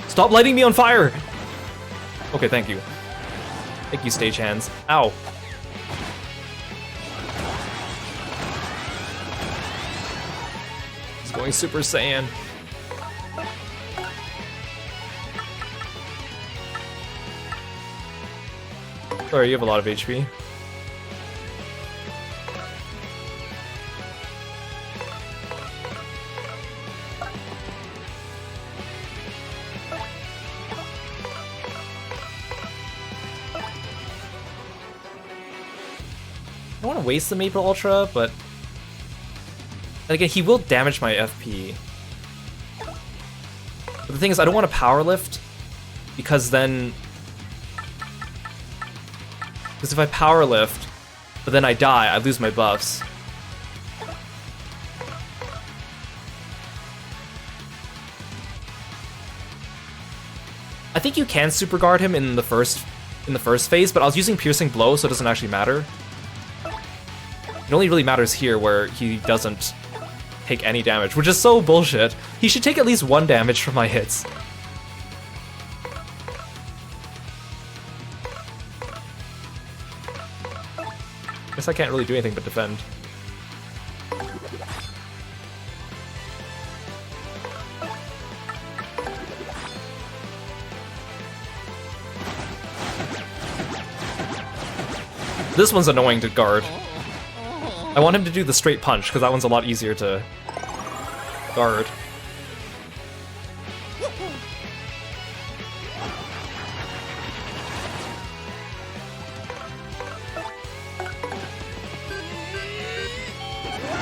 Stop lighting me on fire! Okay, thank you. Thank you, stagehands. Ow. It's going Super Saiyan. Sorry, you have a lot of HP. I don't want to waste the Maple Ultra, but then again, he will damage my FP. But the thing is, I don't want to power lift because then. Because if I power lift, but then I die, I lose my buffs. I think you can super guard him in the first phase, but I was using piercing blow, so it doesn't actually matter. It only really matters here where he doesn't take any damage, which is so bullshit. He should take at least 1 damage from my hits. Guess I can't really do anything but defend. This one's annoying to guard. I want him to do the straight punch, because that one's a lot easier to guard.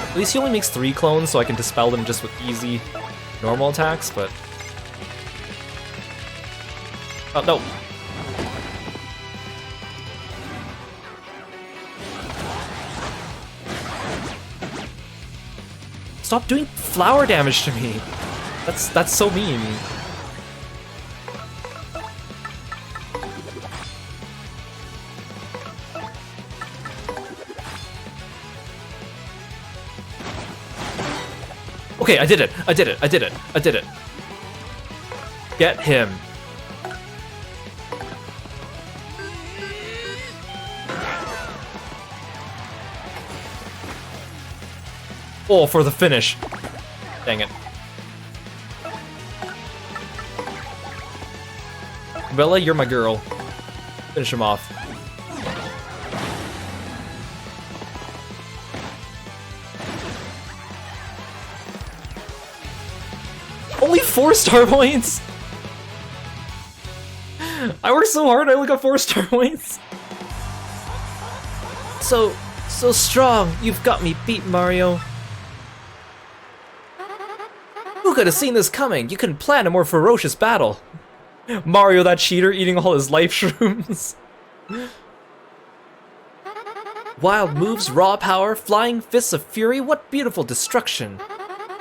At least he only makes 3 clones, so I can dispel them just with easy, normal attacks, but... Oh, no! Stop doing flower damage to me! That's so mean. Okay, I did it! I did it! I did it! I did it! Get him! Oh, for the finish! Dang it. Bella, you're my girl. Finish him off. Only 4 star points? I worked so hard, I only got 4 star points. So strong. You've got me beat, Mario. Who could have seen this coming? You couldn't plan a more ferocious battle. Mario, that cheater, eating all his life shrooms. Wild moves, raw power, flying fists of fury, what beautiful destruction.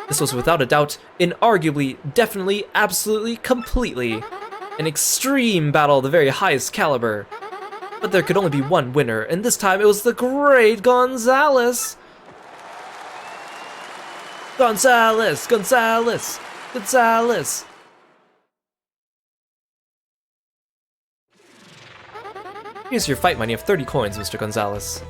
This was without a doubt, inarguably, definitely, absolutely, completely. An extreme battle of the very highest caliber. But there could only be one winner, and this time it was the great Gonzalez. Gonzalez, Gonzalez, Gonzalez. Here's your fight money of 30 coins, Mr. Gonzalez.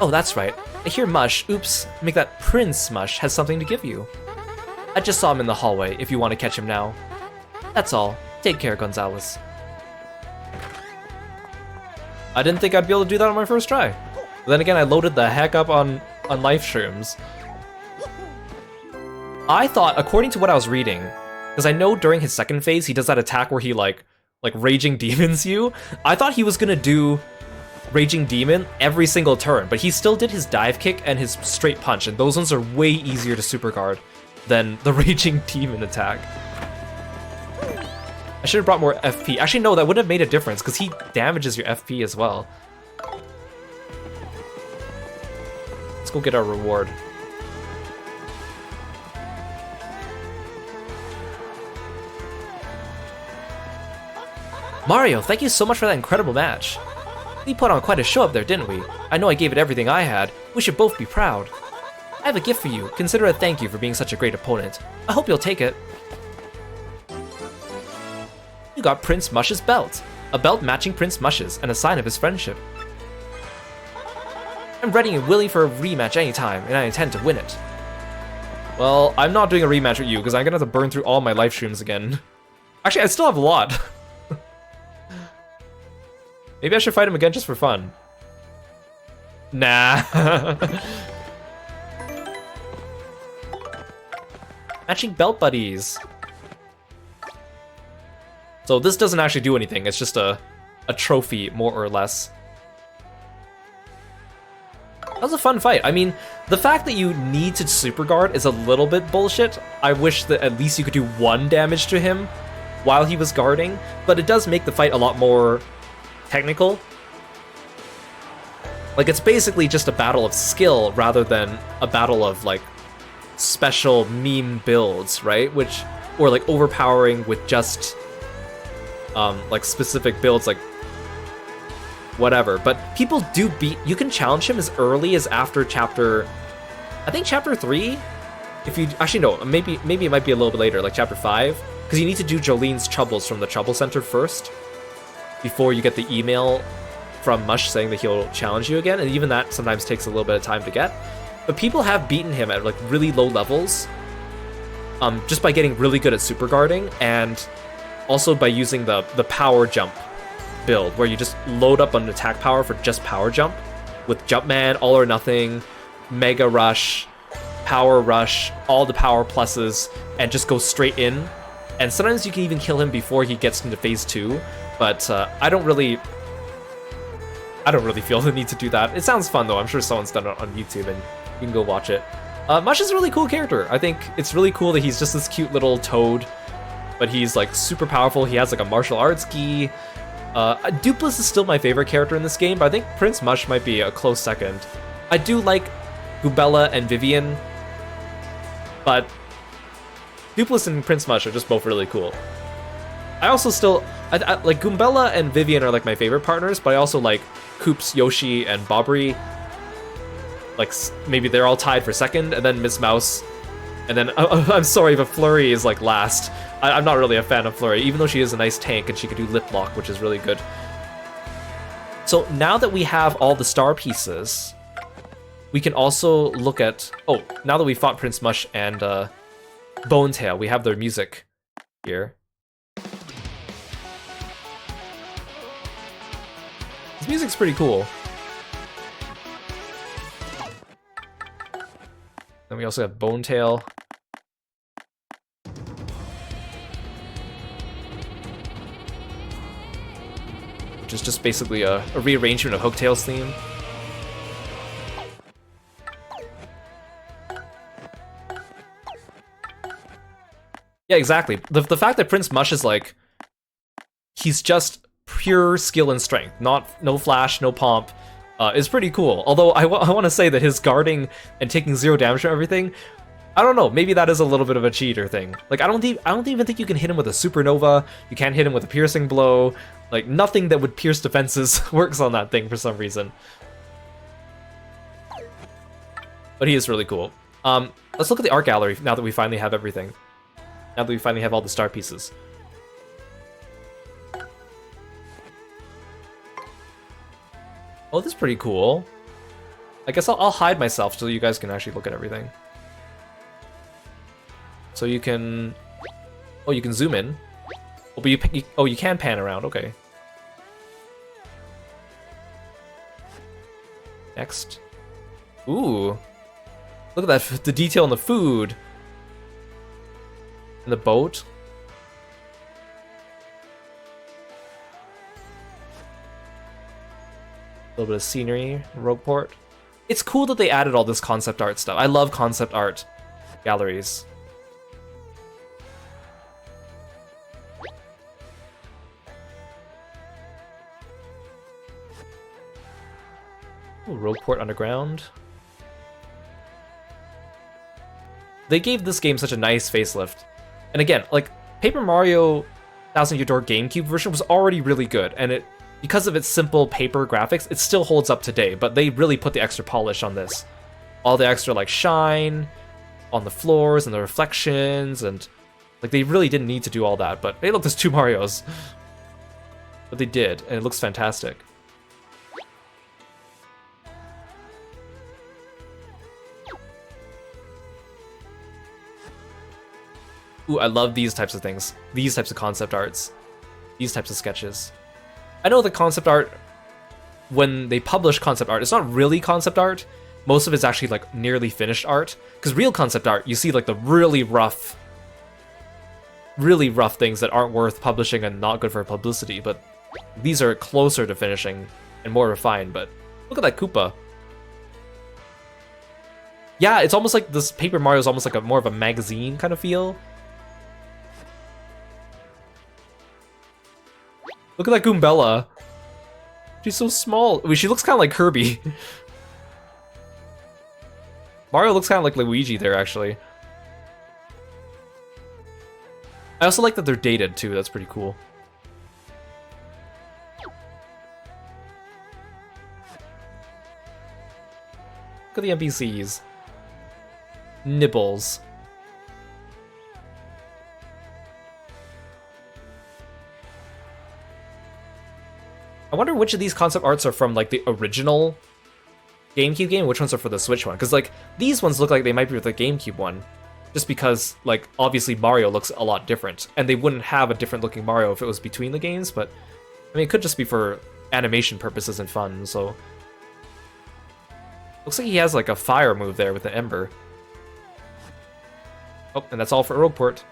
Oh, that's right. I hear Mush, oops, make that Prince Mush has something to give you. I just saw him in the hallway, if you want to catch him now. That's all. Take care, Gonzalez. I didn't think I'd be able to do that on my first try. Then again, I loaded the heck up on life shrooms. I thought, according to what I was reading, because I know during his second phase he does that attack where he like Raging Demons you. I thought he was gonna do Raging Demon every single turn, but he still did his dive kick and his straight punch, and those ones are way easier to super guard than the Raging Demon attack. I should have brought more FP. Actually, no, that wouldn't have made a difference, because he damages your FP as well. Let's go get our reward. Mario, thank you so much for that incredible match. We put on quite a show up there, didn't we? I know I gave it everything I had. We should both be proud. I have a gift for you. Consider a thank you for being such a great opponent. I hope you'll take it. You got Prince Mush's belt. A belt matching Prince Mush's, and a sign of his friendship. I'm ready and willing for a rematch anytime, and I intend to win it. Well, I'm not doing a rematch with you, because I'm gonna have to burn through all my life streams again. Actually, I still have a lot. Maybe I should fight him again just for fun. Nah. Matching belt buddies. So this doesn't actually do anything, it's just a trophy, more or less. That was a fun fight. I mean, the fact that you need to super guard is a little bit bullshit. I wish that at least you could do 1 damage to him while he was guarding, but it does make the fight a lot more technical. Like, it's basically just a battle of skill rather than a battle of, like, special meme builds, right? Which, or like overpowering with just like specific builds, like whatever. But people do beat, you can challenge him as early as after chapter, I think chapter 3. If you actually no, maybe it might be a little bit later, like chapter 5, because you need to do Jolene's troubles from the trouble center first before you get the email from Mush saying that he'll challenge you again, and even that sometimes takes a little bit of time to get. But people have beaten him at like really low levels, just by getting really good at super guarding, and also by using the power jump build, where you just load up an attack power for just power jump, with Jumpman, All or Nothing, Mega Rush, Power Rush, all the power pluses, and just go straight in. And sometimes you can even kill him before he gets into phase 2, but I don't really feel the need to do that. It sounds fun though. I'm sure someone's done it on YouTube and you can go watch it. Mush is a really cool character. I think it's really cool that he's just this cute little toad, but he's like super powerful. He has like a martial arts gi. Dupless is still my favorite character in this game, but I think Prince Mush might be a close second. I do like Goombella and Vivian, but Dupless and Prince Mush are just both really cool. I also still, I like Goombella and Vivian are like my favorite partners, but I also like Koops, Yoshi, and Bobbery. Like, maybe they're all tied for second, and then Miss Mouse, and then, I'm sorry, but Flurry is like last. I'm not really a fan of Flurry, even though she is a nice tank and she can do lip lock, which is really good. So now that we have all the star pieces, we can also look at, oh, now that we fought Prince Mush and Bonetail, we have their music here. This music's pretty cool. Then we also have Bonetail. Which is just basically a rearrangement of Hooktail's theme. Yeah, exactly. The fact that Prince Mush is like, he's just pure skill and strength, no flash, no pomp, is pretty cool. Although I want to say that his guarding and taking 0 damage from everything I don't know, maybe that is a little bit of a cheater thing. Like, I don't even think you can hit him with a supernova, you can't hit him with a piercing blow, like, nothing that would pierce defenses works on that thing for some reason. But he is really cool. Let's look at the art gallery now that we finally have everything. Now that we finally have all the star pieces. Oh, this is pretty cool. I guess I'll hide myself so you guys can actually look at everything. So you can... Oh, you can zoom in. Oh, but you can pan around, okay. Next. Ooh. Look at that, the detail in the food. And the boat. A little bit of scenery, Rogueport. It's cool that they added all this concept art stuff. I love concept art galleries. Ooh, Rogueport Underground. They gave this game such a nice facelift. And again, like, Paper Mario Thousand Year Door GameCube version was already really good, and because of its simple paper graphics, it still holds up today, but they really put the extra polish on this. All the extra, like, shine on the floors and the reflections, and, like, they really didn't need to do all that, but hey, look, there's 2 Marios. But they did, and it looks fantastic. Ooh, I love these types of things. These types of concept arts. These types of sketches. I know the concept art, when they publish concept art, it's not really concept art. Most of it's actually like nearly finished art. Because real concept art, you see like the really rough things that aren't worth publishing and not good for publicity. But these are closer to finishing and more refined. But look at that Koopa. Yeah, it's almost like this Paper Mario is almost like a more of a magazine kind of feel. Look at that Goombella. She's so small. I mean, she looks kind of like Kirby. Mario looks kind of like Luigi there, actually. I also like that they're dated, too. That's pretty cool. Look at the NPCs. Nibbles. I wonder which of these concept arts are from, like, the original GameCube game, which ones are for the Switch one. Because, like, these ones look like they might be with the GameCube one. Just because, like, obviously Mario looks a lot different. And they wouldn't have a different looking Mario if it was between the games, but... I mean, it could just be for animation purposes and fun, so... Looks like he has, like, a fire move there with the Ember. Oh, and that's all for Rogueport.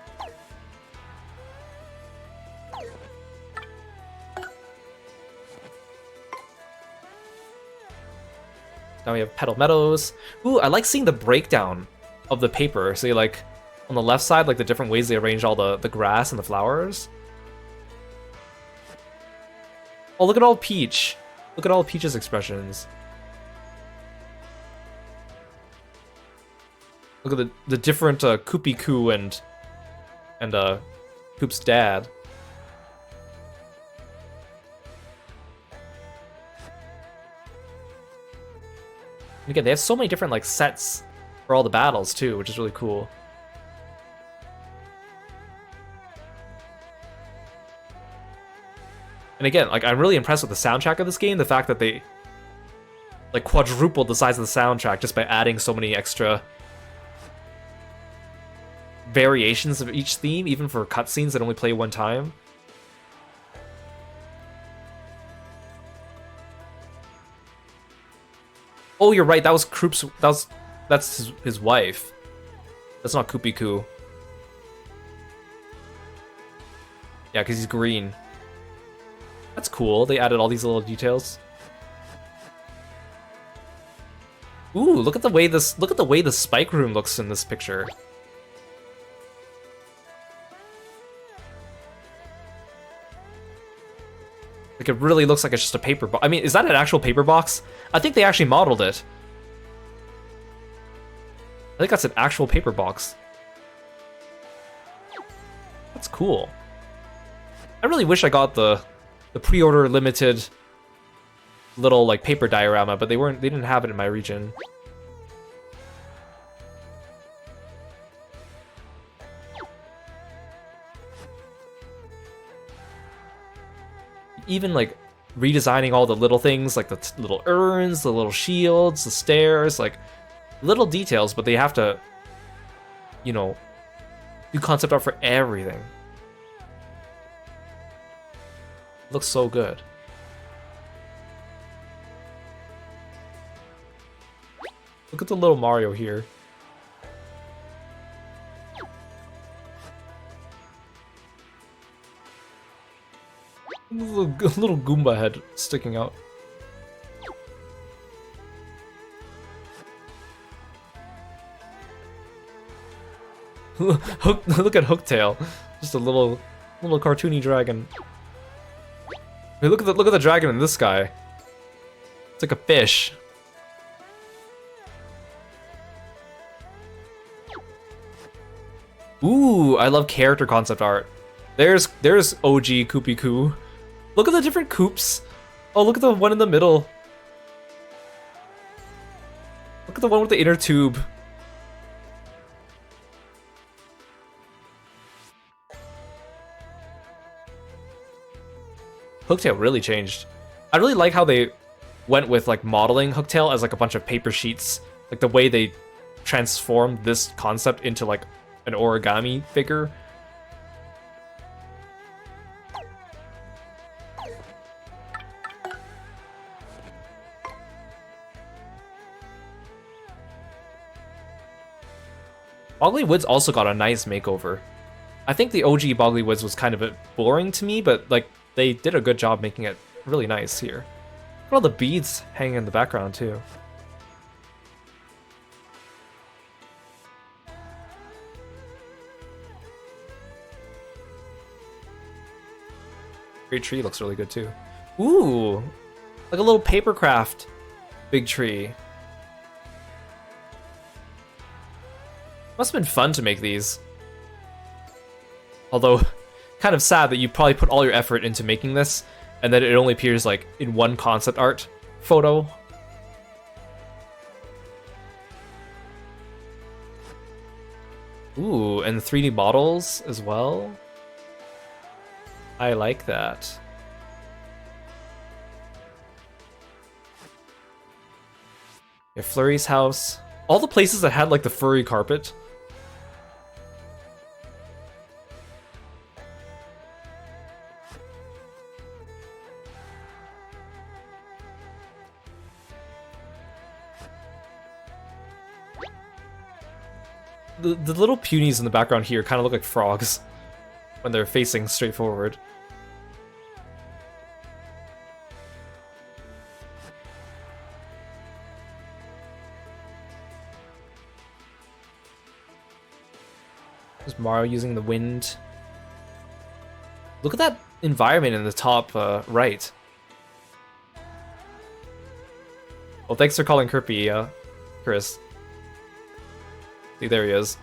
Now we have Petal Meadows. Ooh, I like seeing the breakdown of the paper. So you, like, on the left side, like the different ways they arrange all the grass and the flowers. Oh, look at all Peach. Look at all Peach's expressions. Look at the different Koopy Koo and Koop's dad. And again, they have so many different like sets for all the battles too, which is really cool. And again, like I'm really impressed with the soundtrack of this game. The fact that they like quadrupled the size of the soundtrack just by adding so many extra variations of each theme, even for cutscenes that only play one time. Oh, you're right. That was Kroop's. That's his wife. That's not Koopy Koo. Yeah, because he's green. That's cool. They added all these little details. Ooh, look at the way the spike room looks in this picture. Like, it really looks like it's just a paper box. I mean, is that an actual paper box? I think they actually modeled it. think that's an actual paper box. That's cool. I really wish I got the pre-order limited little like paper diorama, but they didn't have it in my region. Even like redesigning all the little things, like the little urns, the little shields, the stairs, like little details, but they have to, you know, do concept art for everything. Looks so good. Look at the little Mario here. Little Goomba head sticking out. Look at Hooktail, just a little cartoony dragon. Hey, look at the dragon in this guy. It's like a fish. Ooh, I love character concept art. There's OG Koopy Koo. Look at the different Koops. Oh, look at the one in the middle. Look at the one with the inner tube. Hooktail really changed. I really like how they went with like modeling Hooktail as like a bunch of paper sheets. Like the way they transformed this concept into like an origami figure. Boggly Woods also got a nice makeover. I think the OG Boggly Woods was kind of a bit boring to me, but like they did a good job making it really nice here. Look at all the beads hanging in the background too. Great tree looks really good too. Ooh, like a little paper craft big tree. Must have been fun to make these. Although, kind of sad that you probably put all your effort into making this, and then it only appears like in one concept art photo. Ooh, and 3D models as well. I like that. Yeah, Flurry's house. All the places that had like the furry carpet. The little punies in the background here kind of look like frogs when they're facing straight forward. There's Mario using the wind. Look at that environment in the top right. Well, thanks for calling Kirby, Chris. See, there he is.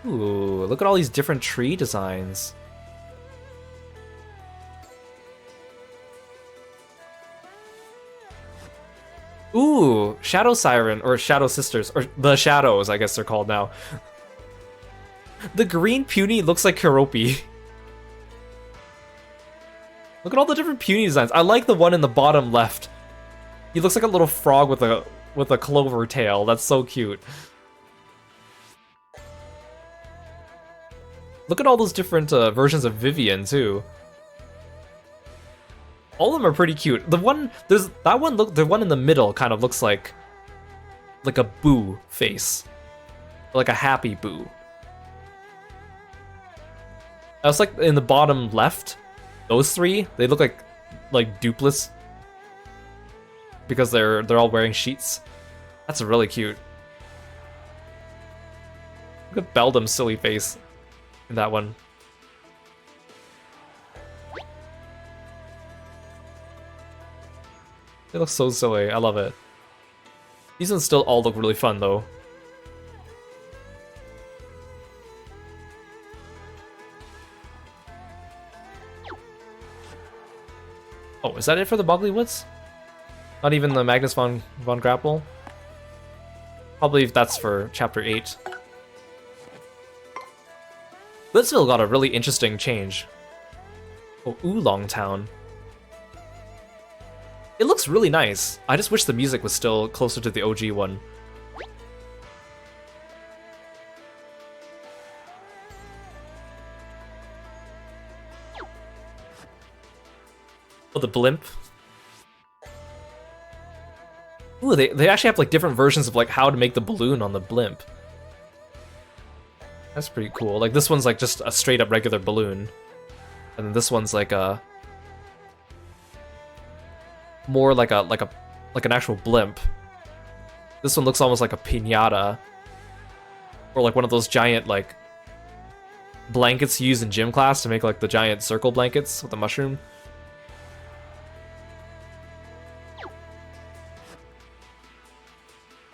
Ooh, look at all these different tree designs. Ooh, Shadow Siren, or Shadow Sisters, or the Shadows, I guess they're called now. The green puny looks like Kiropi. Look at all the different puny designs. I like the one in the bottom left. He looks like a little frog with a clover tail. That's so cute. Look at all those different versions of Vivian too. All of them are pretty cute. The one the one in the middle kind of looks like a boo face, like a happy boo. I was like in the bottom left. Those three, they look like duplets because they're all wearing sheets. That's really cute. Look at Beldam's silly face in that one. It looks so silly. I love it. These ones still all look really fun though. Oh, is that it for the Boggly Woods? Not even the Magnus von Grapple? Probably that's for Chapter 8. Blitzville got a really interesting change. Oh, Oolong Town. It looks really nice. I just wish the music was still closer to the OG one. Oh, the blimp. Ooh, they actually have like different versions of like how to make the balloon on the blimp. That's pretty cool. Like this one's like just a straight up regular balloon. And then this one's like a more like an actual blimp. This one looks almost like a piñata. Or like one of those giant like blankets used in gym class to make like the giant circle blankets with the mushroom.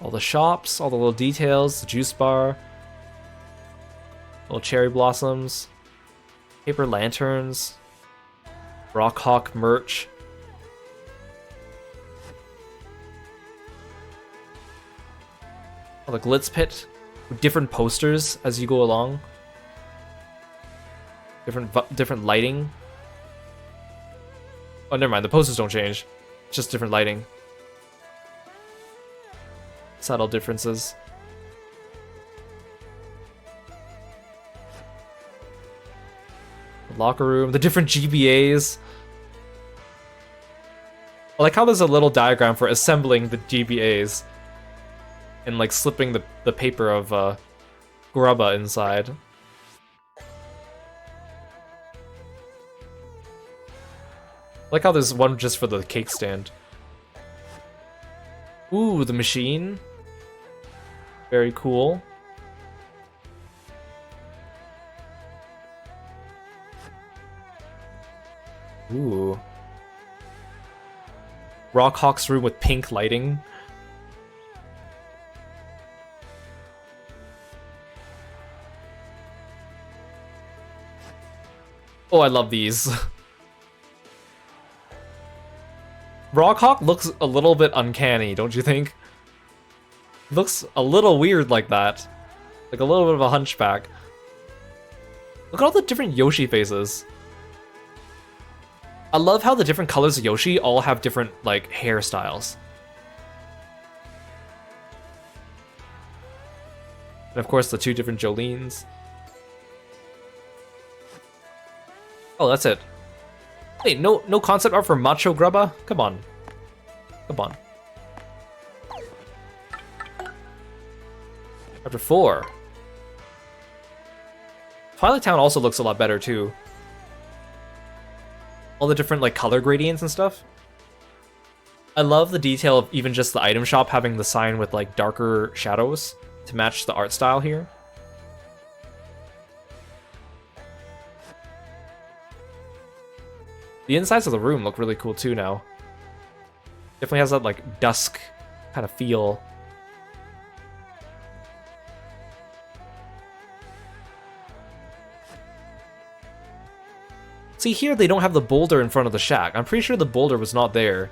All the shops, all the little details, the juice bar, little cherry blossoms, paper lanterns, Rock Hawk merch. Oh, the Glitz pit, with different posters as you go along, different lighting. Oh, never mind. The posters don't change; it's just different lighting. Subtle differences. The locker room, the different GBAs. I like how there's a little diagram for assembling the GBAs and like slipping the paper of Grubba inside. I like how there's one just for the cake stand. Ooh, the machine. Very cool. Ooh. Rock Hawk's room with pink lighting. Oh, I love these. Rock Hawk looks a little bit uncanny, don't you think? Looks a little weird like that. Like a little bit of a hunchback. Look at all the different Yoshi faces. I love how the different colors of Yoshi all have different, like, hairstyles. And of course, the two different Jolines. Oh, that's it. Wait, no concept art for Macho Grubba? Come on. Come on. Chapter 4. Twilight Town also looks a lot better, too. All the different, like, color gradients and stuff. I love the detail of even just the item shop having the sign with, like, darker shadows to match the art style here. The insides of the room look really cool, too, now. Definitely has that, like, dusk kind of feel. See, here they don't have the boulder in front of the shack. I'm pretty sure the boulder was not there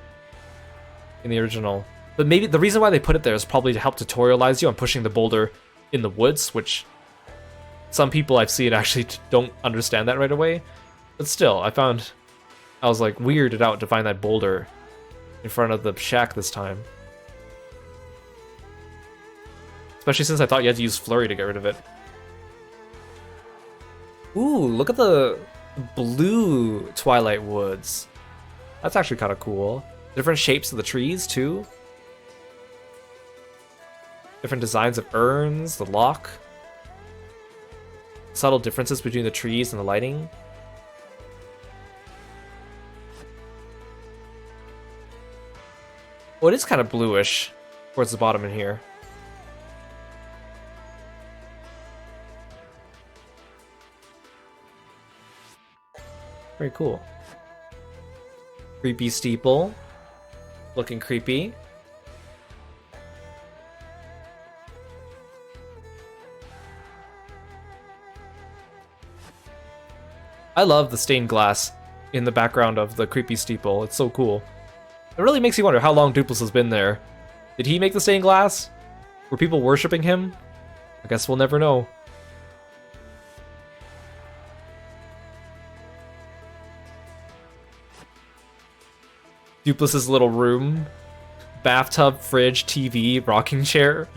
in the original. But maybe the reason why they put it there is probably to help tutorialize you on pushing the boulder in the woods, which some people I've seen actually don't understand that right away. But still, I was like weirded out to find that boulder in front of the shack this time. Especially since I thought you had to use Flurry to get rid of it. Ooh, look at the blue Twilight Woods. That's actually kind of cool. Different shapes of the trees, too. Different designs of urns, the lock. Subtle differences between the trees and the lighting. Oh, it is kind of bluish towards the bottom in here. Very cool. Creepy steeple. Looking creepy. I love the stained glass in the background of the creepy steeple. It's so cool. It really makes you wonder how long Dupless has been there. Did he make the stained glass? Were people worshipping him? I guess we'll never know. Dupless's little room. Bathtub, fridge, TV, rocking chair.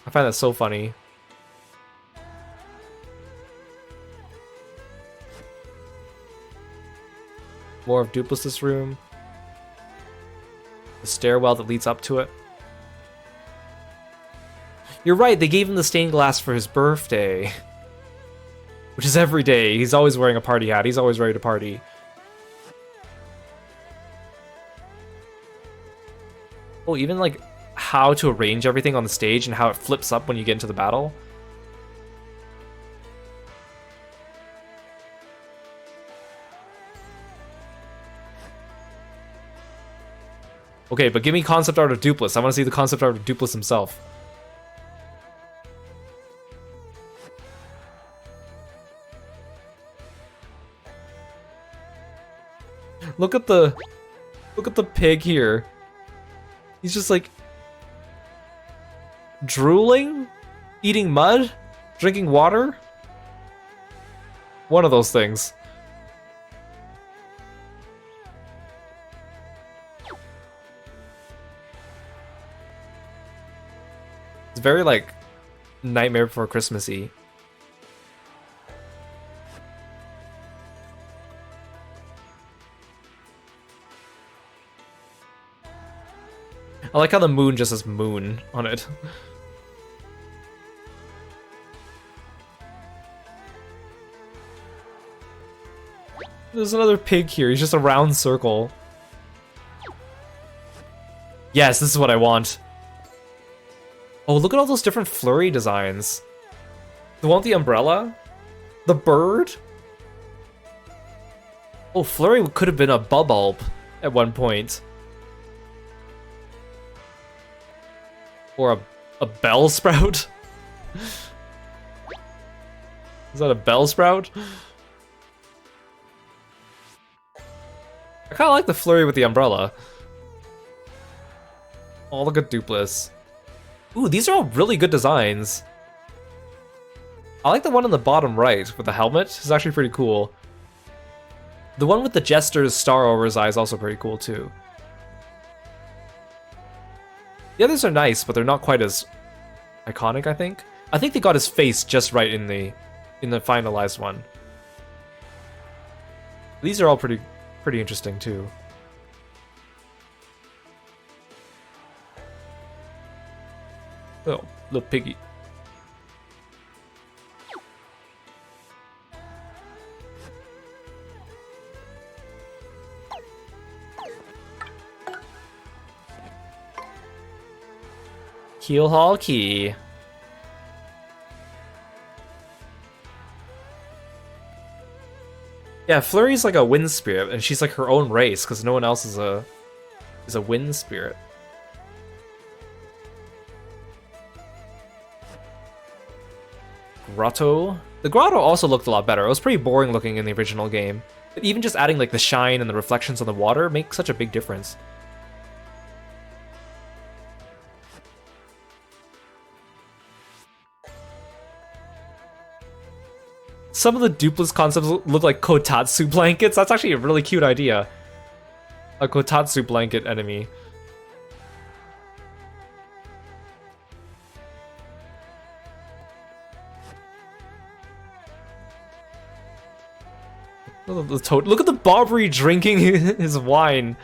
I find that so funny. More of Dupless's room. The stairwell that leads up to it. You're right, they gave him the stained glass for his birthday. Which is every day. He's always wearing a party hat. He's always ready to party. Oh, even like how to arrange everything on the stage and how it flips up when you get into the battle. Okay, but give me concept art of Dupless. I want to see the concept art of Dupless himself. Look at the pig here. He's just like drooling, eating mud, drinking water. One of those things. It's very like Nightmare Before Christmas-y. I like how the moon just says moon on it. There's another pig here. He's just a round circle. Yes, this is what I want. Oh, look at all those different flurry designs. The one with the umbrella? The bird? Oh, flurry could have been a bulb at one point. Or a bell sprout? Is that a bell sprout? I kind of like the flurry with the umbrella. Oh, look at Dupless. Ooh, these are all really good designs. I like the one on the bottom right with the helmet. It's actually pretty cool. The one with the Jester's star over his eye is also pretty cool too. The others are nice, but they're not quite as iconic, I think. I think they got his face just right in the finalized one. These are all pretty interesting too. Oh, little piggy. Heel Hall Key. Yeah, Flurry's like a wind spirit, and she's like her own race because no one else is a wind spirit. Grotto. The grotto also looked a lot better. It was pretty boring looking in the original game, but even just adding like the shine and the reflections on the water makes such a big difference. Some of the Dupless concepts look like kotatsu blankets. That's actually a really cute idea. A kotatsu blanket enemy. Look at the toad. Look at the Bobbery drinking his wine.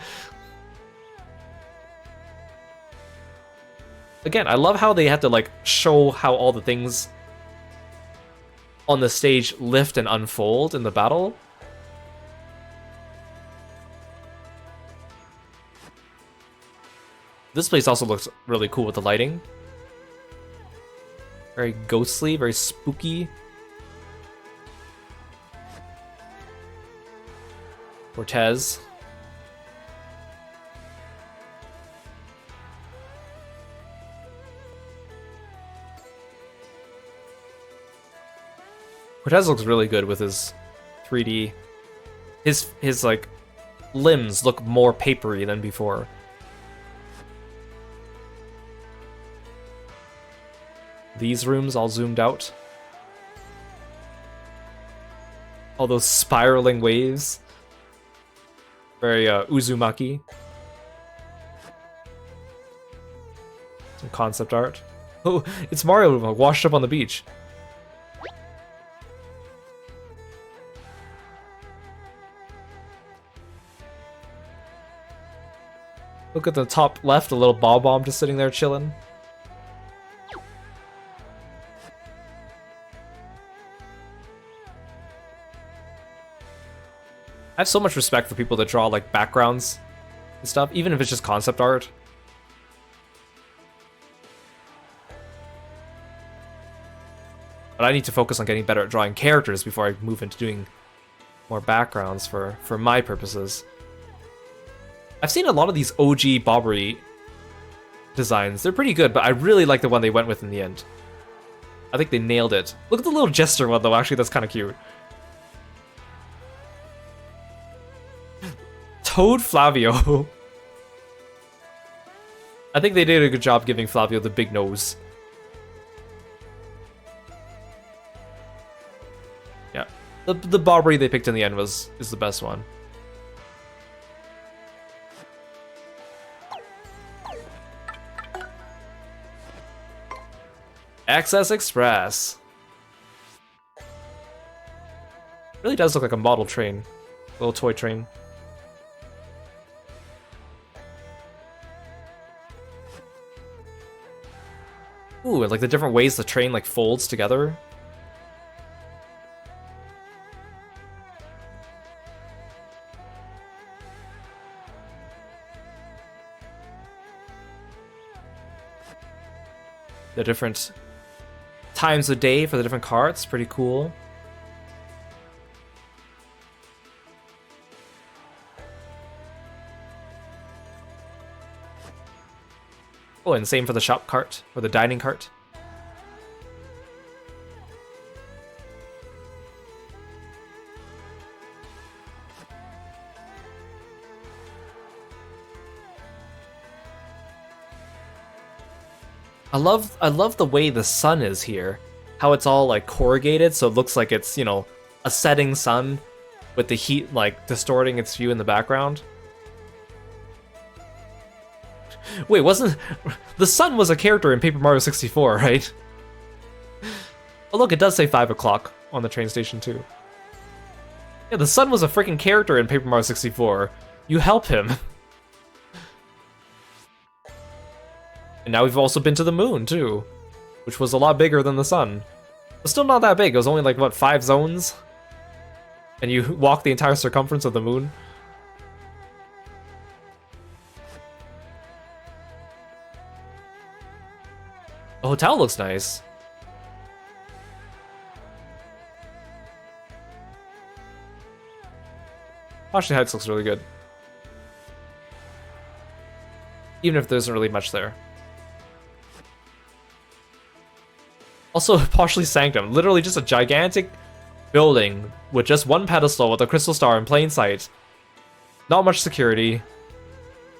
Again, I love how they have to like show how all the things on the stage lift and unfold in the battle. This place also looks really cool with the lighting. Very ghostly, very spooky. Cortez. Cortez looks really good with his 3D. His like limbs look more papery than before. These rooms all zoomed out. All those spiraling waves. Very Uzumaki. Some concept art. Oh, it's Mario washed up on the beach. Look at the top left, a little Bob-omb just sitting there chilling. I have so much respect for people that draw like backgrounds and stuff, even if it's just concept art. But I need to focus on getting better at drawing characters before I move into doing more backgrounds for my purposes. I've seen a lot of these OG Bobbery designs. They're pretty good, but I really like the one they went with in the end. I think they nailed it. Look at the little jester one, though. Actually, that's kind of cute. Toad Flavio. I think they did a good job giving Flavio the big nose. Yeah. The Bobbery they picked in the end is the best one. Access Express. Really does look like a model train. Little toy train. Ooh, and like the different ways the train like folds together. The different times of day for the different carts, pretty cool. Oh, and same for the shop cart, or the dining cart. I love the way the sun is here. How it's all like corrugated, so it looks like it's, you know, a setting sun with the heat like distorting its view in the background. Wait, wasn't the sun was a character in Paper Mario 64, right? Oh look, it does say 5 o'clock on the train station too. Yeah, the sun was a freaking character in Paper Mario 64. You help him. And now we've also been to the moon too, which was a lot bigger than the sun. But still not that big. It was only like what, 5 zones? And you walk the entire circumference of the moon. The hotel looks nice. Washington Heights looks really good. Even if there isn't really much there. Also, Partially Sanctum. Literally just a gigantic building with just one pedestal with a crystal star in plain sight. Not much security.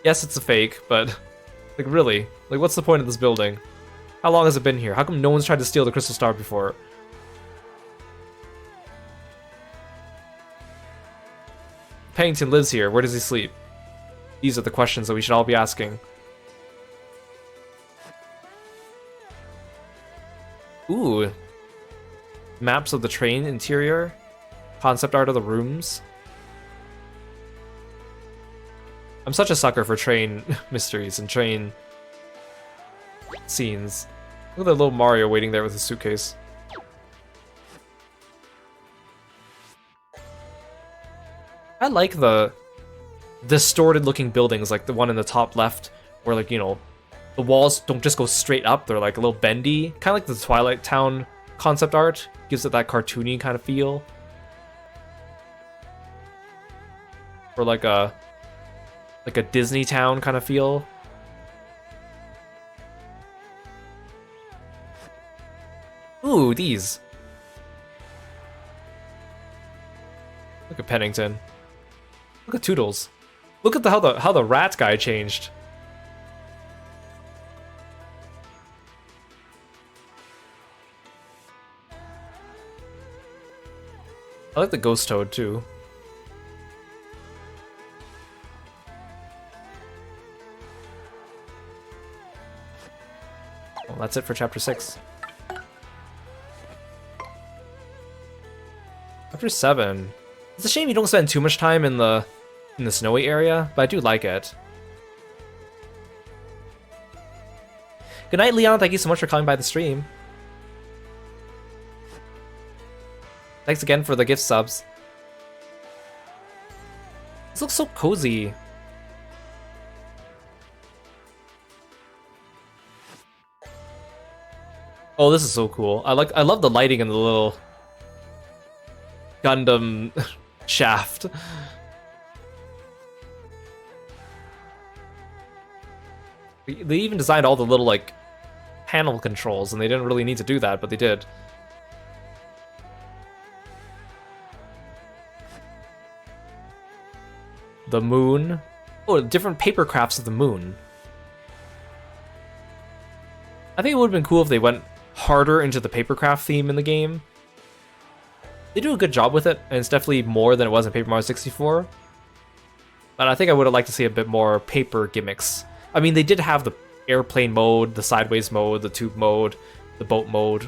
Yes, it's a fake, but... like, really? Like, what's the point of this building? How long has it been here? How come no one's tried to steal the crystal star before? Pennington lives here. Where does he sleep? These are the questions that we should all be asking. Ooh. Maps of the train interior. Concept art of the rooms. I'm such a sucker for train mysteries and train scenes. Look at that little Mario waiting there with his suitcase. I like the distorted looking buildings, like the one in the top left, where, like, you know, the walls don't just go straight up, they're like a little bendy. Kind of like the Twilight Town concept art. Gives it that cartoony kind of feel. Or like a Disney Town kind of feel. Ooh, these. Look at Pennington. Look at Toodles. Look at how the rat guy changed. I like the ghost toad too. Well, that's it for chapter 6. Chapter 7. It's a shame you don't spend too much time in the snowy area, but I do like it. Good night, Leon. Thank you so much for coming by the stream. Thanks again for the gift subs. This looks so cozy. Oh, this is so cool. I love the lighting and the little Gundam shaft. They even designed all the little like panel controls, and they didn't really need to do that, but they did. The moon. Oh, different paper crafts of the moon. I think it would have been cool if they went harder into the papercraft theme in the game. They do a good job with it, and it's definitely more than it was in Paper Mario 64. But I think I would have liked to see a bit more paper gimmicks. I mean, they did have the airplane mode, the sideways mode, the tube mode, the boat mode.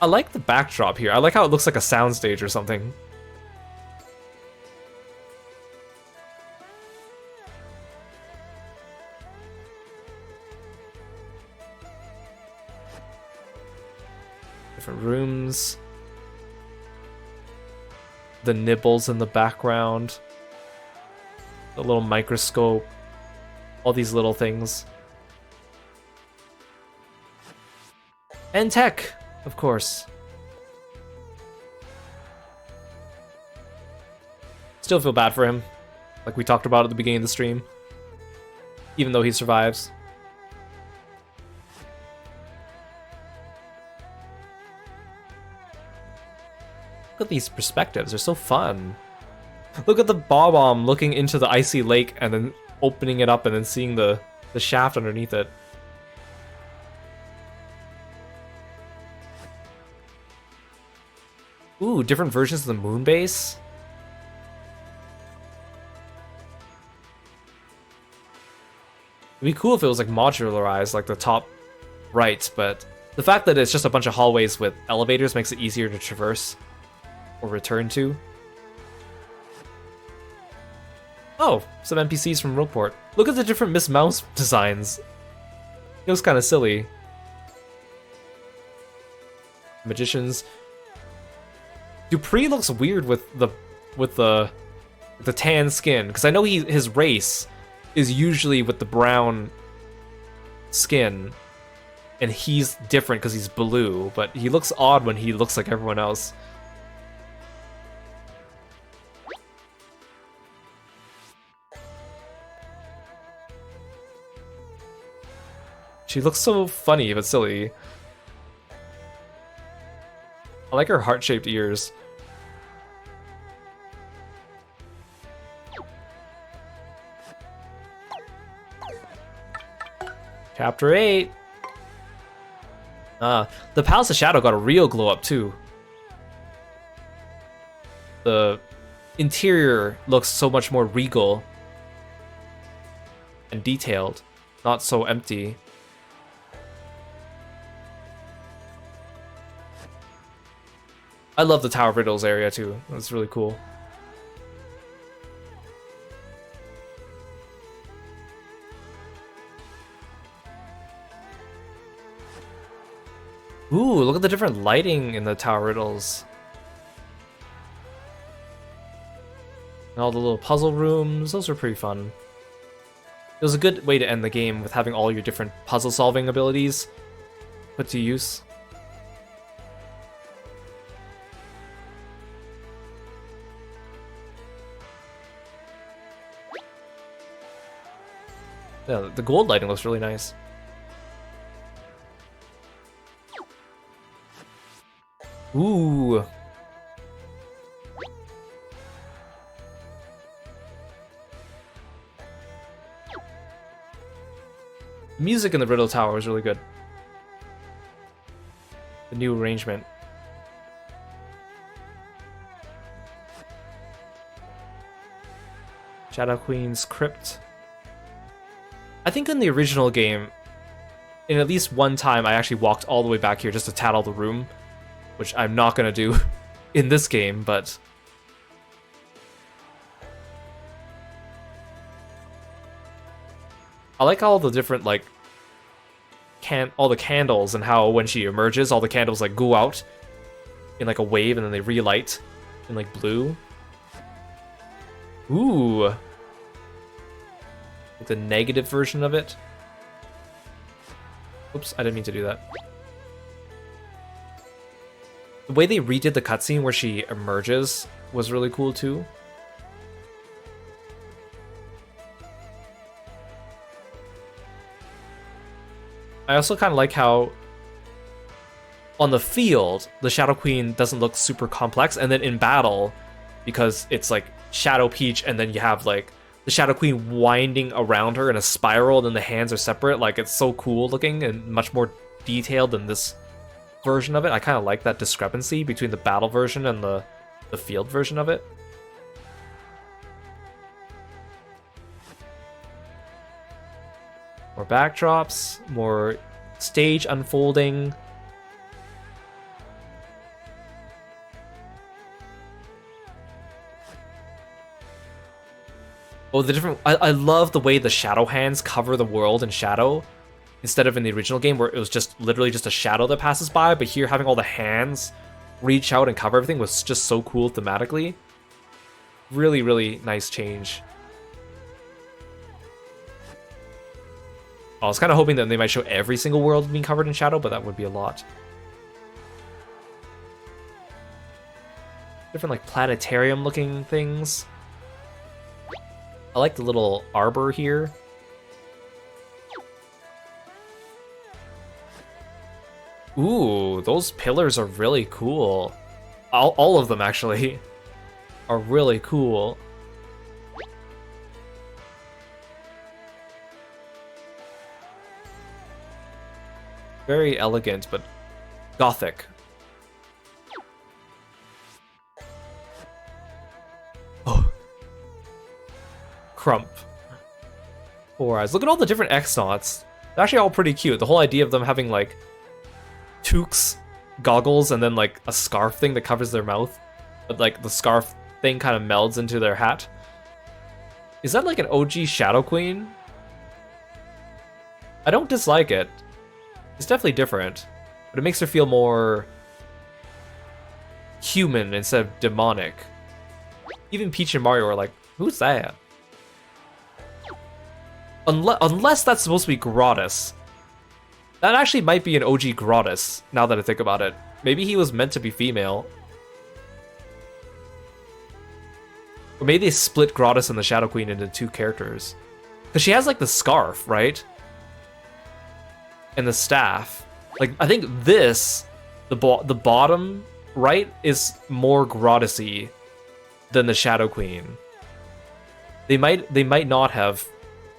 I like the backdrop here. I like how it looks like a soundstage or something. Different rooms. The nibbles in the background. The little microscope. All these little things. And tech, of course. Still feel bad for him, like we talked about at the beginning of the stream. Even though he survives. Look at these perspectives, they're so fun. Look at the Bob-omb looking into the icy lake and then opening it up and then seeing the shaft underneath it. Ooh, different versions of the moon base. It'd be cool if it was like modularized, like the top right, but the fact that it's just a bunch of hallways with elevators makes it easier to traverse or return to. Oh, some NPCs from Rogueport. Look at the different Miss Mouse designs. It looks kind of silly. Magicians. Dupree looks weird with the tan skin, because I know his race is usually with the brown skin, and he's different because he's blue, but he looks odd when he looks like everyone else. She looks so funny but silly. I like her heart-shaped ears. Chapter 8. The Palace of Shadow got a real glow up too. The interior looks so much more regal and detailed, not so empty. I love the Tower of Riddles area too. That's really cool. Ooh, look at the different lighting in the Tower Riddles. And all the little puzzle rooms, those are pretty fun. It was a good way to end the game with having all your different puzzle solving abilities put to use. Yeah, the gold lighting looks really nice. Ooh. Music in the Riddle Tower is really good. The new arrangement. Shadow Queen's Crypt. I think in the original game, in at least one time, I actually walked all the way back here just to tattle the room, which I'm not gonna do in this game, but... I like all the different, like, all the candles and how when she emerges, all the candles, like, go out in, like, a wave and then they relight in, like, blue. Ooh. Like the negative version of it. Oops, I didn't mean to do that. The way they redid the cutscene where she emerges was really cool, too. I also kind of like how on the field, the Shadow Queen doesn't look super complex, and then in battle, because it's like Shadow Peach, and then you have like the Shadow Queen winding around her in a spiral, and then the hands are separate. Like, it's so cool looking and much more detailed than this version of it. I kind of like that discrepancy between the battle version and the field version of it. More backdrops, more stage unfolding. Oh, the different... I love the way the shadow hands cover the world in shadow, instead of in the original game where it was just literally just a shadow that passes by, but here having all the hands reach out and cover everything was just so cool thematically. Really, really nice change. I was kind of hoping that they might show every single world being covered in shadow, but that would be a lot. Different, like, planetarium-looking things. I like the little arbor here. Ooh, those pillars are really cool. All of them, actually, are really cool. Very elegant, but gothic. Oh. Crump. 4 eyes. Look at all the different X-Nauts. They're actually all pretty cute. The whole idea of them having, like, toques, goggles, and then, like, a scarf thing that covers their mouth. But, like, the scarf thing kind of melds into their hat. Is that, like, an OG Shadow Queen? I don't dislike it. It's definitely different, but it makes her feel more human instead of demonic. Even Peach and Mario are like, who's that? Unless that's supposed to be Gratis. That actually might be an OG Gratis, now that I think about it. Maybe he was meant to be female. Or maybe they split Gratis and the Shadow Queen into 2 characters. Because she has, like, the scarf, right? And the staff. Like, I think this, the bottom right, is more Gratis-y than the Shadow Queen. They might not have.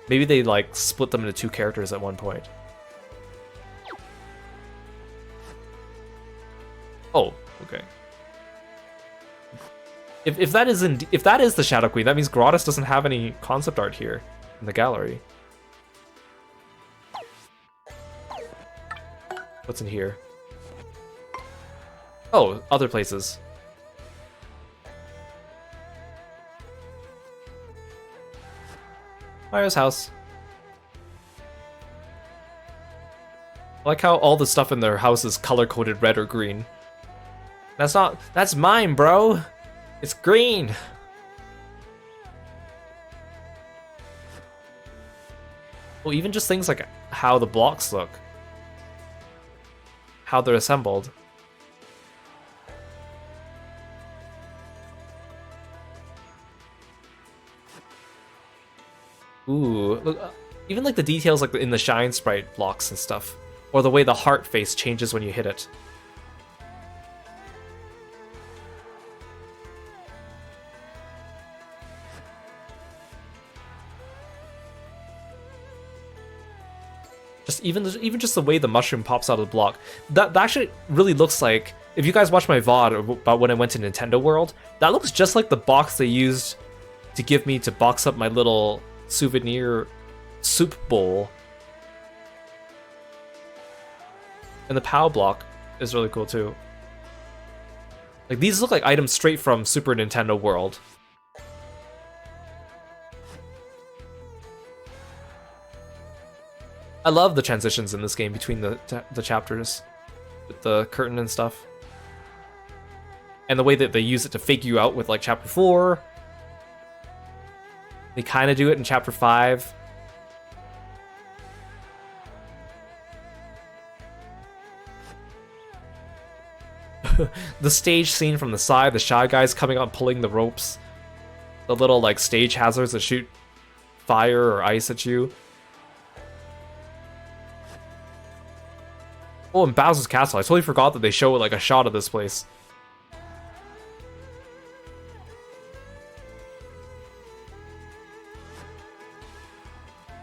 Maybe they, like, split them into 2 characters at one point. Oh, okay. If that is the Shadow Queen, that means Gratis doesn't have any concept art here in the gallery. What's in here? Oh, other places. Mario's house. I like how all the stuff in their house is color-coded red or green. That's mine, bro! It's green! Well, even just things like how the blocks look. How they're assembled. Ooh, look, even like the details like in the Shine Sprite blocks and stuff. Or the way the heart face changes when you hit it. Even just the way the mushroom pops out of the block, that actually really looks like, if you guys watch my VOD about when I went to Nintendo World, that looks just like the box they used to give me to box up my little souvenir soup bowl. And the POW block is really cool too. Like, these look like items straight from Super Nintendo World. I love the transitions in this game between the chapters, with the curtain and stuff. And the way that they use it to fake you out with, like, Chapter 4. They kind of do it in Chapter 5. The stage scene from the side, the Shy Guys coming up pulling the ropes. The little, like, stage hazards that shoot fire or ice at you. Oh, and Bowser's Castle. I totally forgot that they show, like, a shot of this place.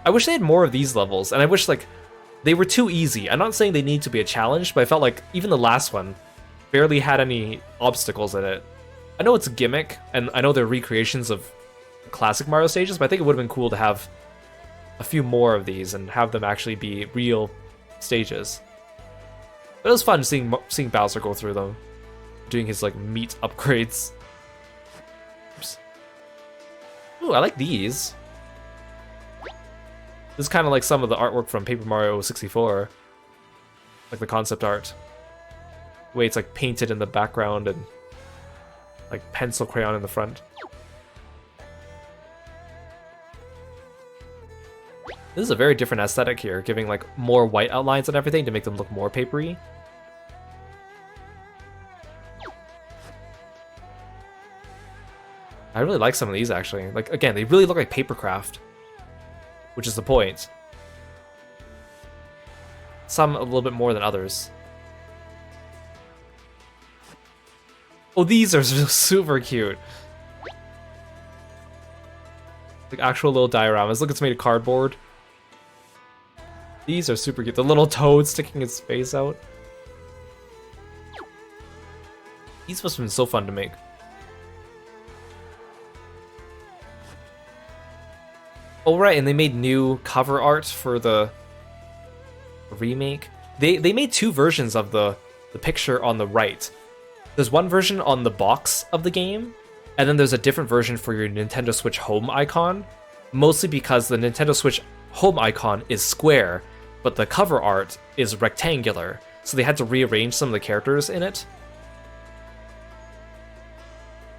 I wish they had more of these levels, and I wish, like, they were too easy. I'm not saying they need to be a challenge, but I felt like even the last one barely had any obstacles in it. I know it's a gimmick, and I know they're recreations of classic Mario stages, but I think it would have been cool to have a few more of these and have them actually be real stages. But it was fun seeing Bowser go through them, doing his, like, meat upgrades. Oops. Ooh, I like these. This is kind of like some of the artwork from Paper Mario 64. Like the concept art. The way it's, like, painted in the background and, like, pencil crayon in the front. This is a very different aesthetic here, giving, like, more white outlines and everything to make them look more papery. I really like some of these, actually. Like, again, they really look like papercraft, which is the point. Some a little bit more than others. Oh, these are super cute. Like actual little dioramas. Look, it's made of cardboard. These are super cute. The little toad sticking its face out. These must have been so fun to make. Oh right, and they made new cover art for the remake. They made two versions of the picture on the right. There's one version on the box of the game, and then there's a different version for your Nintendo Switch home icon, mostly because the Nintendo Switch home icon is square, but the cover art is rectangular, so they had to rearrange some of the characters in it.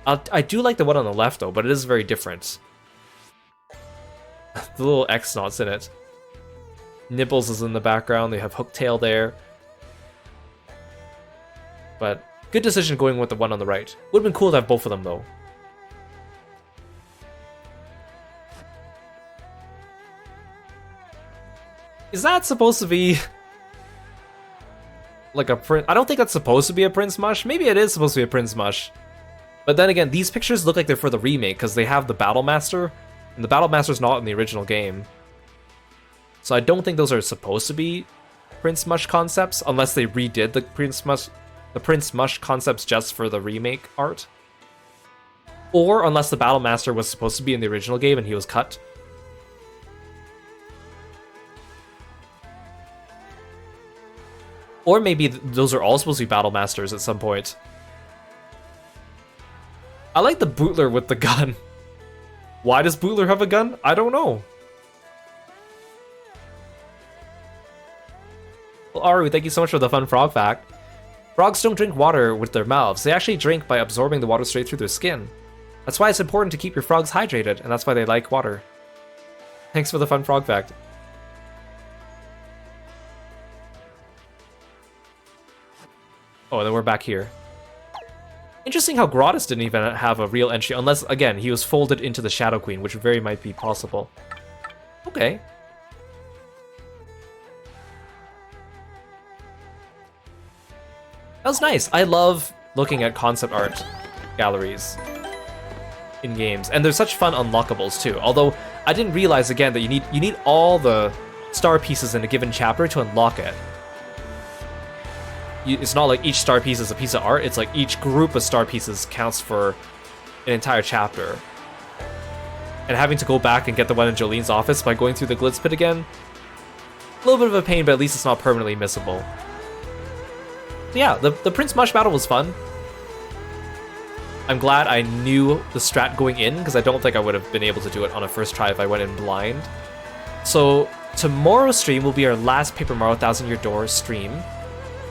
I do like the one on the left though, but it is very different. The little X-Nauts in it. Nibbles is in the background, they have Hooktail there. But good decision going with the one on the right. Would have been cool to have both of them though. Is that supposed to be like a print? I don't think that's supposed to be a Prince Mush. Maybe it is supposed to be a Prince Mush. But then again, these pictures look like they're for the remake because they have the Battle Master, and the Battle Master's not in the original game. So I don't think those are supposed to be Prince Mush concepts unless they redid the Prince Mush concepts just for the remake art. Or unless the Battle Master was supposed to be in the original game and he was cut. Or maybe those are all supposed to be Battle Masters at some point. I like the Bootler with the gun. Why does Bootler have a gun? I don't know. Well, Aru, thank you so much for the fun frog fact. Frogs don't drink water with their mouths. They actually drink by absorbing the water straight through their skin. That's why it's important to keep your frogs hydrated, and that's why they like water. Thanks for the fun frog fact. Oh, and then we're back here. Interesting how Gratis didn't even have a real entry, unless, again, he was folded into the Shadow Queen, which very might be possible. Okay. That was nice. I love looking at concept art galleries in games, and there's such fun unlockables too. Although I didn't realize again that you need all the star pieces in a given chapter to unlock it. It's not like each star piece is a piece of art, it's like each group of star pieces counts for an entire chapter. And having to go back and get the one in Jolene's office by going through the Glitz pit again, a little bit of a pain, but at least it's not permanently missable. But yeah, the Prince Mush battle was fun. I'm glad I knew the strat going in, because I don't think I would have been able to do it on a first try if I went in blind. So tomorrow's stream will be our last Paper Mario 1000 Year Door stream.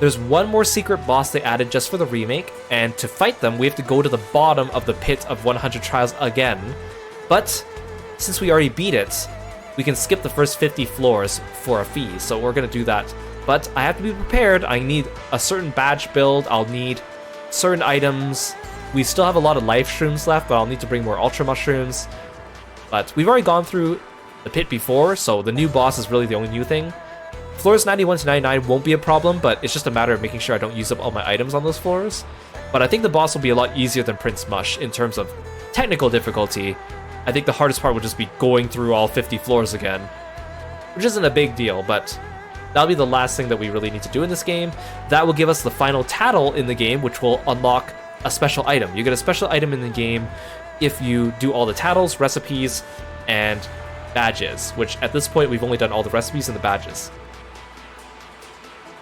There's one more secret boss they added just for the remake, and to fight them we have to go to the bottom of the pit of 100 trials again. But since we already beat it, we can skip the first 50 floors for a fee, so we're gonna do that. But I have to be prepared. I need a certain badge build, I'll need certain items. We still have a lot of life shrooms left, but I'll need to bring more ultra mushrooms. But we've already gone through the pit before, so the new boss is really the only new thing. Floors 91 to 99 won't be a problem, but it's just a matter of making sure I don't use up all my items on those floors. But I think the boss will be a lot easier than Prince Mush in terms of technical difficulty. I think the hardest part will just be going through all 50 floors again, which isn't a big deal, but that'll be the last thing that we really need to do in this game. That will give us the final tattle in the game, which will unlock a special item. You get a special item in the game if you do all the tattles, recipes, and badges, which at this point we've only done all the recipes and the badges.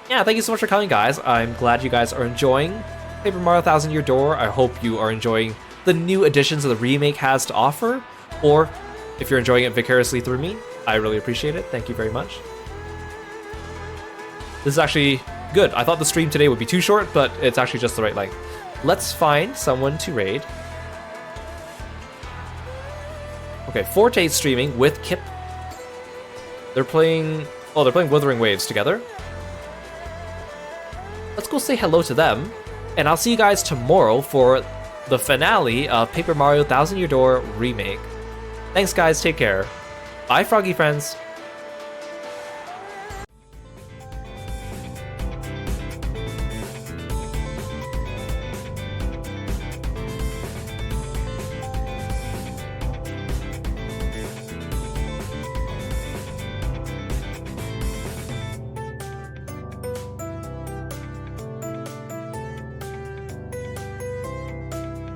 Yeah, thank you so much for coming, guys. I'm glad you guys are enjoying Paper Mario 1000 Year Door. I hope you are enjoying the new additions that the remake has to offer, or if you're enjoying it vicariously through me, I really appreciate it. Thank you very much. This is actually good. I thought the stream today would be too short, but it's actually just the right length. Let's find someone to raid. Okay, Forte's streaming with Kip. They're playing Wuthering Waves together. Let's go say hello to them, and I'll see you guys tomorrow for the finale of Paper Mario 1000 Year Door Remake. Thanks, guys. Take care. Bye, Froggy friends.